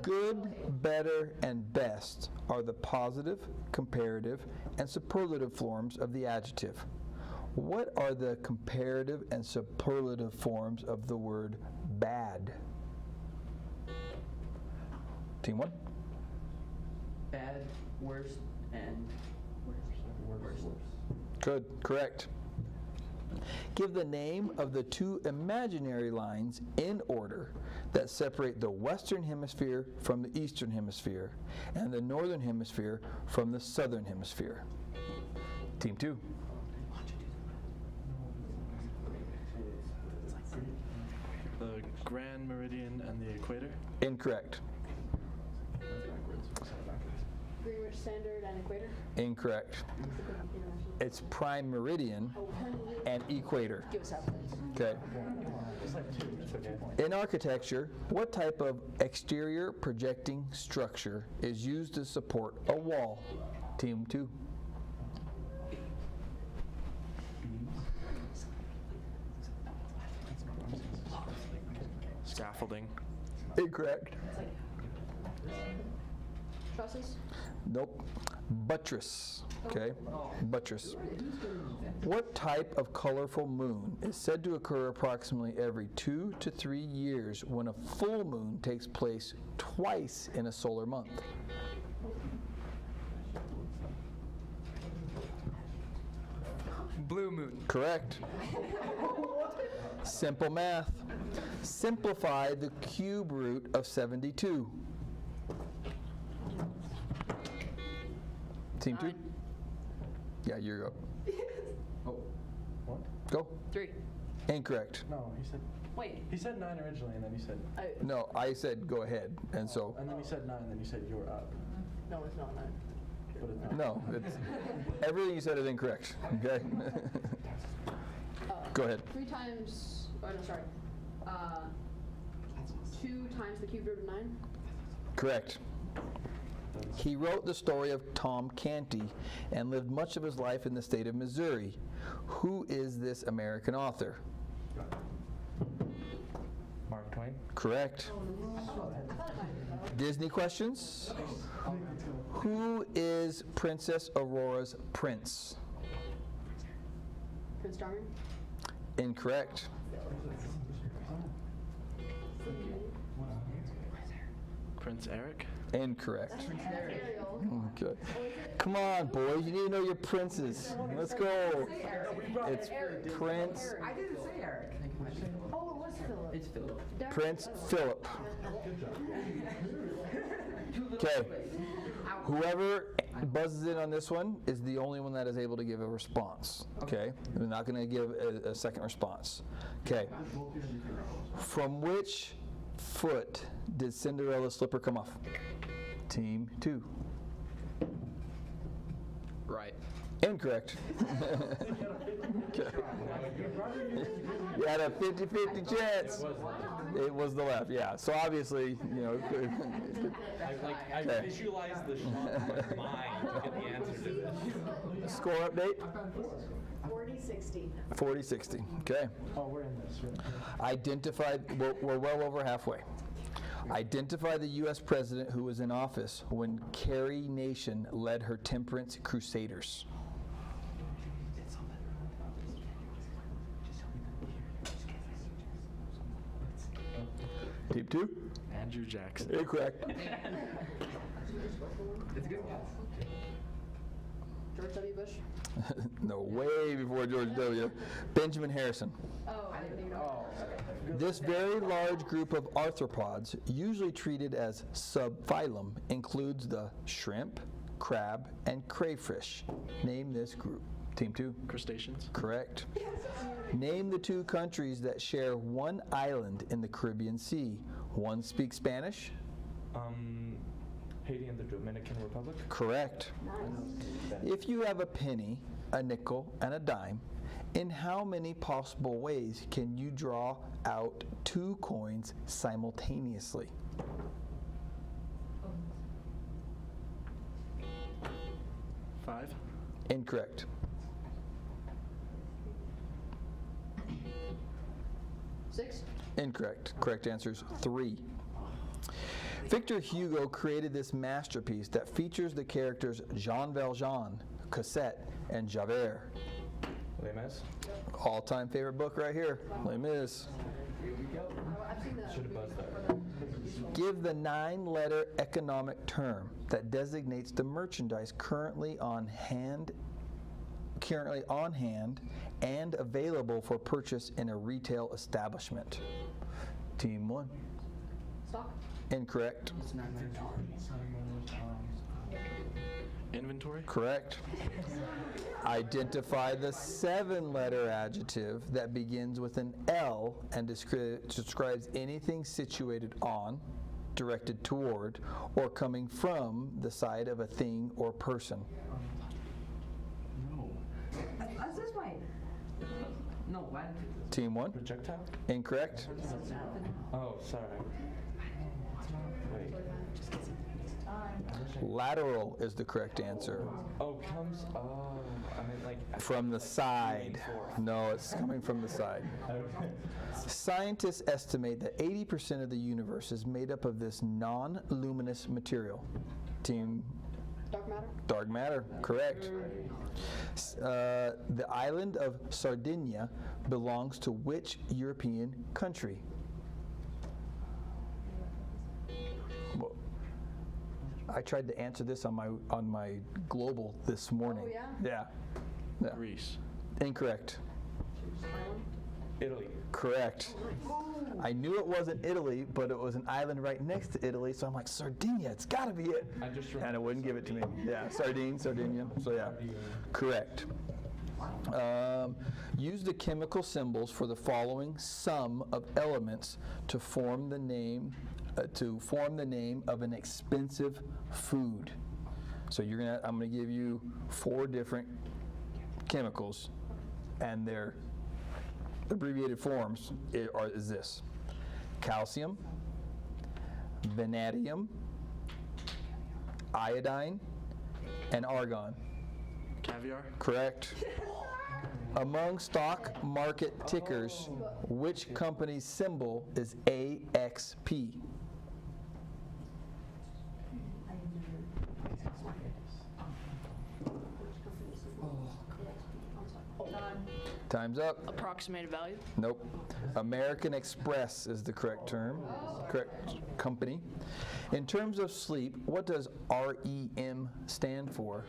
Good, better, and best are the positive, comparative, and superlative forms of the adjective. What are the comparative and superlative forms of the word bad? Team 1? Bad, worst, and worst. Good, correct. Give the name of the two imaginary lines in order that separate the Western Hemisphere from the Eastern Hemisphere and the Northern Hemisphere from the Southern Hemisphere. Team 2. The Grand Meridian and the Equator? Incorrect. Greenwich Standard and Equator. Incorrect. It's prime meridian and equator. Okay. In architecture, what type of exterior projecting structure is used to support a wall? Team 2. Scaffolding. Incorrect. Trusses. Nope. Buttress. Okay. Buttress. What type of colorful moon is said to occur approximately every 2 to 3 years when a full moon takes place twice in a solar month? Blue moon. Correct. Simple math. Simplify the cube root of 72. Team 2? Yeah, you're up. Oh, what? Go. 3. Incorrect. No, Wait. he said 9 originally, and then he said, No, I said go ahead, and so. and then he said 9, and then you said you're up. No, it's not 9. But it's not. No, it's, everything you said is incorrect, okay? Go ahead. 3 times, oh no, sorry. 2 times the cube root of 9? Correct. He wrote the story of Tom Canty and lived much of his life in the state of Missouri. Who is this American author? Mark Twain? Correct. Disney questions? Who is Princess Aurora's prince? Prince Charming? Incorrect. Prince Eric? Incorrect. Ariel. Okay. Come on, boys. You need to know your princes. Let's go. It's Prince. I didn't say Eric. Oh, it was Philip. It's Philip. Prince Philip. Okay. Whoever buzzes in on this one is the only one that is able to give a response. Okay. We're not going to give a second response. Okay. From which foot did Cinderella's slipper come off? Team 2. Right. Incorrect. Okay. You had a 50-50 chance. It was the left, yeah. So obviously, you know. I visualized the shot in my mind to get the answer to this. Score update? 40-60. 40-60. Okay. Oh, we're in this, right? Identified, we're well over halfway. Identify the U.S. president who was in office when Carrie Nation led her temperance crusaders. Team 2? Andrew Jackson. Incorrect. It's a good guess. George W. Bush? No, way before George W. Benjamin Harrison. Oh, I didn't even know. This very large group of arthropods, usually treated as subphylum, includes the shrimp, crab, and crayfish. Name this group. Team 2? Crustaceans. Correct. Name the 2 countries that share one island in the Caribbean Sea. One speaks Spanish. Haiti and the Dominican Republic? Correct. If you have a penny, a nickel, and a dime, in how many possible ways can you draw out 2 coins simultaneously? Five. Incorrect. 6. Incorrect. Correct answer is 3. Victor Hugo created this masterpiece that features the characters Jean Valjean, Cosette, and Javert. Les Mis? All-time favorite book right here. Les Mis. Should have buzzed that. Give the 9-letter economic term that designates the merchandise currently on hand and available for purchase in a retail establishment. Team 1. Stock. Incorrect. Inventory? Correct. Identify the 7-letter adjective that begins with an L and describes anything situated on, directed toward, or coming from the side of a thing or person. That's this way. No, what? Team 1. Projectile? Incorrect. Oh, sorry. Wait. Lateral is the correct answer. Oh, comes. Oh, I mean like. From the side. No, it's coming from the side. Scientists estimate that 80% of the universe is made up of this non-luminous material. Team. Dark matter. Dark matter, correct. The island of Sardinia belongs to which European country? Well, I tried to answer this on my global this morning. Oh, yeah? Yeah. Greece. Incorrect. Italy. Correct. I knew it wasn't Italy, but it was an island right next to Italy, so I'm like, Sardinia, it's got to be it. And it wouldn't give it to me. Yeah, Sardinia. So yeah, correct. Use the chemical symbols for the following sum of elements to form the name of an expensive food. So I'm gonna give you 4 different chemicals, and their abbreviated forms is this: calcium, vanadium, iodine, and argon. Caviar? Correct. Among stock market tickers, which company's symbol is AXP? Time's up. Approximated value. Nope. American Express is the correct term, correct company. In terms of sleep, what does REM stand for?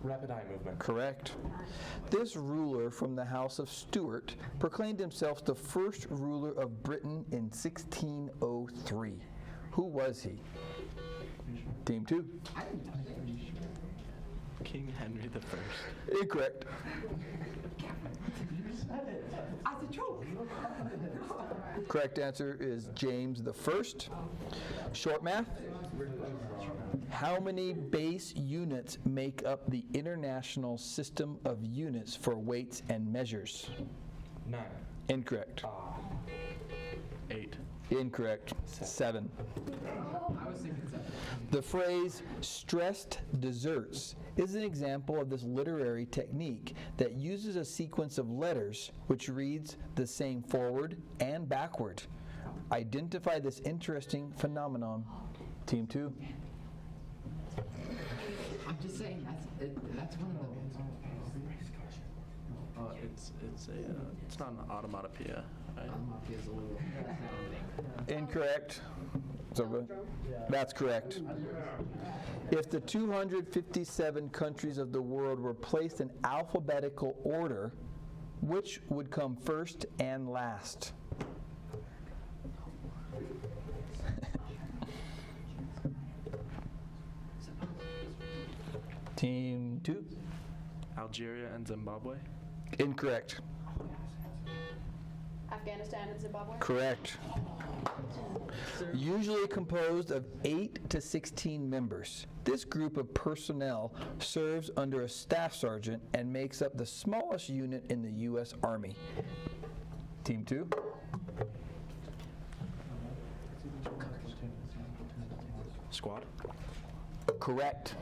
Rapid eye movement. Correct. This ruler from the House of Stuart proclaimed himself the first ruler of Britain in 1603. Who was he? Team 2. King Henry I. Incorrect. As a joke. Correct answer is James I. Short math. How many base units make up the International System of Units for Weights and Measures? 9. Incorrect. 8. Incorrect. 7. I was thinking 7. The phrase stressed desserts is an example of this literary technique that uses a sequence of letters which reads the same forward and backward. Identify this interesting phenomenon. Team 2. I'm just saying that's one of the. It's not an automatopoeia. Right? Automatopoeia is a little. Incorrect. So good. That's correct. If the 257 countries of the world were placed in alphabetical order, which would come first and last? Team 2. Algeria and Zimbabwe? Incorrect. Afghanistan and Zimbabwe. Correct. Usually composed of 8 to 16 members. This group of personnel serves under a staff sergeant and makes up the smallest unit in the U.S. Army. Team 2. Squad? Correct.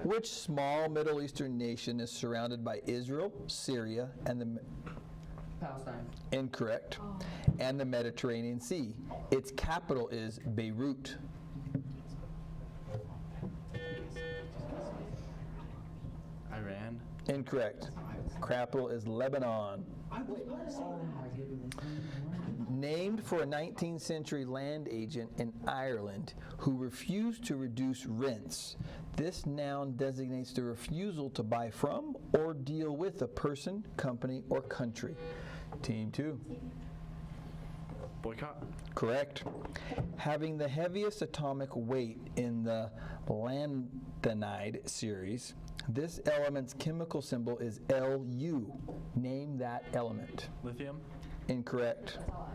Which small Middle Eastern nation is surrounded by Israel, Syria, and the Palestine. Incorrect. And the Mediterranean Sea. Its capital is Beirut. Iran. Incorrect. Capital is Lebanon. Named for a 19th century land agent in Ireland who refused to reduce rents, this noun designates the refusal to buy from or deal with a person, company, or country. Team 2. Boycott. Correct. Having the heaviest atomic weight in the lanthanide series, this element's chemical symbol is Lu. Name that element. Lithium. Incorrect. That's all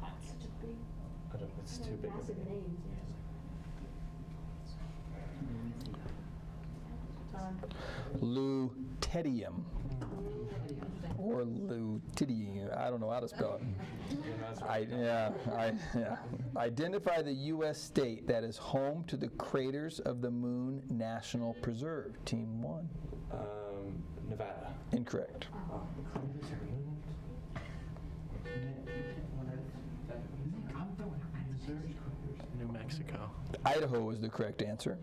I It's such a big, It's too big. massive name. Lutetium. Or lutetium. I don't know how to spell it. Identify the U.S. state that is home to the Craters of the Moon National Preserve. Team 1. Nevada. Incorrect. New Mexico. Idaho is the correct answer.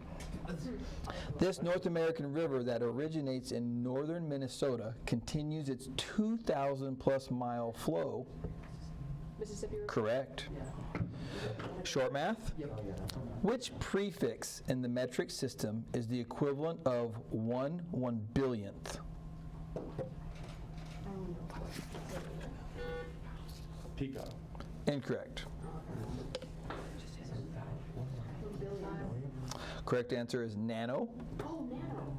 This North American river that originates in northern Minnesota continues its 2,000 plus mile flow. Mississippi River. Correct. Short math? Which prefix in the metric system is the equivalent of 1/1,000,000th? Pico. Incorrect. Correct answer is nano. Oh, nano.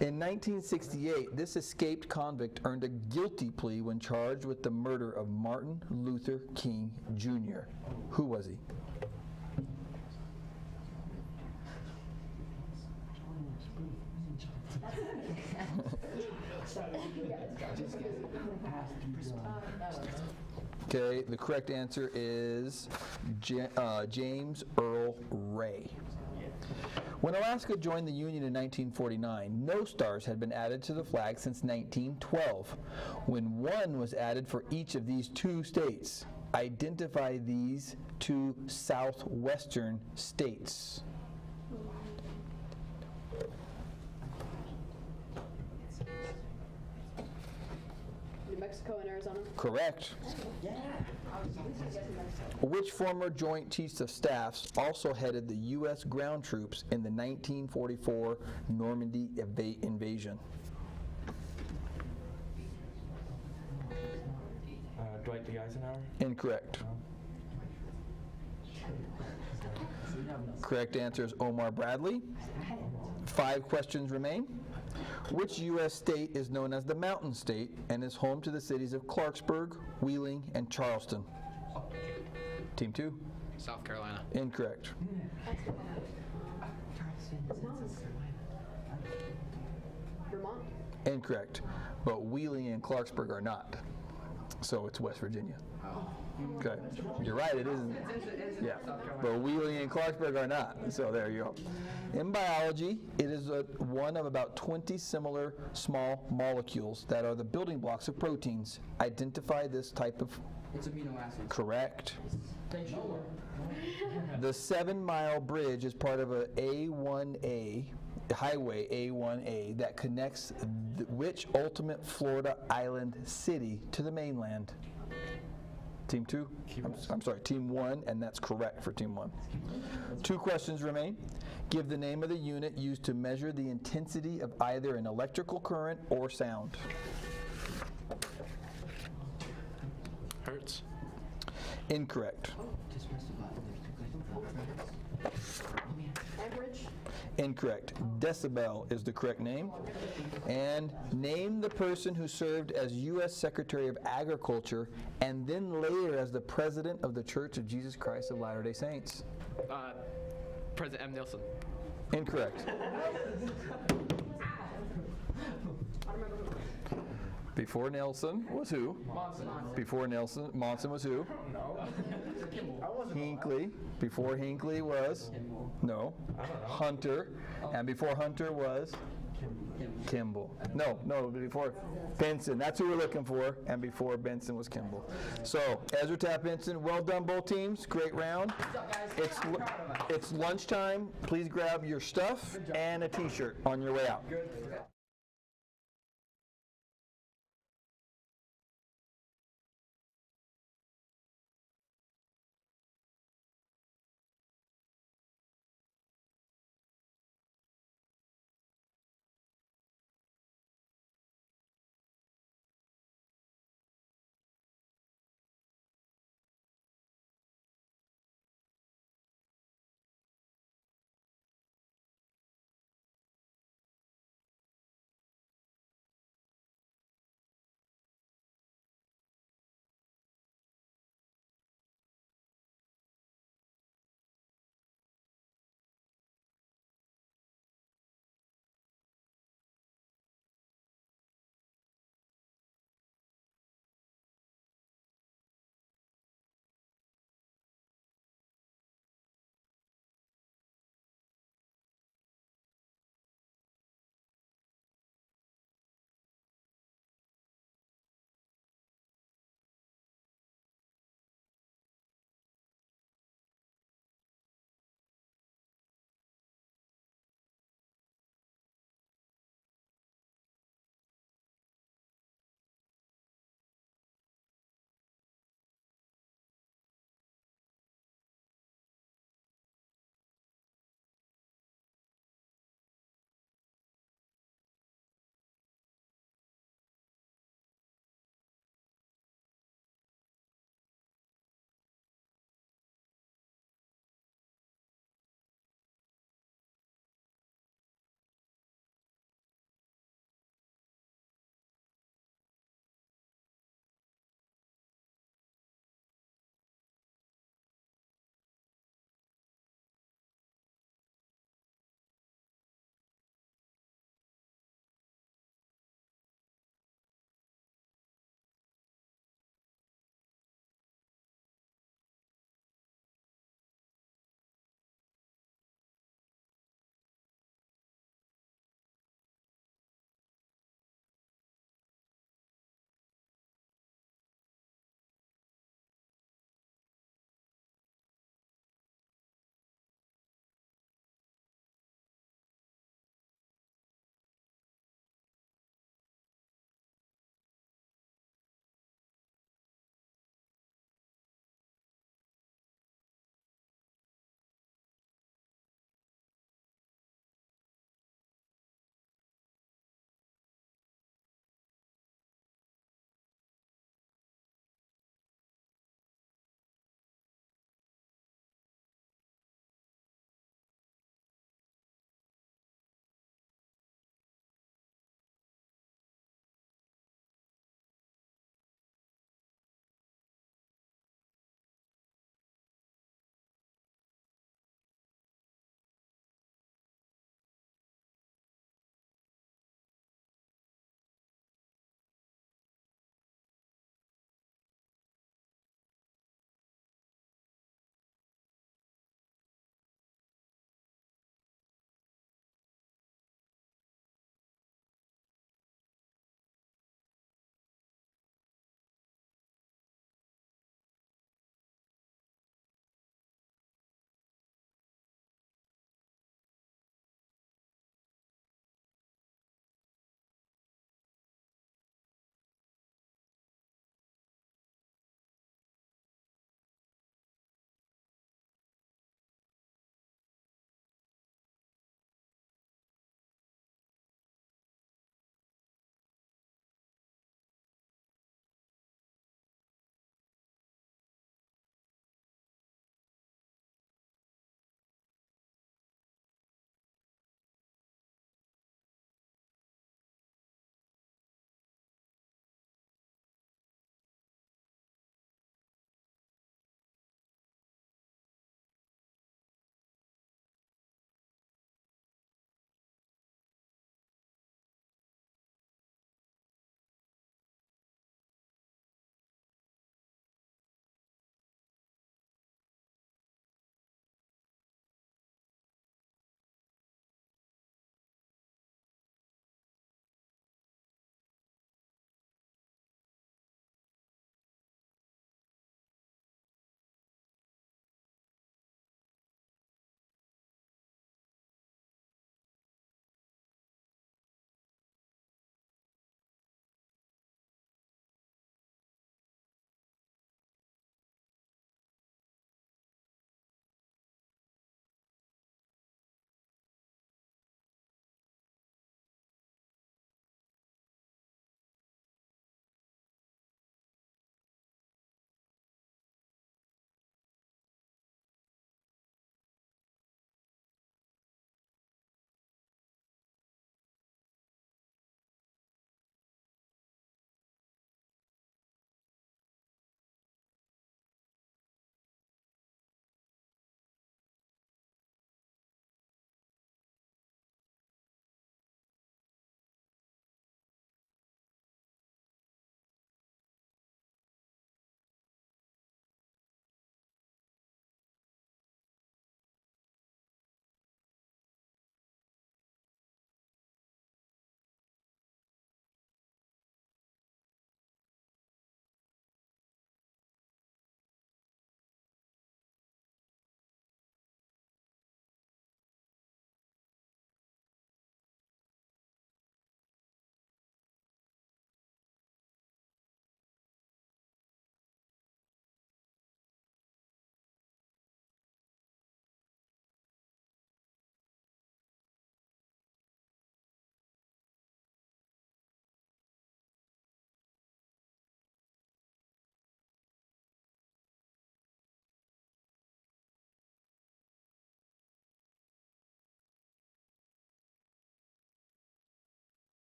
In 1968, this escaped convict earned a guilty plea when charged with the murder of Martin Luther King Jr. Who was he? Okay, the correct answer is James Earl Ray. When Alaska joined the Union in 1949, no stars had been added to the flag since 1912, when one was added for each of these two states. Identify these two southwestern states. New Mexico and Arizona. Correct. Which former Joint Chiefs of Staffs also headed the U.S. ground troops in the 1944 Normandy invasion? Dwight D. Eisenhower. Incorrect. Correct answer is Omar Bradley. 5 questions remain. Which U.S. state is known as the Mountain State and is home to the cities of Clarksburg, Wheeling, and Charleston? Team 2. South Carolina. Incorrect. Vermont. Incorrect. But Wheeling and Clarksburg are not. So it's West Virginia. Okay. You're right, it isn't. Yeah. But Wheeling and Clarksburg are not. So there you go. In biology, it is one of about 20 similar small molecules that are the building blocks of proteins. Identify this type of. It's amino acids. Correct. Thank you. The 7-mile bridge is part of a A1A, Highway A1A, that connects which ultimate Florida island city to the mainland? Team 2? I'm sorry, Team 1, and that's correct for Team 1. 2 questions remain. Give the name of the unit used to measure the intensity of either an electrical current or sound. Hertz. Incorrect. Amperage. Incorrect. Decibel is the correct name. And name the person who served as U.S. Secretary of Agriculture and then later as the President of the Church of Jesus Christ of Latter-day Saints. President M. Nelson. Incorrect. Before Nelson was who? Before Nelson, Monson was who? Hinckley. Before Hinckley was? No. Hunter. And before Hunter was? Kimball. No, before Benson. That's who we're looking for. And before Benson was Kimball. So, Ezra Tapp Benson, well done, both teams. Great round. It's lunchtime. Please grab your stuff and a t-shirt on your way out.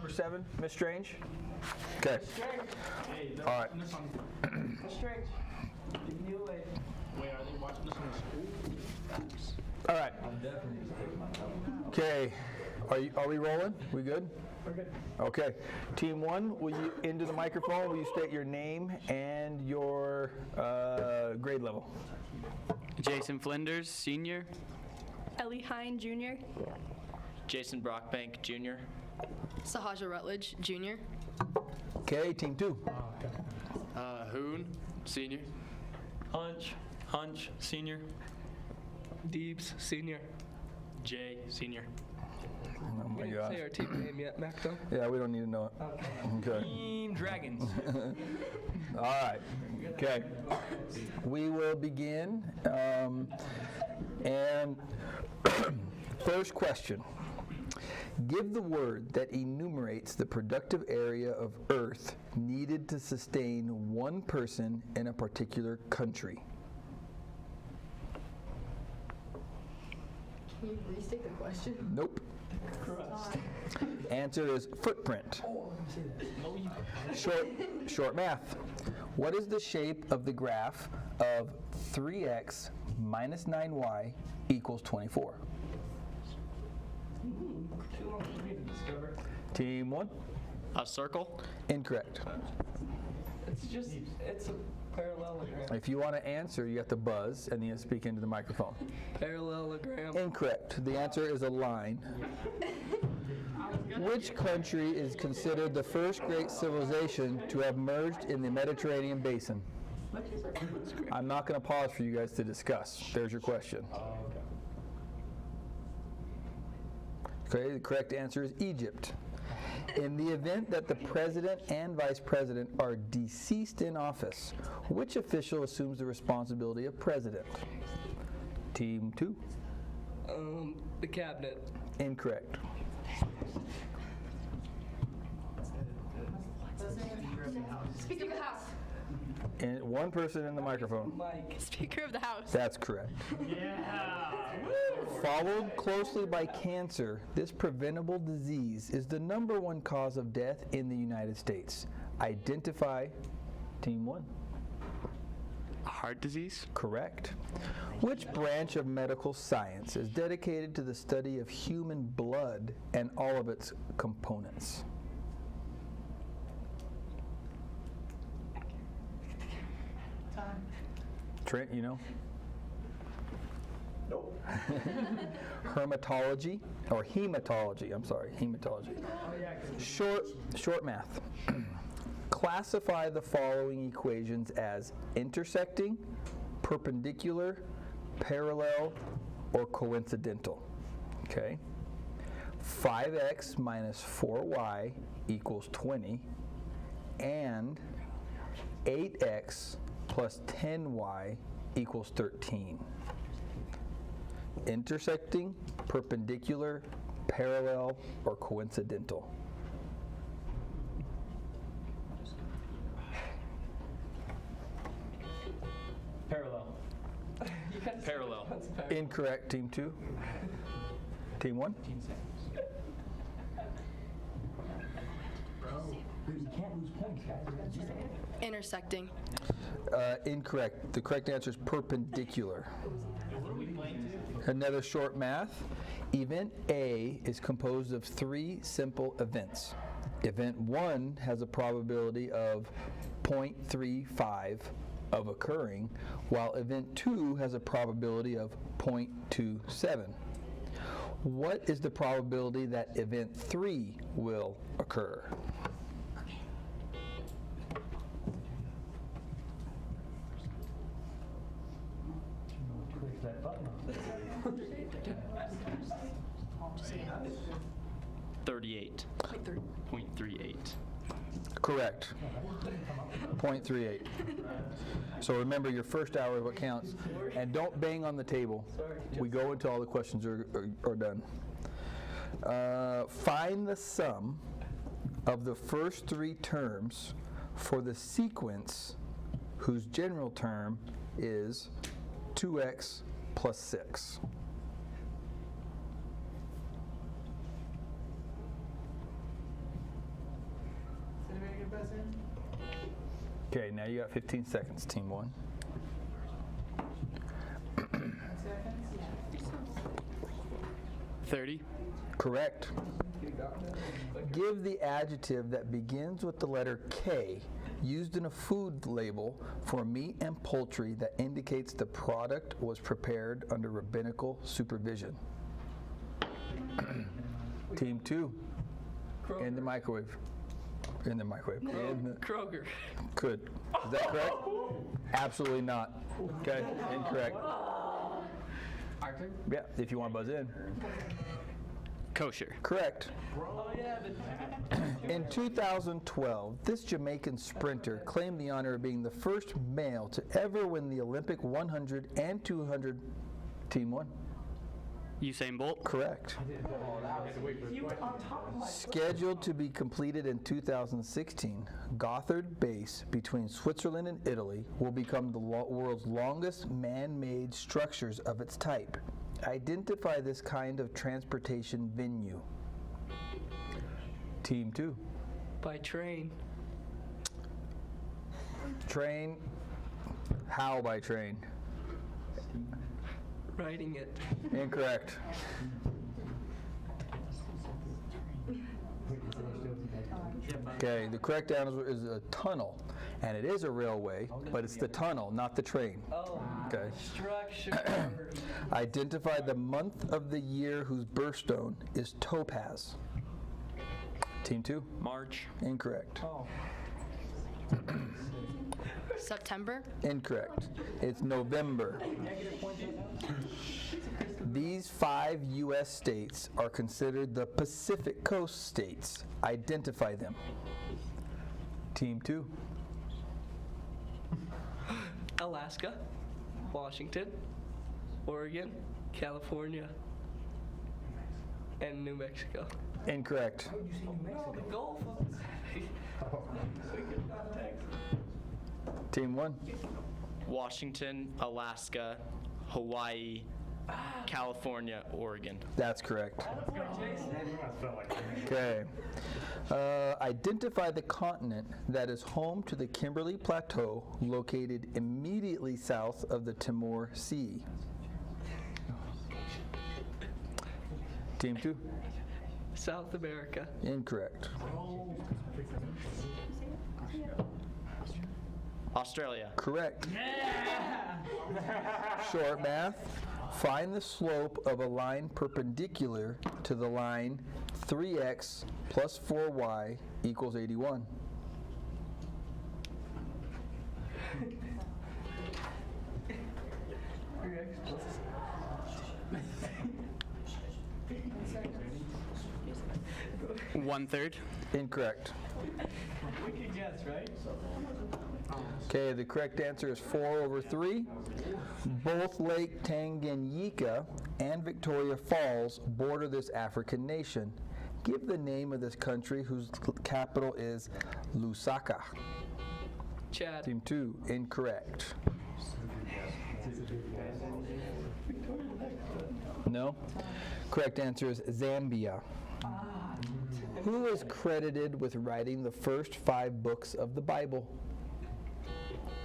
number 7, Miss Strange? Okay. All right. Strange. Giving you away. Wait, are they watching this in school? All right. Okay. Are we rolling? We good? We're good. Okay. Team 1, will you into the microphone? Will you state your name and your grade level? Jason Flinders, senior. Ellie Hine, junior. Jason Brockbank, Jr. Sahaja Rutledge, junior. Okay. Team 2. Hoon, senior. Hunch, senior. Deebs, senior. Jay, senior. Oh my Say gosh. our team name yet, Mac, though? Yeah, we don't need to know it. Okay. Team Dragons. All right. Okay. We will begin. And first question. Give the word that enumerates the productive area of Earth needed to sustain one person in a particular country. Can you restate the question? Nope. Answer is footprint. Short math. What is the shape of the graph of 3x minus 9y equals 24? Too long for me to discover. Team 1? A circle? Incorrect. It's a parallelogram. If you want to answer, you have to buzz and you speak into the microphone. Parallelogram. Incorrect. The answer is a line. Which country is considered the first great civilization to have merged in the Mediterranean basin? I'm not going to pause for you guys to discuss. There's your question. Okay, the correct answer is Egypt. In the event that the president and vice president are deceased in office, which official assumes the responsibility of president? Team 2? The cabinet. Incorrect. Speaker of the House. And one person in the microphone. Speaker of the House. That's correct. Followed closely by cancer, this preventable disease is the #1 cause of death in the United States. Identify Team 1. Heart disease? Correct. Which branch of medical science is dedicated to the study of human blood and all of its components? Trent, you know? Nope. Hematology. I'm sorry, hematology. Short math. Classify the following equations as intersecting, perpendicular, parallel, or coincidental. Okay? 5x minus 4y equals 20, and 8x plus 10y equals 13. Intersecting, perpendicular, parallel, or coincidental? Parallel. Parallel. Incorrect, Team 2. Team 1? You can't lose points, guys. Intersecting. Incorrect. The correct answer is perpendicular. Another short math. Event A is composed of 3 simple events. Event 1 has a probability of 0.35 of occurring, while event 2 has a probability of 0.27. What is the probability that event 3 will occur? Click that button. 38.38. Correct. 0.38. So remember, your first hour is what counts. And don't bang on the table. We go until all the questions are done. Find the sum of the first 3 terms for the sequence whose general term is 2x plus 6. Okay, now you got 15 seconds, Team 1. 30. Correct. Give the adjective that begins with the letter K used in a food label for meat and poultry that indicates the product was prepared under rabbinical supervision. Team 2. In the microwave. In the microwave. Kroger. Could. Is that correct? Absolutely not. Okay, incorrect. Arthur? Yeah, if you want to buzz in. Kosher. Correct. Oh, yeah. In 2012, this Jamaican sprinter claimed the honor of being the first male to ever win the Olympic 100 and 200. Team 1. Usain Bolt. Correct. Scheduled to be completed in 2016, Gotthard Base between Switzerland and Italy will become the world's longest man-made structures of its type. Identify this kind of transportation venue. Team 2. By train. Train. How by train? Riding it. Incorrect. Okay, the correct answer is a tunnel, and it is a railway, but it's the tunnel, not the train. Oh, Okay. structure. Identify the month of the year whose birthstone is topaz. Team 2. March. Incorrect. Oh. September? Incorrect. It's November. These 5 U.S. states are considered the Pacific Coast states. Identify them. Team 2. Alaska. Washington. Oregon. California. And New Mexico. Incorrect. No, the Gulf. Team 1. Washington, Alaska, Hawaii, California, Oregon. That's correct. Okay. Identify the continent that is home to the Kimberley Plateau, located immediately south of the Timor Sea. Team 2. South America. Incorrect. Australia. Correct. Short math. Find the slope of a line perpendicular to the line 3x plus 4y equals 81. One-third. Incorrect. We could guess, right? Okay, the correct answer is 4/3. Both Lake Tanganyika and Victoria Falls border this African nation. Give the name of this country whose capital is Lusaka. Chad. Team 2, incorrect. No? Correct answer is Zambia. Who is credited with writing the first 5 books of the Bible?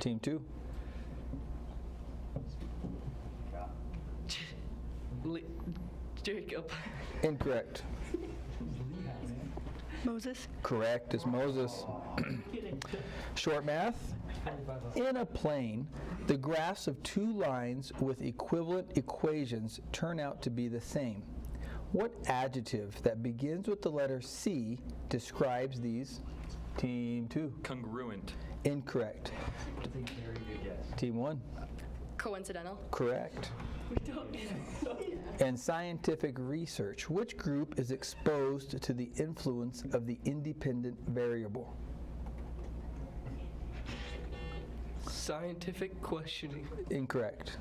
Team 2. Jacob. Incorrect. Moses? Correct is Moses. Short math. In a plane, the graphs of 2 lines with equivalent equations turn out to be the same. What adjective that begins with the letter C describes these? Team 2. Congruent. Incorrect. Team 1. Coincidental? Correct. In scientific research, which group is exposed to the influence of the independent variable? Scientific questioning. Incorrect.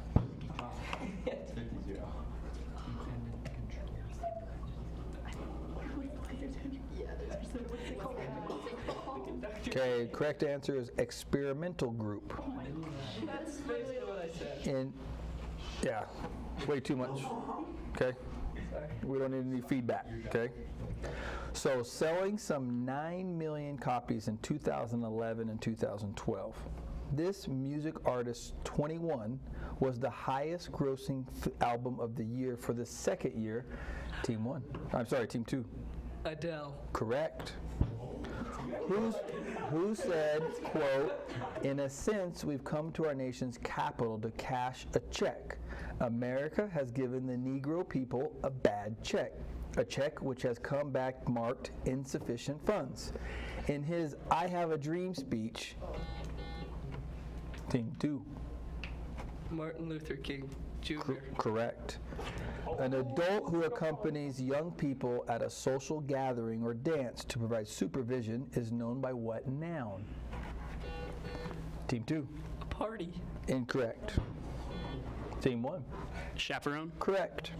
Okay, correct answer is experimental group. That's basically what I said. Yeah, way too much. Okay? We don't need any feedback, okay? So selling some 9 million copies in 2011 and 2012. This music artist 21 was the highest grossing album of the year for the second year. Team 1. I'm sorry, Team 2. Adele. Correct. Who said, quote, "In a sense, we've come to our nation's capital to cash a check. America has given the Negro people a bad check. A check which has come back marked insufficient funds." In his I Have a Dream speech, Team 2. Martin Luther King Jr. Correct. An adult who accompanies young people at a social gathering or dance to provide supervision is known by what noun? Team 2. A party. Incorrect. Team 1. Chaperone. Correct.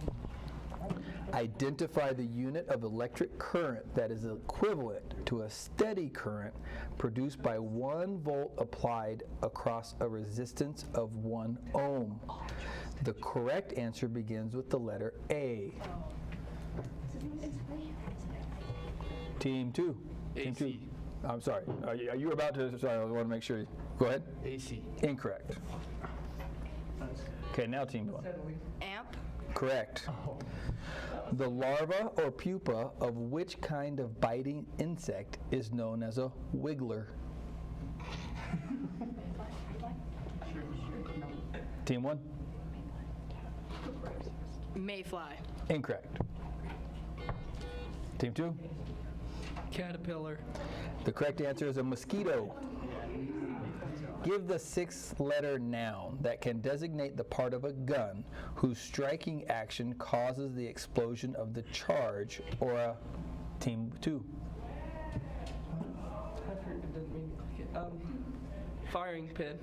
Identify the unit of electric current that is equivalent to a steady current produced by 1 volt applied across a resistance of 1 ohm. The correct answer begins with the letter A. Team 2. Team 2. AC. I'm sorry. Are you about to? Sorry, I want to make sure. Go ahead. AC. Incorrect. Okay, now Team 1. Amp. Correct. The larva or pupa of which kind of biting insect is known as a wiggler? Team 1. Mayfly. Incorrect. Team 2. Caterpillar. The correct answer is a mosquito. Give the 6-letter noun that can designate the part of a gun whose striking action causes the explosion of the charge, or a Team 2. I've heard it doesn't mean firing pin.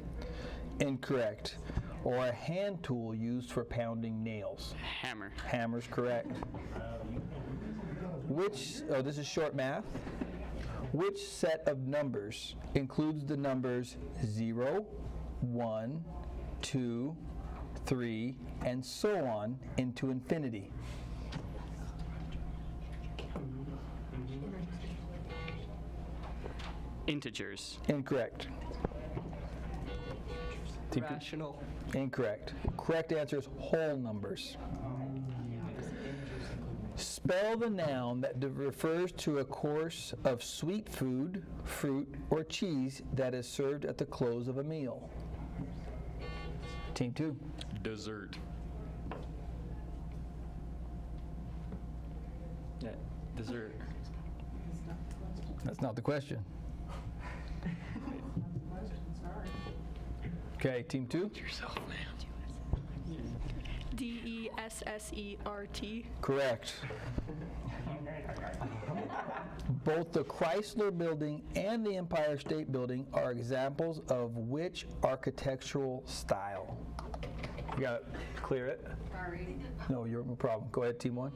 Incorrect. Or a hand tool used for pounding nails. Hammer. Hammer's correct. This is short math. Which set of numbers includes the numbers 0, 1, 2, 3, and so on into infinity? Integers. Incorrect. Rational. Incorrect. Correct answer is whole numbers. Spell the noun that refers to a course of sweet food, fruit, or cheese that is served at the close of a meal. Team 2. Dessert. Yeah, dessert. That's not the question. Okay, Team 2. Yourself, man. Dessert. Correct. Both the Chrysler Building and the Empire State Building are examples of which architectural style? You got to clear it? Sorry. No, you're no problem. Go ahead, Team 1.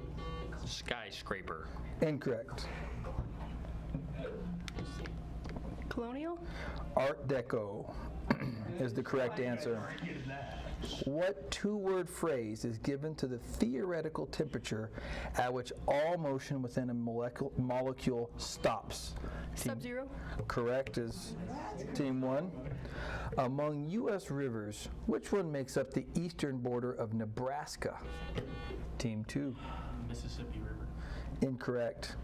Skyscraper. Incorrect. Colonial. Art Deco is the correct answer. What 2-word phrase is given to the theoretical temperature at which all motion within a molecule stops? Sub-zero. Correct is Team 1. Among U.S. rivers, which one makes up the eastern border of Nebraska? Team 2. Mississippi River. Incorrect.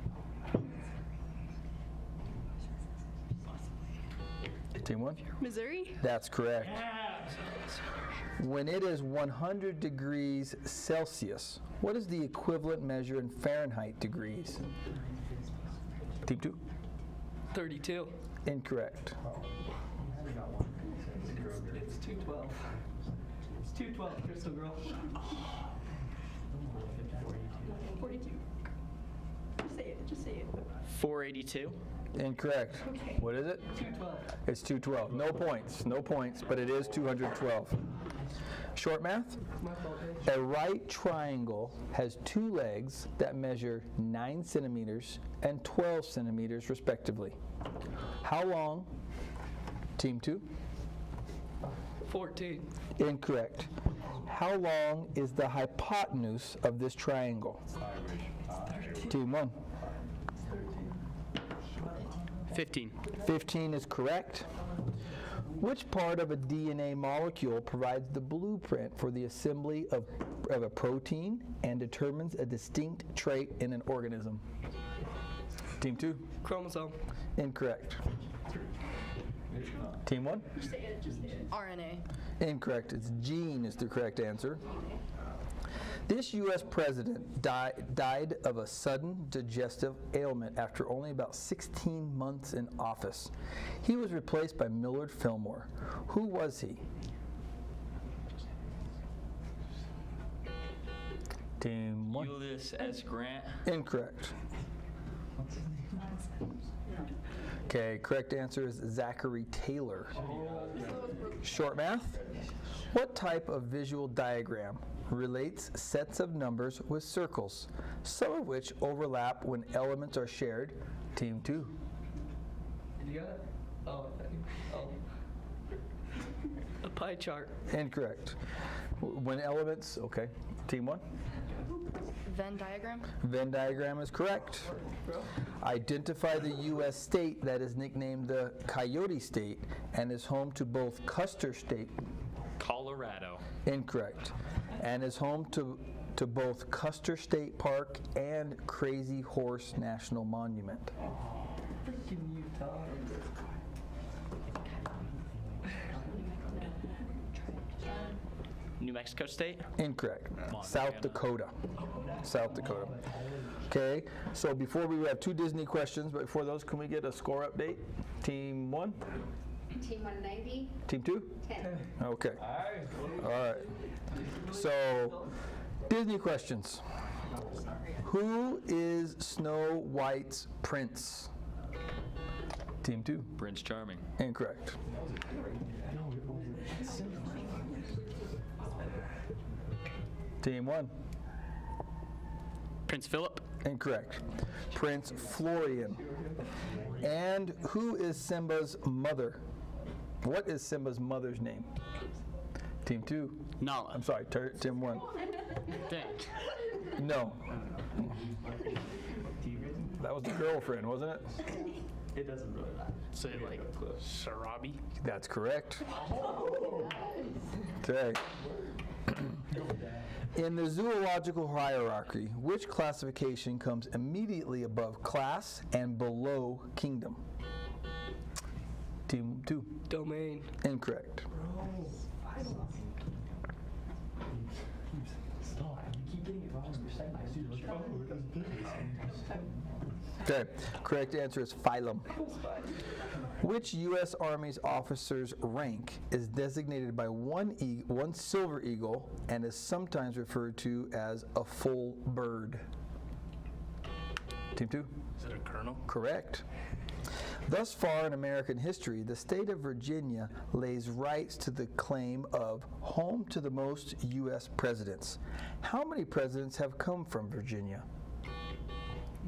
Team 1? Missouri. That's correct. When it is 100 degrees Celsius, what is the equivalent measure in Fahrenheit degrees? Team 2? 32. Incorrect. It's 212. It's 212, Crystal Girl. 42. Just say it. 482. Incorrect. Okay. What is it? 212. It's 212. No points, but it is 212. Short math? My fault, Dave. A right triangle has 2 legs that measure 9 centimeters and 12 centimeters respectively. How long? Team 2? 14. Incorrect. How long is the hypotenuse of this triangle? Team 1. 15. 15 is correct. Which part of a DNA molecule provides the blueprint for the assembly of a protein and determines a distinct trait in an organism? Team 2? Chromosome. Incorrect. Team 1? RNA. Incorrect. It's gene is the correct answer. This U.S. president died of a sudden digestive ailment after only about 16 months in office. He was replaced by Millard Fillmore. Who was he? Team 1. Ulysses S. Grant. Incorrect. Okay, correct answer is Zachary Taylor. Short math. What type of visual diagram relates sets of numbers with circles, some of which overlap when elements are shared? Team 2. You got it? Oh. A pie chart. Incorrect. When elements, okay. Team 1. Venn diagram. Venn diagram is correct. Identify the U.S. state that is nicknamed the Coyote State and is home to both Custer State. Colorado. Incorrect. And is home to both Custer State Park and Crazy Horse National Monument. Freaking Utah. New Mexico State. Incorrect. South Dakota. South Dakota. Okay, so before we have 2 Disney questions, but before those, can we get a score update? Team 1? Team 190. Team 2? 10. Okay. All right. So, Disney questions. Who is Snow White's prince? Team 2. Prince Charming. Incorrect. Team 1. Prince Philip. Incorrect. Prince Florian. And who is Simba's mother? What is Simba's mother's name? Team 2. Nala. I'm sorry, Team 1. Dang. No. That was the girlfriend, wasn't it? It doesn't really matter. Say like Sarabi. That's correct. Okay. In the zoological hierarchy, which classification comes immediately above class and below kingdom? Team 2. Domain. Incorrect. Okay, correct answer is phylum. Which U.S. Army's officer's rank is designated by one silver eagle and is sometimes referred to as a full bird? Team 2? Is it a colonel? Correct. Thus far in American history, the state of Virginia lays rights to the claim of home to the most U.S. presidents. How many presidents have come from Virginia?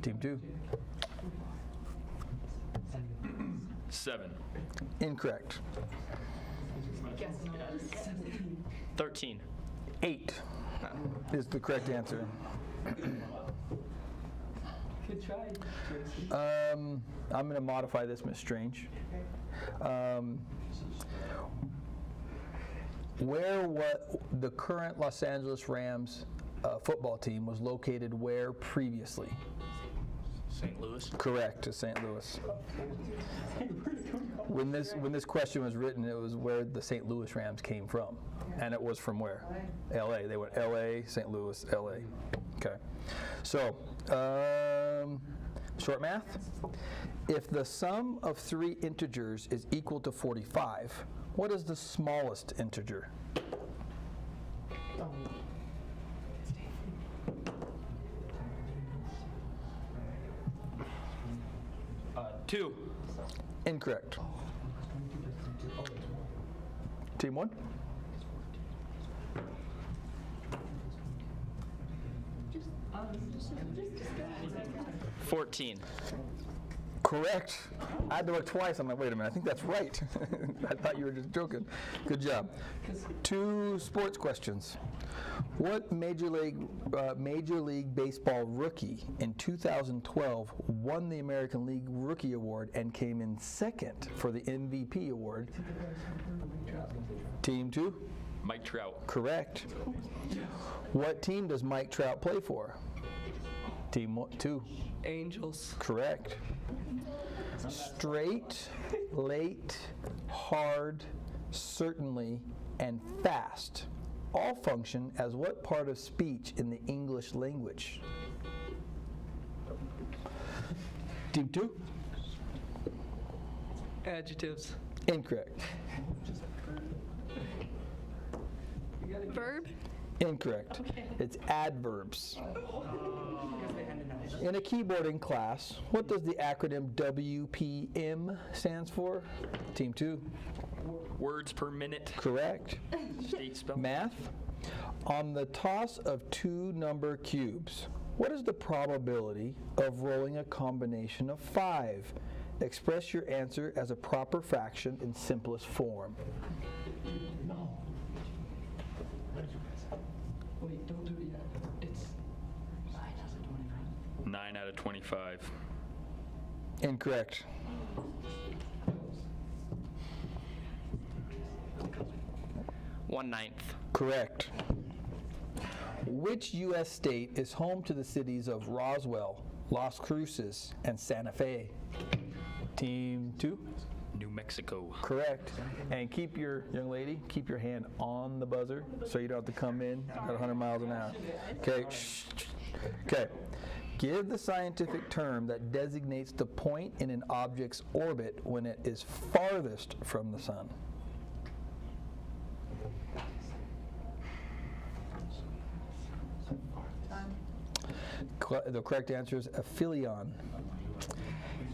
Team 2. 7. Incorrect. 13. 8 is the correct answer. Good try. I'm going to modify this, Miss Strange. Where the current Los Angeles Rams football team was located where previously? St. Louis. Correct, to St. Louis. When this question was written, it was where the St. Louis Rams came from, and it was from where? L.A. They went L.A., St. Louis, L.A. Okay. So, short math. If the sum of 3 integers is equal to 45, what is the smallest integer? 2. Incorrect. Team 1? $14. Correct. I had to look twice. I'm like, wait a minute, I think that's right. I thought you were just joking. Good job. 2 sports questions. What Major League Baseball rookie in 2012 won the American League Rookie Award and came in second for the MVP award? Team 2? Mike Trout. Correct. What team does Mike Trout play for? Team 2. Angels. Correct. Straight, late, hard, certainly, and fast all function as what part of speech in the English language? Team 2? Adjectives. Incorrect. Verb? Incorrect. It's adverbs. In a keyboarding class, what does the acronym WPM stands for? Team 2. Words per minute. Correct. State spell. Math. On the toss of 2 number cubes, what is the probability of rolling a combination of 5? Express your answer as a proper fraction in simplest form. No. Wait, don't do it yet. It's 9 out of 25. Incorrect. One-ninth. Correct. Which U.S. state is home to the cities of Roswell, Las Cruces, and Santa Fe? Team 2? New Mexico. Correct. And keep your, young lady, keep your hand on the buzzer so you don't have to come in at 100 miles an hour. Okay. Okay. Give the scientific term that designates the point in an object's orbit when it is farthest from the sun. The correct answer is aphelion.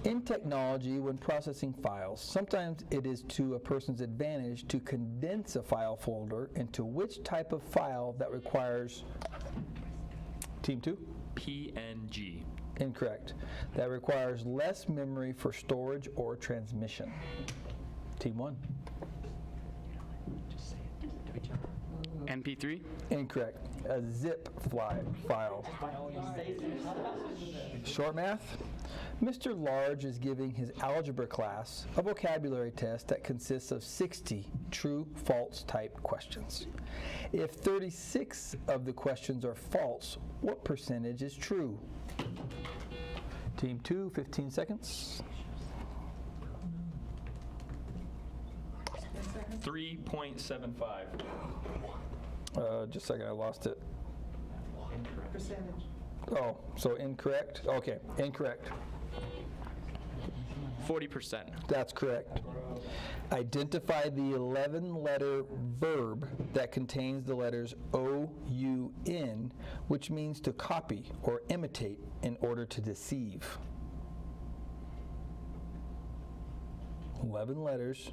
In technology, when processing files, sometimes it is to a person's advantage to condense a file folder into which type of file that requires. Team 2? PNG. Incorrect. That requires less memory for storage or transmission. Team 1? MP3. Incorrect. A zip file. Short math? Mr. Large is giving his algebra class a vocabulary test that consists of 60 true-false type questions. If 36 of the questions are false, what percentage is true? Team 2, 15 seconds. 3.75. Just a second, I lost it. Percentage. Oh, so incorrect? Okay, incorrect. 40%. That's correct. Identify the 11-letter verb that contains the letters O-U-N, which means to copy or imitate in order to deceive. 11 letters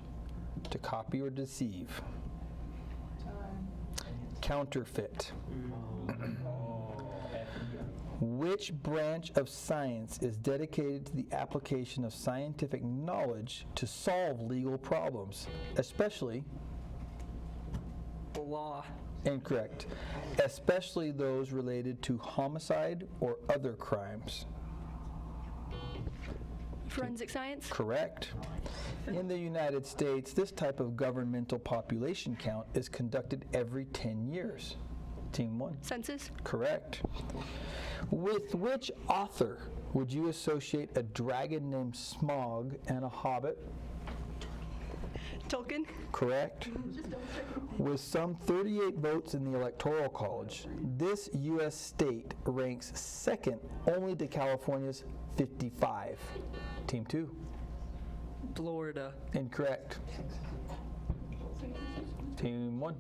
to copy or deceive. Counterfeit. Which branch of science is dedicated to the application of scientific knowledge to solve legal problems, especially? law. Incorrect. Especially those related to homicide or other crimes. Forensic science? Correct. In the United States, this type of governmental population count is conducted every 10 years. Team 1. Census? Correct. With which author would you associate a dragon named Smaug and a hobbit? Tolkien? Correct. With some 38 votes in the Electoral College, this U.S. state ranks second only to California's 55. Team 2. Florida. Incorrect. Team 1.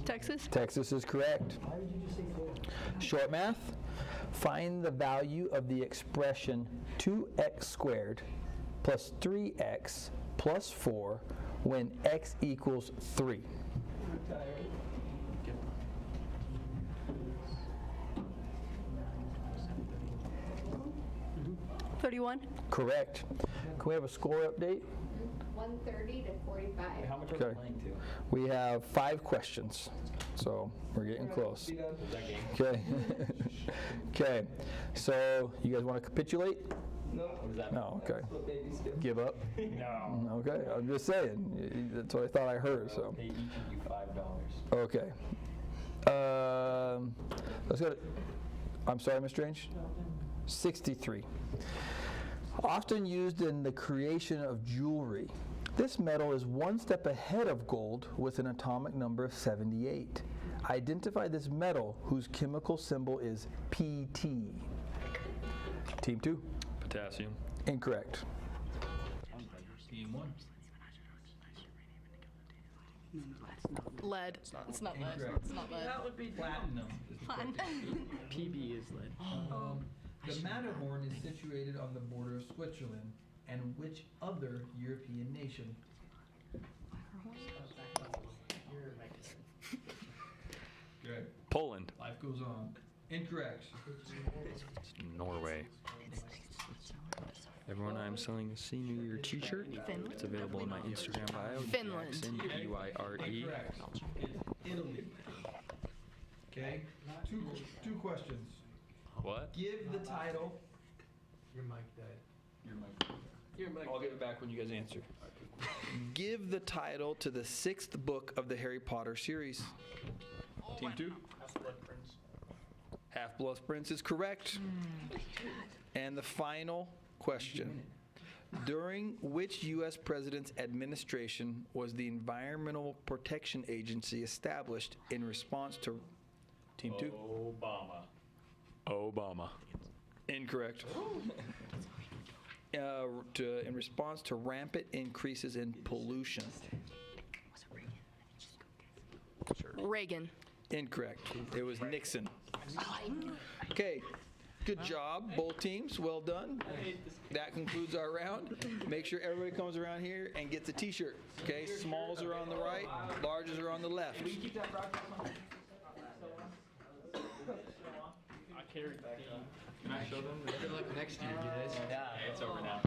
Texas? Texas is correct. Short math. Find the value of the expression 2x squared plus 3x plus 4 when x equals 3. 31. Correct. Can we have a score update? 130 to 45. How much are Okay. we playing to? We have 5 questions, so we're getting close. Okay. Okay. So you guys want to capitulate? No. What does that mean? No. Okay. That's what babies do. Give up? No. Okay. I'm just saying. That's what I thought I heard. So. Pay each of you $5. Okay. Let's go to. I'm sorry, Ms. Strange. 63. Often used in the creation of jewelry. This metal is one step ahead of gold with an atomic number of 78. Identify this metal whose chemical symbol is PT. Team 2. Potassium. Incorrect. Team 1. Lead. It's not lead. Incorrect. It's not lead. That would be platinum. Fun. PB is lead. The Matterhorn is situated on the border of Switzerland and which other European nation? Good. Poland. Life goes on. Incorrect. Norway. Everyone, I'm selling a senior year t-shirt. Finland. It's available in my Instagram bio. Finland. Jackson, Pyre. Correct. It's Italy. Okay. Two questions. What? Give the title. Your mic died. Your mic. I'll give it back when you guys answer. Give the title to the 6th book of the Harry Potter series. Team 2. Half-Blood Prince. Half-Blood Prince is correct. And the final question. During which U.S. president's administration was the Environmental Protection Agency established in response to Team 2? Obama. Incorrect. In response to rampant increases in pollution. Reagan. Incorrect. It was Nixon. Okay. Good job, both teams. Well done. That concludes our round. Make sure everybody comes around here and gets a t-shirt. Okay? Smalls are on the right, larges are on the left. Can we keep that broadcast on? I carried that. Can I show them? Good luck next year, you guys. Yeah, it's over now.